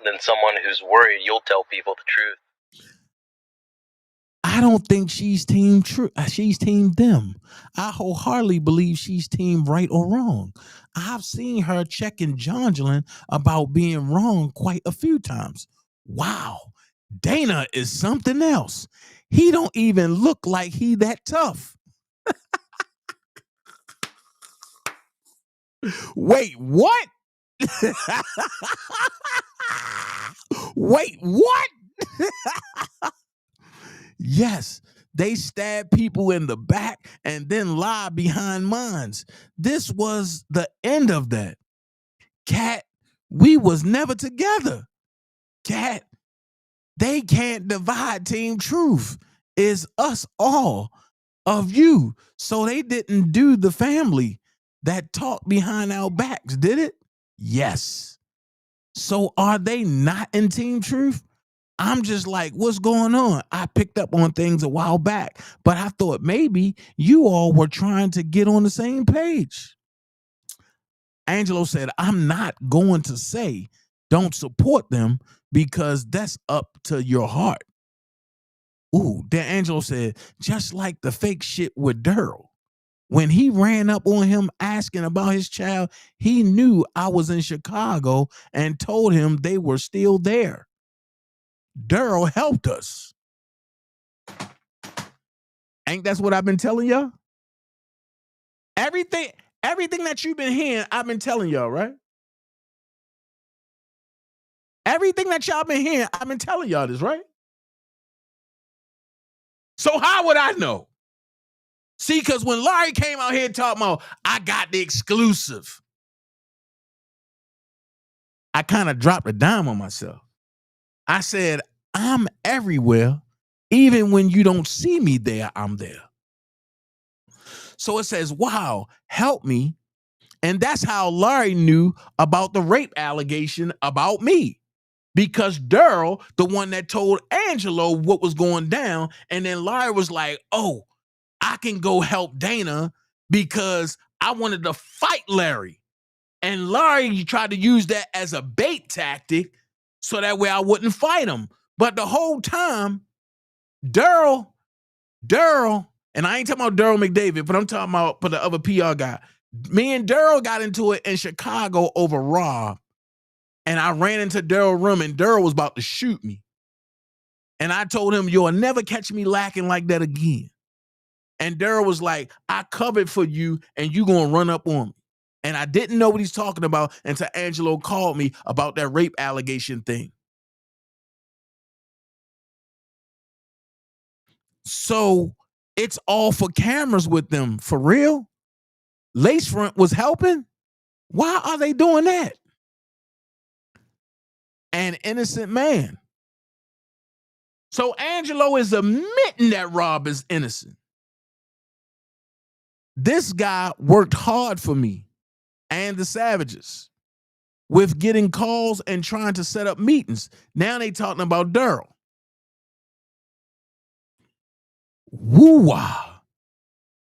than someone who's worried you'll tell people the truth. I don't think she's team true. She's team them. I wholeheartedly believe she's team right or wrong. I've seen her checking Jonjolyn about being wrong quite a few times. Wow, Dana is something else. He don't even look like he that tough. Wait, what? Wait, what? Yes, they stab people in the back and then lie behind mines. This was the end of that. Cat, we was never together. Cat, they can't divide Team Truth. It's us all of you. So they didn't do the family that talked behind our backs, did it? Yes. So are they not in Team Truth? I'm just like, what's going on? I picked up on things a while back, but I thought maybe you all were trying to get on the same page. Angelo said, I'm not going to say don't support them because that's up to your heart. Ooh, then Angelo said, just like the fake shit with Daryl. When he ran up on him asking about his child, he knew I was in Chicago and told him they were still there. Daryl helped us. Ain't that's what I've been telling y'all? Everything that you've been hearing, I've been telling y'all, right? Everything that y'all been hearing, I've been telling y'all this, right? So how would I know? See, because when Larry came out here talking about, I got the exclusive, I kind of dropped a dime on myself. I said, I'm everywhere. Even when you don't see me there, I'm there. So it says, wow, help me. And that's how Larry knew about the rape allegation about me. Because Daryl, the one that told Angelo what was going down, and then Larry was like, oh, I can go help Dana because I wanted to fight Larry. And Larry tried to use that as a bait tactic so that way I wouldn't fight him. But the whole time, Daryl, and I ain't talking about Daryl McDavid, but I'm talking about the other PR guy. Me and Daryl got into it in Chicago over Rob. And I ran into Daryl's room, and Daryl was about to shoot me. And I told him, you'll never catch me lacking like that again. And Daryl was like, I covered for you, and you gonna run up on me. And I didn't know what he's talking about until Angelo called me about that rape allegation thing. So it's all for cameras with them, for real? Lace Front was helping? Why are they doing that? An innocent man. So Angelo is admitting that Rob is innocent. This guy worked hard for me and the Savages with getting calls and trying to set up meetings. Now they talking about Daryl. Woo-wah.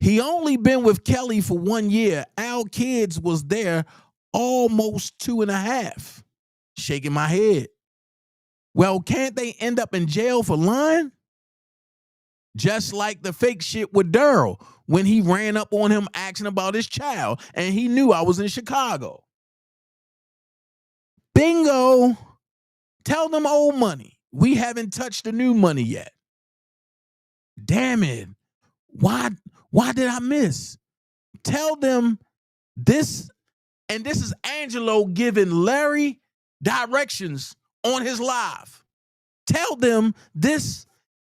He only been with Kelly for 1 year. Al Kids was there almost 2.5. Shaking my head. Well, can't they end up in jail for lying? Just like the fake shit with Daryl when he ran up on him asking about his child and he knew I was in Chicago. Bingo. Tell them old money. We haven't touched the new money yet. Damn it. Why did I miss? Tell them this, and this is Angelo giving Larry directions on his live. Tell them this,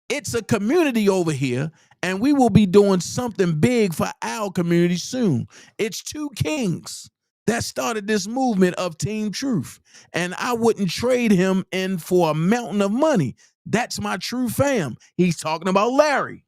it's a community over here, and we will be doing something big for our community soon. It's two kings that started this movement of Team Truth, and I wouldn't trade him in for a mountain of money. That's my true fam. He's talking about Larry.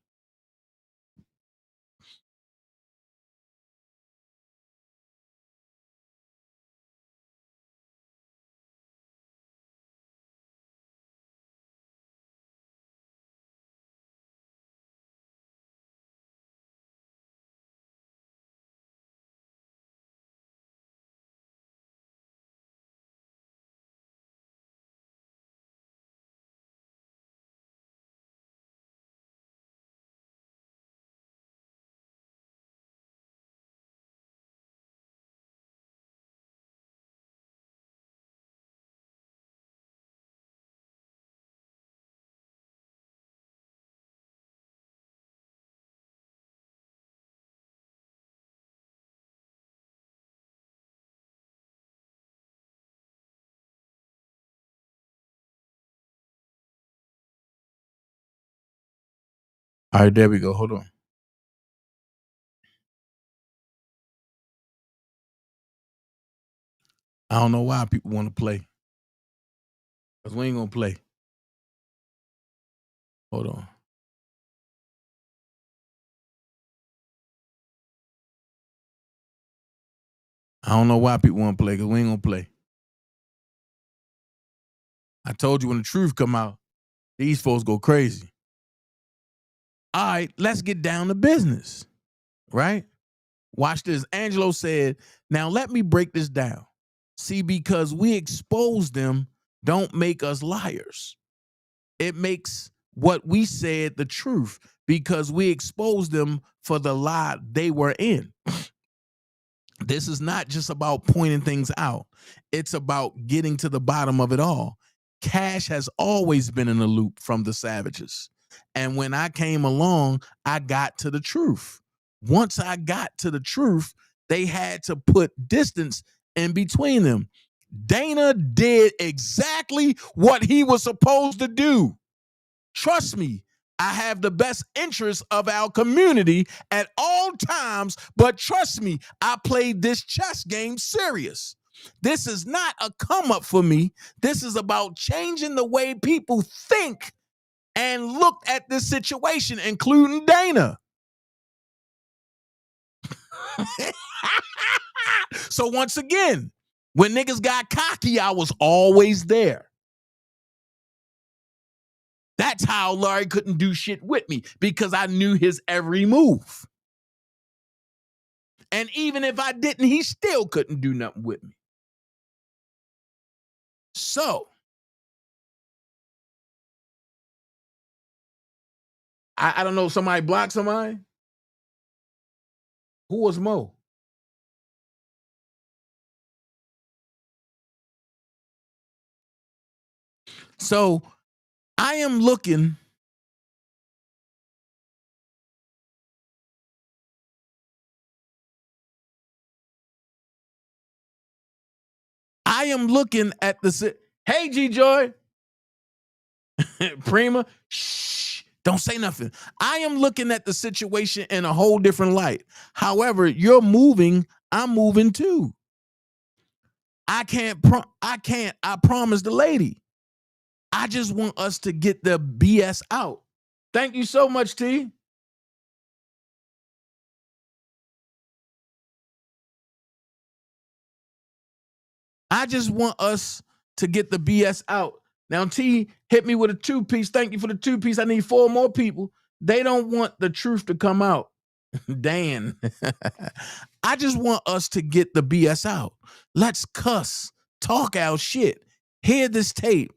All right, there we go. Hold on. I don't know why people want to play. Because we ain't going to play. Hold on. I don't know why people want to play, because we ain't going to play. I told you when the truth come out, these folks go crazy. All right, let's get down to business, right? Watch this. Angelo said, now let me break this down. See, because we expose them, don't make us liars. It makes what we said the truth, because we expose them for the lie they were in. This is not just about pointing things out. It's about getting to the bottom of it all. Cash has always been in the loop from the Savages. And when I came along, I got to the truth. Once I got to the truth, they had to put distance in between them. Dana did exactly what he was supposed to do. Trust me, I have the best interest of our community at all times, but trust me, I played this chess game serious. This is not a come up for me. This is about changing the way people think and look at this situation, including Dana. So once again, when niggas got cocky, I was always there. That's how Larry couldn't do shit with me, because I knew his every move. And even if I didn't, he still couldn't do nothing with me. So, I don't know, somebody blocked somebody? Who was Mo? So I am looking. I am looking at the. Hey, G Joy. Prima, shh, don't say nothing. I am looking at the situation in a whole different light. However, you're moving, I'm moving too. I promise the lady. I just want us to get the BS out. Thank you so much, T. I just want us to get the BS out. Now, T hit me with a 2-piece. Thank you for the 2-piece. I need 4 more people. They don't want the truth to come out. Dan. I just want us to get the BS out. Let's cuss, talk our shit, hear this tape,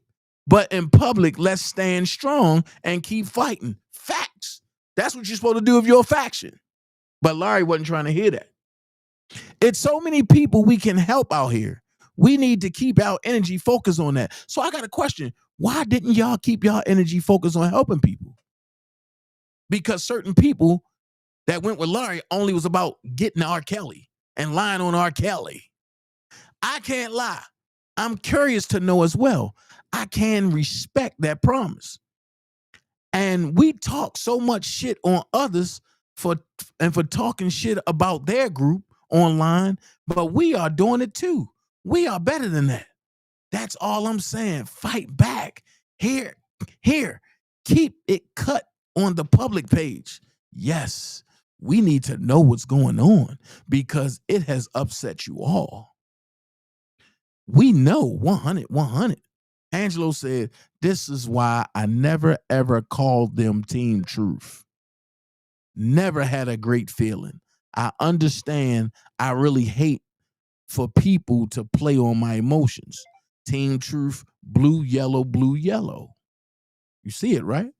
but in public, let's stand strong and keep fighting. Facts. That's what you're supposed to do if you're a faction. But Larry wasn't trying to hear that. It's so many people we can help out here. We need to keep our energy focused on that. So I got a question. Why didn't y'all keep y'all energy focused on helping people? Because certain people that went with Larry only was about getting R.Kelly and lying on R.Kelly. I can't lie. I'm curious to know as well. I can respect that promise. And we talk so much shit on others for talking shit about their group online, but we are doing it too. We are better than that. That's all I'm saying. Fight back. Here. Keep it cut on the public page. Yes, we need to know what's going on because it has upset you all. We know 100. Angelo said, this is why I never, ever called them Team Truth. Never had a great feeling. I understand I really hate for people to play on my emotions. Team Truth, blue, yellow, blue, yellow. You see it, right?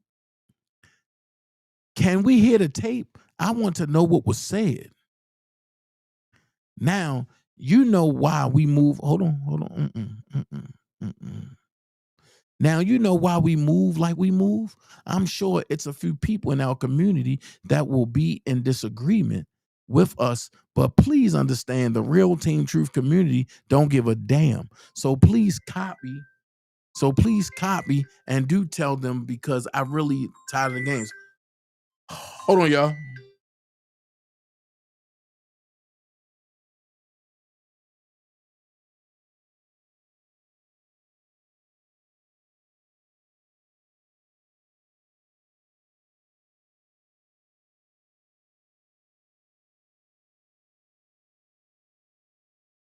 Can we hear the tape? I want to know what was said. Now, you know why we move. Hold on. Now, you know why we move like we move? I'm sure it's a few people in our community that will be in disagreement with us, but please understand the real Team Truth community don't give a damn. So please copy and do tell them because I'm really tired of the games. Hold on, y'all.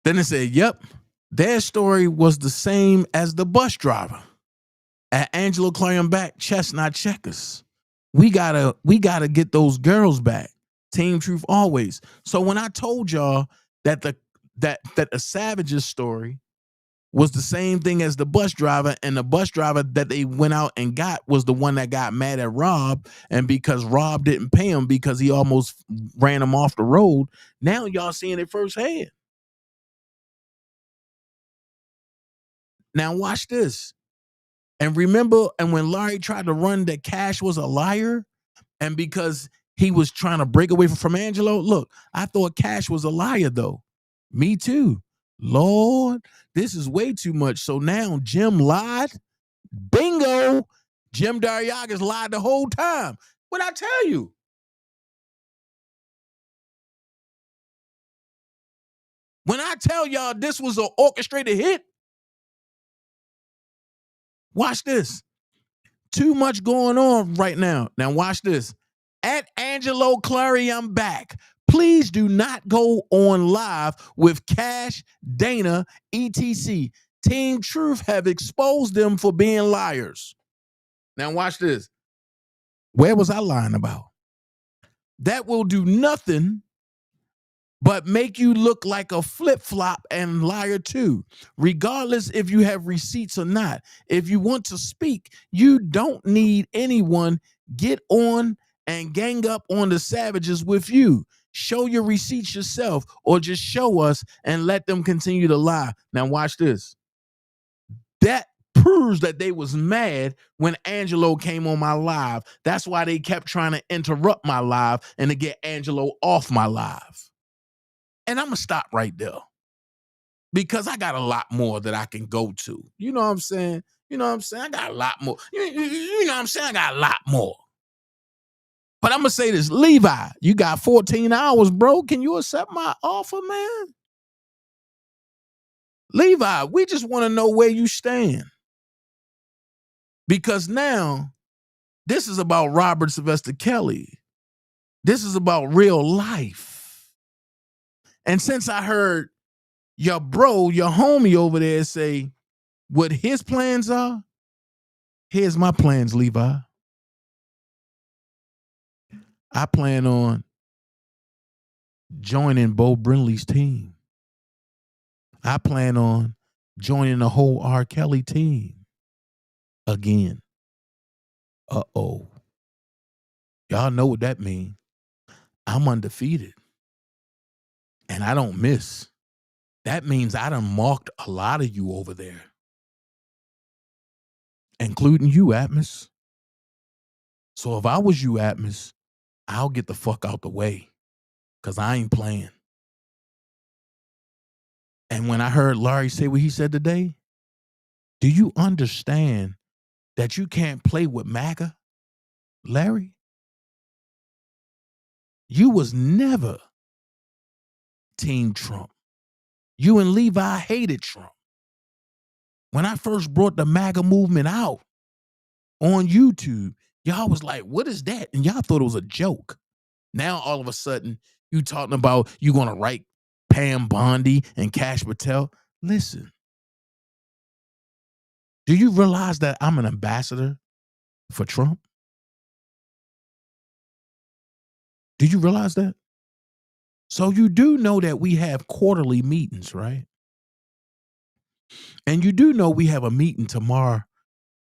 Then it said, yep, their story was the same as the bus driver. At Angelo Clarion back, chestnut checkers. We gotta get those girls back. Team Truth always. So when I told y'all that the Savage's story was the same thing as the bus driver, and the bus driver that they went out and got was the one that got mad at Rob, and because Rob didn't pay him because he almost ran him off the road, now y'all seeing it firsthand. Now watch this. And remember, and when Larry tried to run that Cash was a liar, and because he was trying to break away from Angelo, look, I thought Cash was a liar though. Me too. Lord, this is way too much. So now Jim lied. Bingo. Jim Daryagas lied the whole time. What'd I tell you? When I tell y'all this was an orchestrated hit, watch this. Too much going on right now. Now watch this. At Angelo Clary, I'm back. Please do not go on live with Cash, Dana, etc. Team Truth have exposed them for being liars. Now watch this. Where was I lying about? That will do nothing but make you look like a flip-flop and liar too, regardless if you have receipts or not. If you want to speak, you don't need anyone. Get on and gang up on the Savages with you. Show your receipts yourself or just show us and let them continue to lie. Now watch this. That proves that they was mad when Angelo came on my live. That's why they kept trying to interrupt my live and to get Angelo off my live. And I'm going to stop right there because I got a lot more that I can go to. You know what I'm saying? You know what I'm saying? I got a lot more. You know what I'm saying? I got a lot more. But I'm going to say this. Levi, you got 14 hours, bro. Can you accept my offer, man? Levi, we just want to know where you stand. Because now, this is about Robert Sylvester Kelly. This is about real life. And since I heard your bro, your homie over there say what his plans are, here's my plans, Levi. I plan on joining Bo Brinley's team. I plan on joining the whole R.Kelly team again. Uh-oh. Y'all know what that means. I'm undefeated. And I don't miss. That means I done marked a lot of you over there. Including you, Atmos. So if I was you, Atmos, I'll get the fuck out the way. Because I ain't playing. And when I heard Larry say what he said today, do you understand that you can't play with MAGA, Larry? You was never Team Trump. You and Levi hated Trump. When I first brought the MAGA movement out on YouTube, y'all was like, what is that? And y'all thought it was a joke. Now, all of a sudden, you talking about you going to write Pam Bondi and Cash Patel. Listen, do you realize that I'm an ambassador for Trump? Do you realize that? So you do know that we have quarterly meetings, right? And you do know we have a meeting tomorrow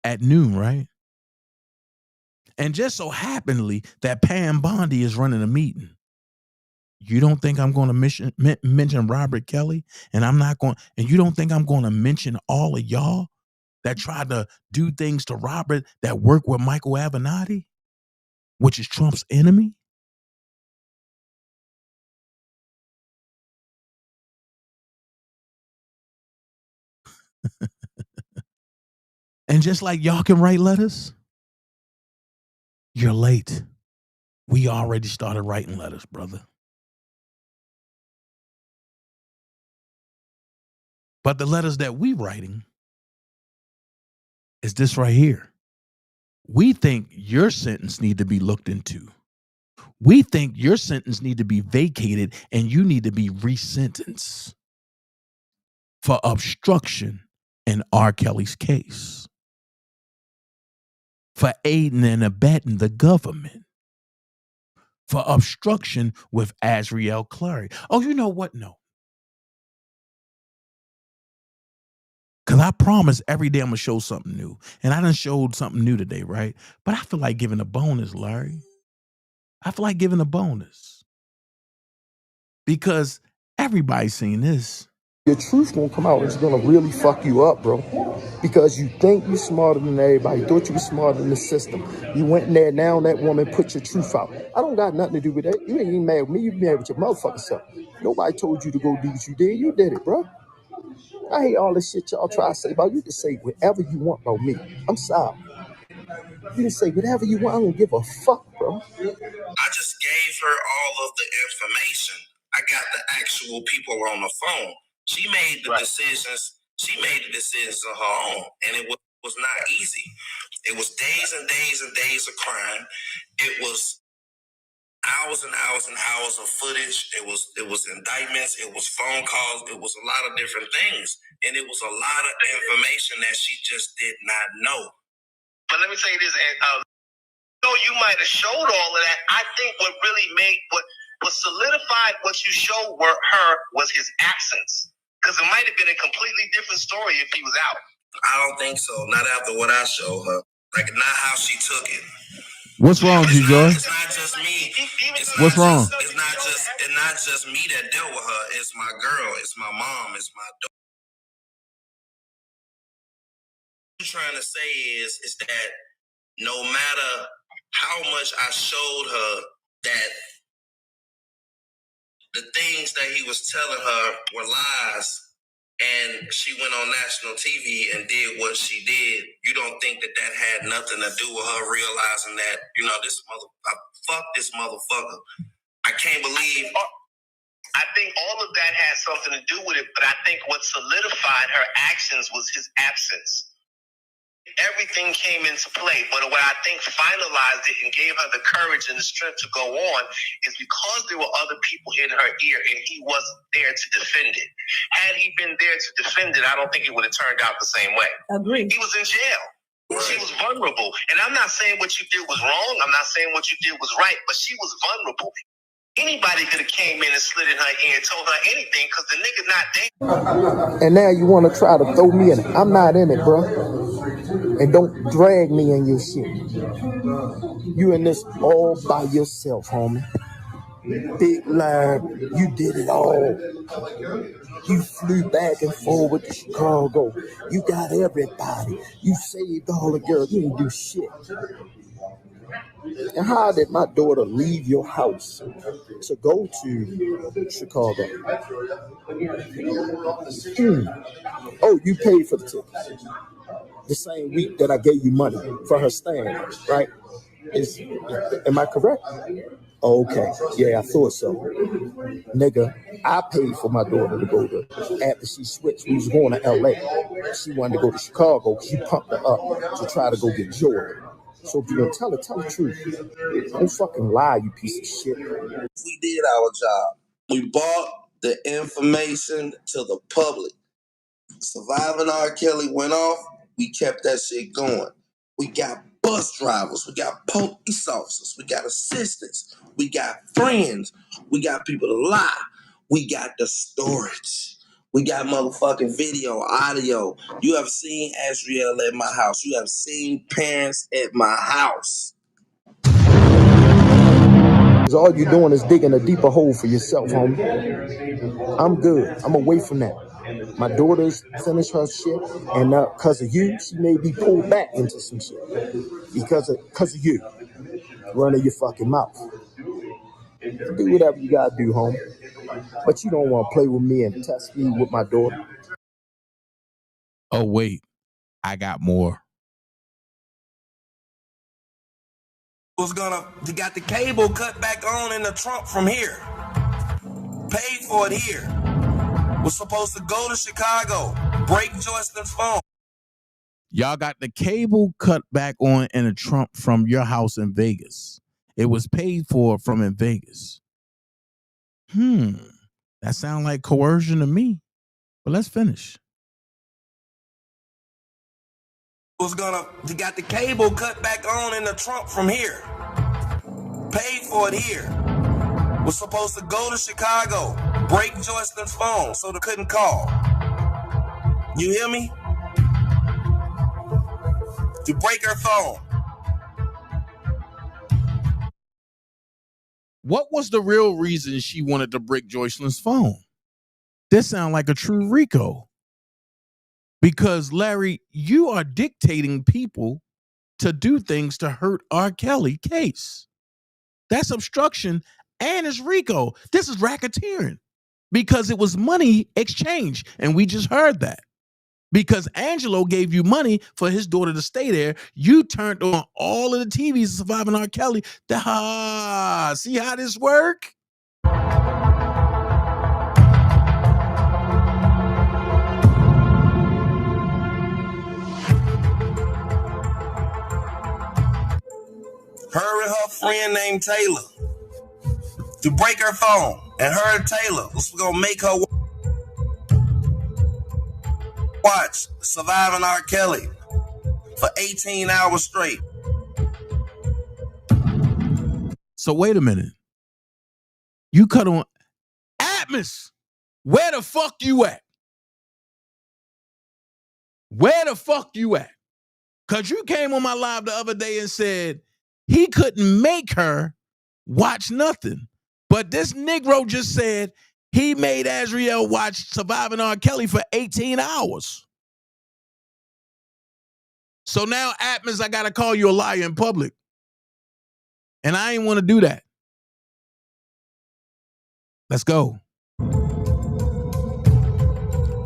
at noon, right? And just so happenly that Pam Bondi is running a meeting. You don't think I'm going to mention Robert Kelly? And I'm not going, and you don't think I'm going to mention all of y'all that tried to do things to Robert that work with Michael Avenatti, which is Trump's enemy? And just like y'all can write letters, you're late. We already started writing letters, brother. But the letters that we writing is this right here. We think your sentence need to be looked into. We think your sentence need to be vacated and you need to be resentenced for obstruction in R. Kelly's case, for aiding and abetting the government, for obstruction with Azriel Clary. Oh, you know what? No. Because I promise every day I'm going to show something new. And I done showed something new today, right? But I feel like giving a bonus, Larry. I feel like giving a bonus. Because everybody's seen this. Your truth gonna come out. It's gonna really fuck you up, bro. Because you think you're smarter than everybody. You thought you were smarter than the system. You went in there, now that woman put your truth out. I don't got nothing to do with that. You ain't even mad with me. You mad with your motherfucking self. Nobody told you to go do what you did. You did it, bro. I hate all this shit y'all try to say about you. Can say whatever you want about me. I'm sorry. You can say whatever you want. I don't give a fuck, bro. I just gave her all of the information. I got the actual people on the phone. She made the decisions. She made the decisions on her own, and it was not easy. It was days and days and days of crime. It was hours and hours and hours of footage. It was indictments. It was phone calls. It was a lot of different things, and it was a lot of information that she just did not know. But let me say this, though you might have showed all of that, I think what really made what solidified what you showed her was his absence. Because it might have been a completely different story if he was out. I don't think so. Not after what I showed her. Like, not how she took it. What's wrong, G-Joy? It's not just me. What's wrong? It's not just me that dealt with her. It's my girl. It's my mom. It's my daughter. trying to say is that no matter how much I showed her that the things that he was telling her were lies, and she went on national TV and did what she did, you don't think that had nothing to do with her realizing that, fuck this motherfucker. I can't believe. I think all of that has something to do with it, but I think what solidified her actions was his absence. Everything came into play, but what I think finalized it and gave her the courage and the strength to go on is because there were other people in her ear and he wasn't there to defend it. Had he been there to defend it, I don't think it would have turned out the same way. Agreed. He was in jail. Right. She was vulnerable. And I'm not saying what you did was wrong. I'm not saying what you did was right, but she was vulnerable. Anybody could have came in and slid in her ear and told her anything because the nigga not there. And now you want to try to throw me in it. I'm not in it, bro. And don't drag me in your shit. You in this all by yourself, homie. Big liar. You did it all. You flew back and forward to Chicago. You got everybody. You saved all the girls. You didn't do shit. And how did my daughter leave your house to go to Chicago? Oh, you paid for the tickets. The same week that I gave you money for her stand, right? Am I correct? Okay, yeah, I thought so. Nigga, I paid for my daughter to go to, after she switched, we was going to LA. She wanted to go to Chicago because you pumped her up to try to go get Jordan. So if you're gonna tell the truth. Don't fucking lie, you piece of shit. We did our job. We brought the information to the public. Surviving R.Kelly went off, we kept that shit going. We got bus drivers, we got police officers, we got assistants, we got friends, we got people to lie, we got the storage, we got motherfucking video, audio. You have seen Azriel at my house, you have seen parents at my house. All you're doing is digging a deeper hole for yourself, homie. I'm good. I'm away from that. My daughter's finished her shit, and now because of you, she may be pulled back into some shit. Because of you. Running your fucking mouth. Do whatever you gotta do, homie. But you don't want to play with me and test me with my daughter. Oh, wait. I got more. You got the cable cut back on in the trunk from here. Paid for it here. Was supposed to go to Chicago. Break Joycelyn's phone. Y'all got the cable cut back on in the trunk from your house in Vegas. It was paid for from in Vegas. That sounds like coercion to me. But let's finish. You got the cable cut back on in the trunk from here. Paid for it here. Was supposed to go to Chicago. Break Joycelyn's phone so they couldn't call. You hear me? To break her phone. What was the real reason she wanted to break Joycelyn's phone? This sounds like a true Rico. Because, Larry, you are dictating people to do things to hurt R.Kelly case. That's obstruction and it's Rico. This is racketeering because it was money exchange. And we just heard that. Because Angelo gave you money for his daughter to stay there. You turned on all of the TVs Surviving R.Kelly. See how this work? Her and her friend named Taylor. To break her phone. And her and Taylor was going to make her watch Surviving R. Kelly for 18 hours straight. So wait a minute. You cut on Atmos. Where the fuck you at? Where the fuck you at? Because you came on my live the other day and said he couldn't make her watch nothing. But this Negro just said he made Azriel watch Surviving R. Kelly for 18 hours. So now, Atmos, I got to call you a liar in public. And I ain't want to do that. Let's go.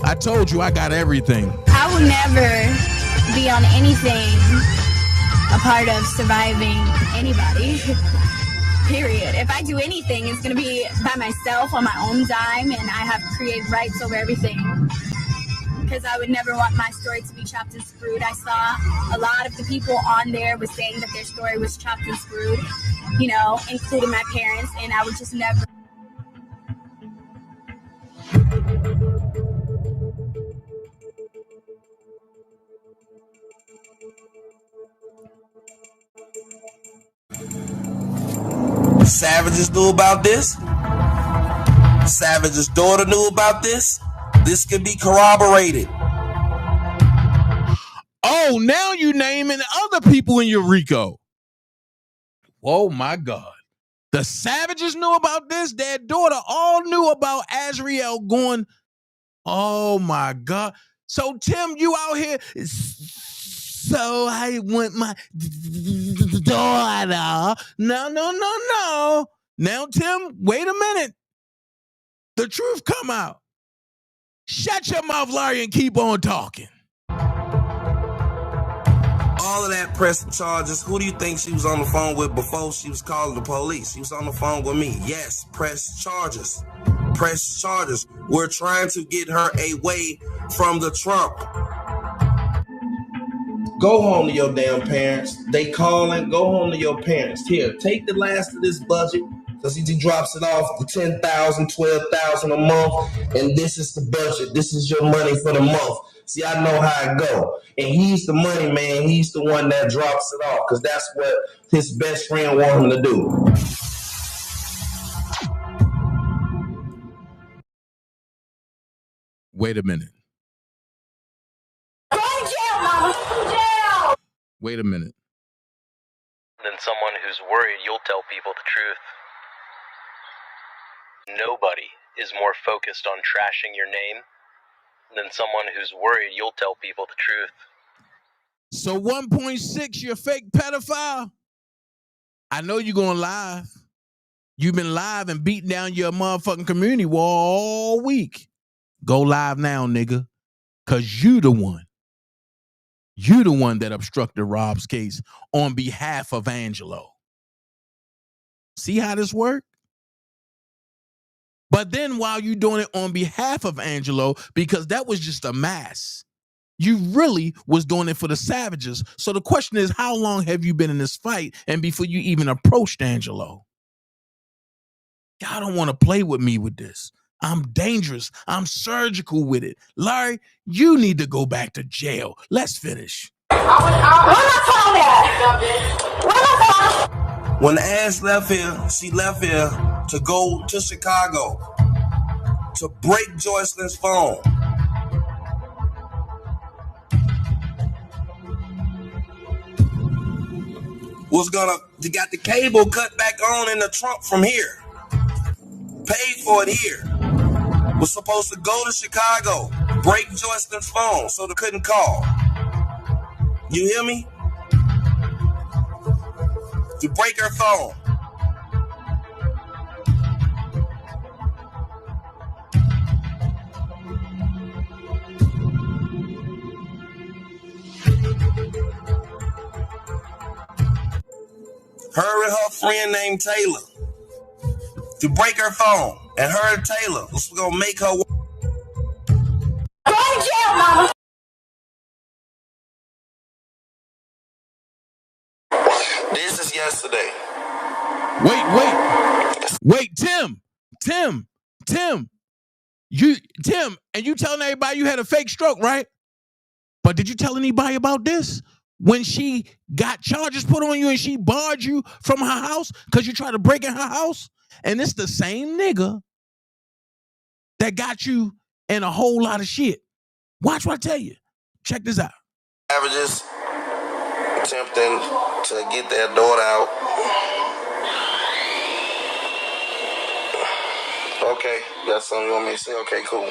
I told you I got everything. I will never be on anything a part of surviving anybody. Period. If I do anything, it's going to be by myself on my own dime, and I have creative rights over everything. Because I would never want my story to be chopped and screwed. I saw a lot of the people on there was saying that their story was chopped and screwed, you know, including my parents, and I would just never. Savage's knew about this. Savage's daughter knew about this. This can be corroborated. Oh, now you naming other people in your Rico. Oh my God. The Savages knew about this. Their daughter all knew about Azriel going. Oh my God. So Tim, you out here. So I want my daughter. No. Now, Tim, wait a minute. The truth come out. Shut your mouth, Larry, and keep on talking. All of that pressing charges. Who do you think she was on the phone with before she was calling the police? She was on the phone with me. Yes, press charges. Press charges. We're trying to get her away from the Trump. Go home to your damn parents. They calling. Go home to your parents. Here, take the last of this budget. Because he drops it off to $10,000, $12,000 a month. And this is the budget. This is your money for the month. See, I know how it go. And he's the money man. He's the one that drops it off. Because that's what his best friend want him to do. Wait a minute. Go to jail, Mama. Go to jail. Wait a minute. Than someone who's worried you'll tell people the truth. Nobody is more focused on trashing your name than someone who's worried you'll tell people the truth. So 1.6, you're a fake pedophile? I know you're going live. You've been live and beating down your motherfucking community wall all week. Go live now, nigga. Because you the one. You the one that obstructed Rob's case on behalf of Angelo. See how this works? But then while you doing it on behalf of Angelo, because that was just a mask, you really was doing it for the Savages. So the question is, how long have you been in this fight and before you even approached Angelo? Y'all don't want to play with me with this. I'm dangerous. I'm surgical with it. Larry, you need to go back to jail. Let's finish. When Ash left here, she left here to go to Chicago to break Joycelyn's phone. They got the cable cut back on in the trunk from here. Paid for it here. Was supposed to go to Chicago, break Joycelyn's phone so they couldn't call. You hear me? To break her phone. Her and her friend named Taylor. To break her phone. And her and Taylor was going to make her... Go to jail, Mama. This is yesterday. Wait, Tim, and you telling everybody you had a fake stroke, right? But did you tell anybody about this? When she got charges put on you and she barred you from her house because you tried to break in her house? And it's the same nigga that got you in a whole lot of shit. Watch what I tell you. Check this out. Savages attempting to get their daughter out. Okay, that's something you want me to say? Okay, cool.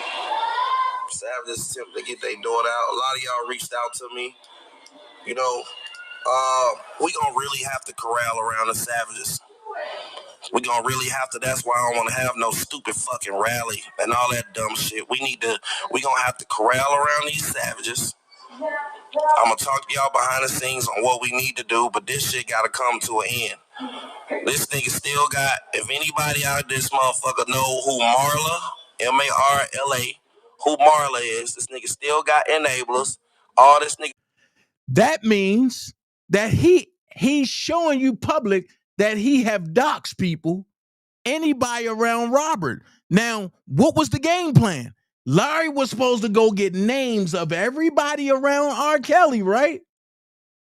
Savages attempting to get their daughter out. A lot of y'all reached out to me. You know, we gonna really have to corral around the savages. We gonna really have to. That's why I don't want to have no stupid fucking rally and all that dumb shit. We gonna have to corral around these savages. I'm gonna talk to y'all behind the scenes on what we need to do, but this shit gotta come to an end. This nigga still got, if anybody out this motherfucker know who Marla, M-A-R-L-A, who Marla is, this nigga still got enablers. All this nigga. That means that he's showing you public that he have doxed people, anybody around Robert. Now, what was the game plan? Larry was supposed to go get names of everybody around R. Kelly, right?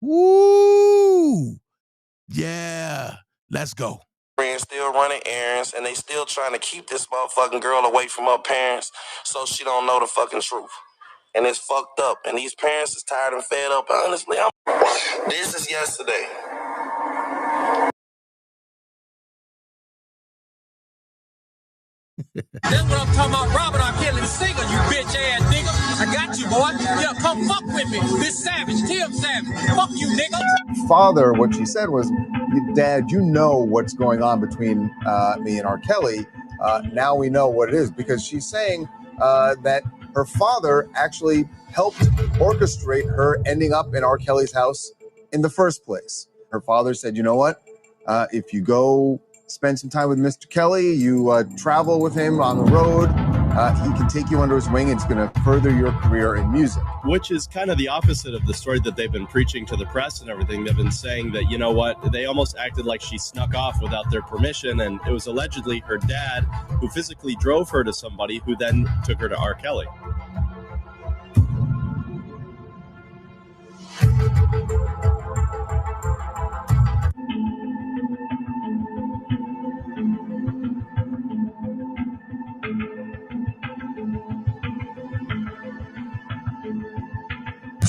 Woo! Yeah, let's go. Still running errands, and they still trying to keep this motherfucking girl away from her parents so she don't know the fucking truth. And it's fucked up. And these parents is tired and fed up. Honestly, this is yesterday. That's what I'm talking about. Robert R.Kelly, the singer, you bitch ass nigga. I got you, boy. Yeah, come fuck with me. This Savage, Tim Savage. Fuck you, nigga. Father, what she said was, Dad, you know what's going on between me and R. Kelly. Now we know what it is, because she's saying that her father actually helped orchestrate her ending up in R. Kelly's house in the first place. Her father said, you know what? If you go spend some time with Mr. Kelly, you travel with him on the road, he can take you under his wing. It's going to further your career in music. Which is kind of the opposite of the story that they've been preaching to the press and everything. They've been saying that, you know what, they almost acted like she snuck off without their permission, and it was allegedly her dad who physically drove her to somebody who then took her to R. Kelly.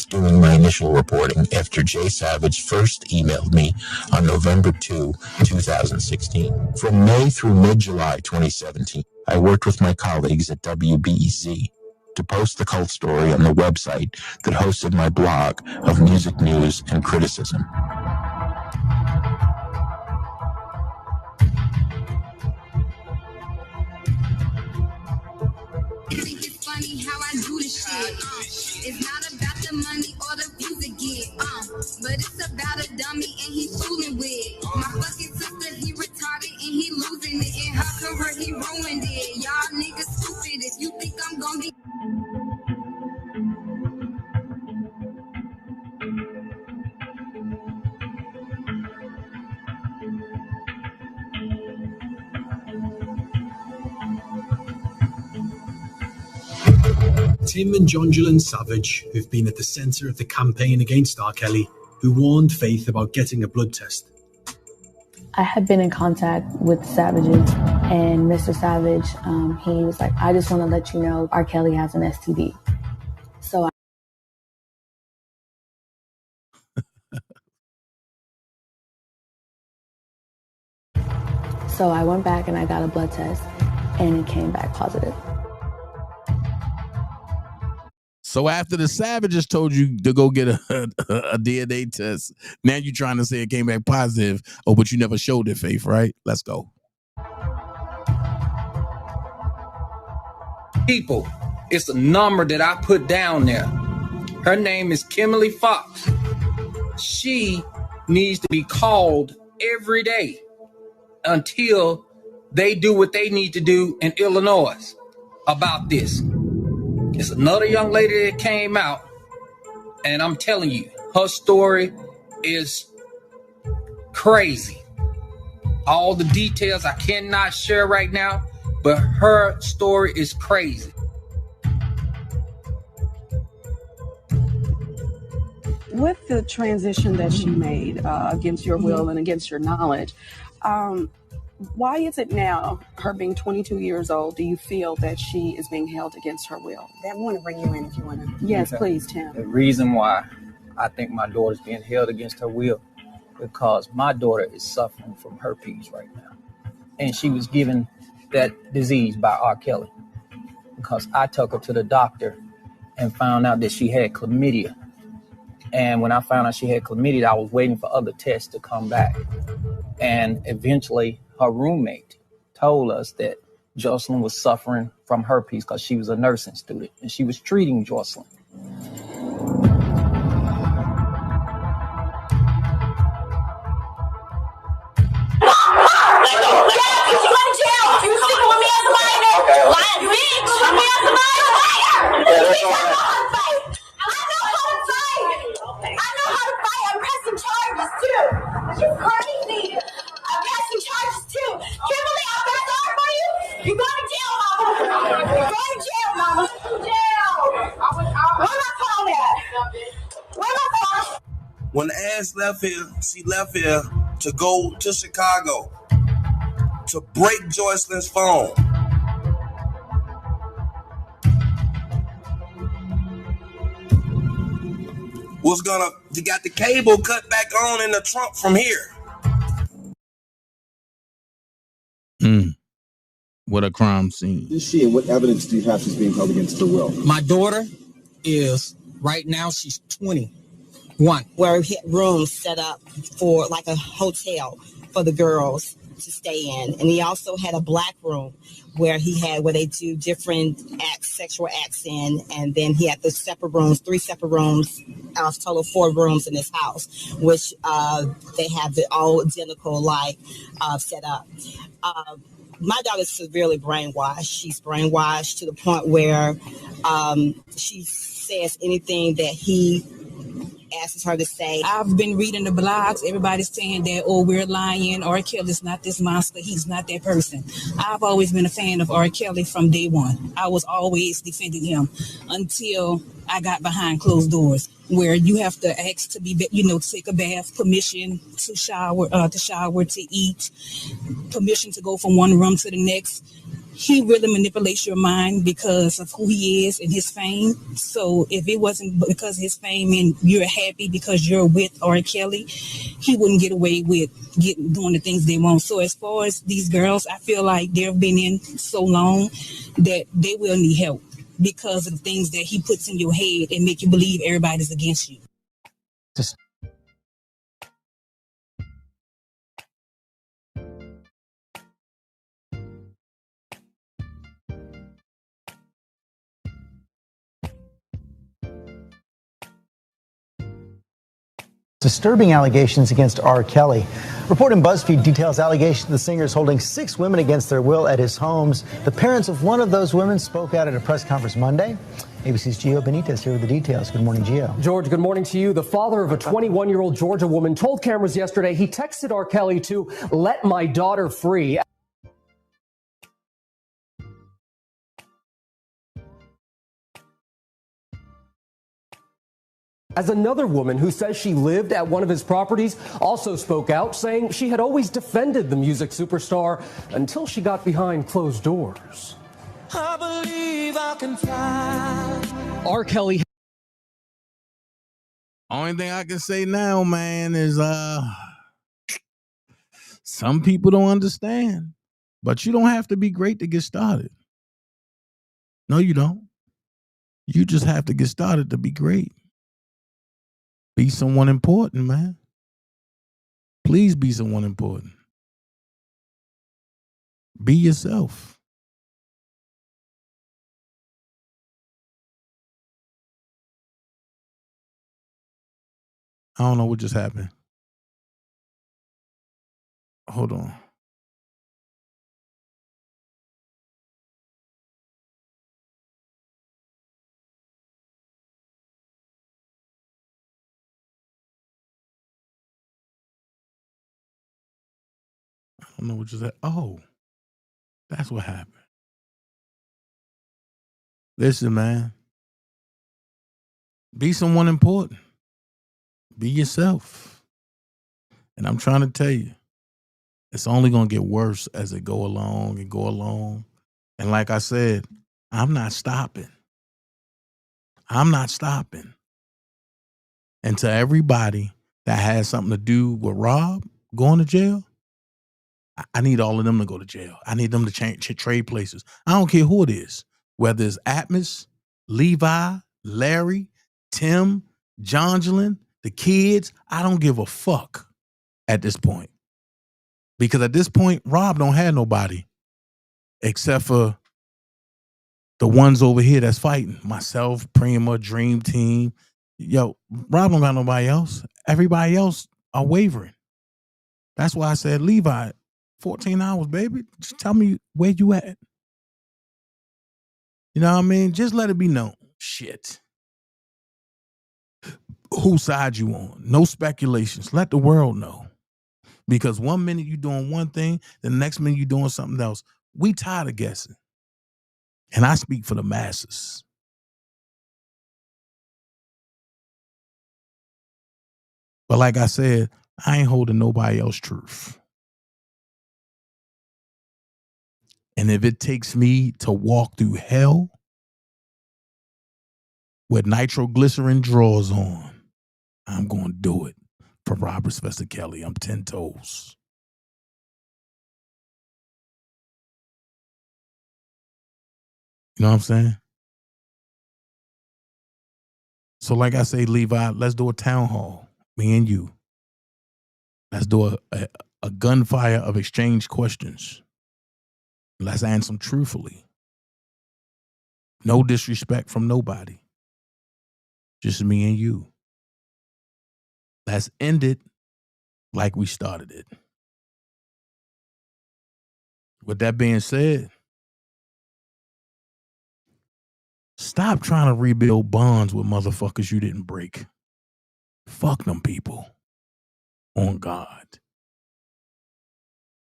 Doing my initial reporting after Jay Savage first emailed me on November 2, 2016. From May through mid-July 2017, I worked with my colleagues at WBEZ to post the cult story on the website that hosted my blog of music news and criticism. How I do this shit. It's not about the money or the views it get, but it's about a dummy and he's fooling with. My fucking sister, he retarded and he losing it. In her career, he ruined it. Y'all niggas stupid if you think I'm gonna be. Tim and Jonjulan Savage, who've been at the centre of the campaign against R. Kelly, who warned Faith about getting a blood test. I had been in contact with Savages, and Mr. Savage, he was like, I just want to let you know R. Kelly has an STD. So I went back and I got a blood test, and it came back positive. So after the Savages told you to go get a DNA test, now you're trying to say it came back positive. Oh, but you never showed it, Faith, right? Let's go. People, it's a number that I put down there. Her name is Kimberly Fox. She needs to be called every day until they do what they need to do in Illinois about this. It's another young lady that came out, and I'm telling you, her story is crazy. All the details I cannot share right now, but her story is crazy. With the transition that she made against your will and against your knowledge, why is it now, her being 22 years old, do you feel that she is being held against her will? I want to bring you in if you want to. Yes, please, Tim. The reason why I think my daughter's being held against her will, because my daughter is suffering from herpes right now. And she was given that disease by R. Kelly, because I took her to the doctor and found out that she had chlamydia. And when I found out she had chlamydia, I was waiting for other tests to come back. And eventually her roommate told us that Jocelyn was suffering from herpes because she was a nursing student and she was treating Jocelyn. When Ash left here, she left here to go to Chicago to break Jocelyn's phone. You got the cable cut back on in the trunk from here. What a crime scene. Is she, and what evidence do you have she's being held against her will? My daughter is, right now, she's 21. Where we had rooms set up for like a hotel for the girls to stay in. And he also had a black room where they do different acts, sexual acts in. And then he had the separate rooms, 3 separate rooms, total 4 rooms in his house, which they have it all identical, set up. My daughter's severely brainwashed. She's brainwashed to the point where she says anything that he asks her to say. I've been reading the blogs. Everybody's saying that, we're lying. R.Kelly's not this monster. He's not that person. I've always been a fan of R.Kelly from day one. I was always defending him until I got behind closed doors, where you have to ask to be, take a bath, permission to shower, to eat, permission to go from one room to the next. He really manipulates your mind because of who he is and his fame. So if it wasn't because of his fame and you're happy because you're with R. Kelly, he wouldn't get away with doing the things they want. So as far as these girls, I feel like they've been in so long that they will need help because of the things that he puts in your head and make you believe everybody's against you. Disturbing allegations against R. Kelly. Report in BuzzFeed details allegations the singer is holding 6 women against their will at his homes. The parents of one of those women spoke out at a press conference Monday. ABC's Gio Benitez here with the details. Good morning, Gio. George, good morning to you. The father of a 21-year-old Georgia woman told cameras yesterday he texted R. Kelly to let my daughter free. As another woman who says she lived at one of his properties also spoke out, saying she had always defended the music superstar until she got behind closed doors. I believe I can fly. R. Kelly. Only thing I can say now, man, is some people don't understand. But you don't have to be great to get started. No, you don't. You just have to get started to be great. Be someone important, man. Please be someone important. Be yourself. I don't know what just happened. Hold on. I don't know what just happened. Oh, that's what happened. Listen, man. Be someone important. Be yourself. And I'm trying to tell you, it's only going to get worse as it go along and go along. And like I said, I'm not stopping. I'm not stopping. And to everybody that has something to do with Rob going to jail, I need all of them to go to jail. I need them to trade places. I don't care who it is, whether it's Atmos, Levi, Larry, Tim, Jongelin, the kids, I don't give a fuck at this point. Because at this point, Rob don't have nobody except for the ones over here that's fighting. Myself, Prima, Dream Team. Yo, Rob don't got nobody else. Everybody else are wavering. That's why I said, Levi, 14 hours, baby. Just tell me where you at. You know what I mean? Just let it be known. Shit. Whose side you on? No speculations. Let the world know. Because 1 minute you doing one thing, the next minute you doing something else. We tired of guessing. And I speak for the masses. But like I said, I ain't holding nobody else's truth. And if it takes me to walk through hell with nitroglycerin drawers on, I'm going to do it for Robert Sylvester Kelly. I'm 10 toes. You know what I'm saying? So like I say, Levi, let's do a town hall, me and you. Let's do a gunfire of exchange questions. Let's answer them truthfully. No disrespect from nobody. Just me and you. Let's end it like we started it. With that being said, stop trying to rebuild bonds with motherfuckers you didn't break. Fuck them people. On God.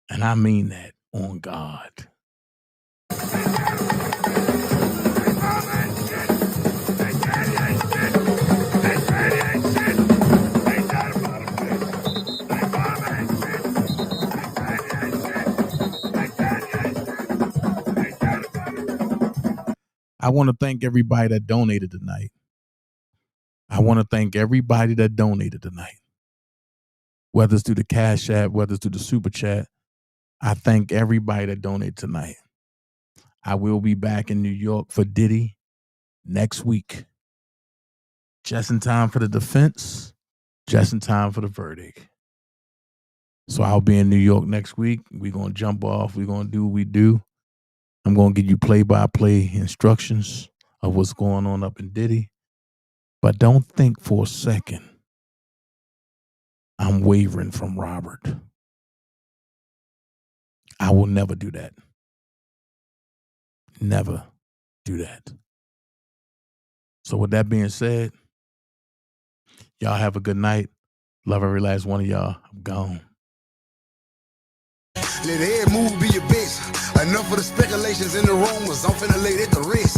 And I mean that. On God. I want to thank everybody that donated tonight. Whether it's through the Cash App, whether it's through the Super Chat, I thank everybody that donated tonight. I will be back in New York for Diddy next week. Just in time for the defense, just in time for the verdict. So I'll be in New York next week. We're going to jump off. We're going to do what we do. I'm going to give you play-by-play instructions of what's going on up in Diddy. But don't think for a second I'm wavering from Robert. I will never do that. Never do that. So with that being said, y'all have a good night. Love every last one of y'all. I'm gone. Let every move be your best. Enough of the speculations in the rumors. I'm finna lay that to rest.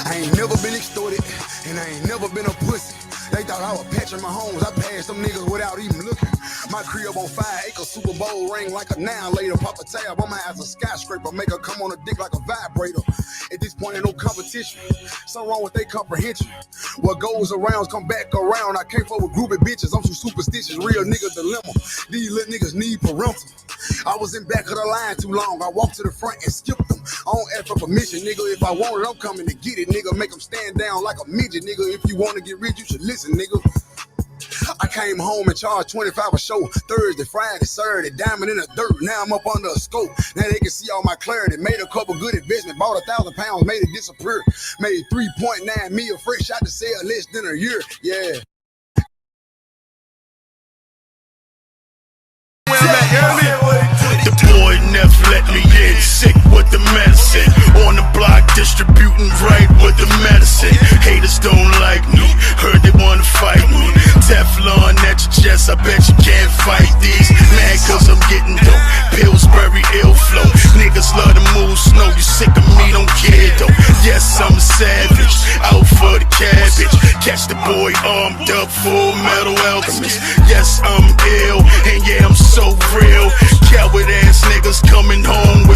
I ain't never been extorted, and I ain't never been a pussy. They thought I was Patrick Mahomes. I passed them niggas without even looking. My crib on 5 acres, Super Bowl ring like a now later. Pop a tab on my ass, a skyscraper. Make her come on a dick like a vibrator. At this point, ain't no competition. Something wrong with their comprehension. What goes around come back around. I can't fuck with groupie bitches. I'm too superstitious. Real nigga dilemma. These little niggas need parental. I was in back of the line too long. I walked to the front and skipped them. I don't ask for permission, nigga. If I want it, I'm coming to get it, nigga. Make them stand down like a midget, nigga. If you want to get rich, you should listen, nigga. I came home and charged 25 a show. Thursday, Friday, Saturday, diamond in the dirt. Now I'm up under a scope. Now they can see all my clarity. Made a couple good investments. Bought 1,000 pounds, made it disappear. Made 3.9 million fresh out to sell less than a year. Yeah. The boy never let me in, sick with the medicine. On the block, distributing right with the medicine. Haters don't like me, heard they wanna fight me. Teflon at your chest, I bet you can't fight these. Mad cause I'm getting dope, Pillsbury ill flow. Niggas love to move snow, you sick of me, don't care though. Yes, I'm a savage, out for the cabbage. Catch the boy armed up, Full Metal Alchemist. Yes, I'm ill, and yeah, I'm so real. Coward ass niggas coming home with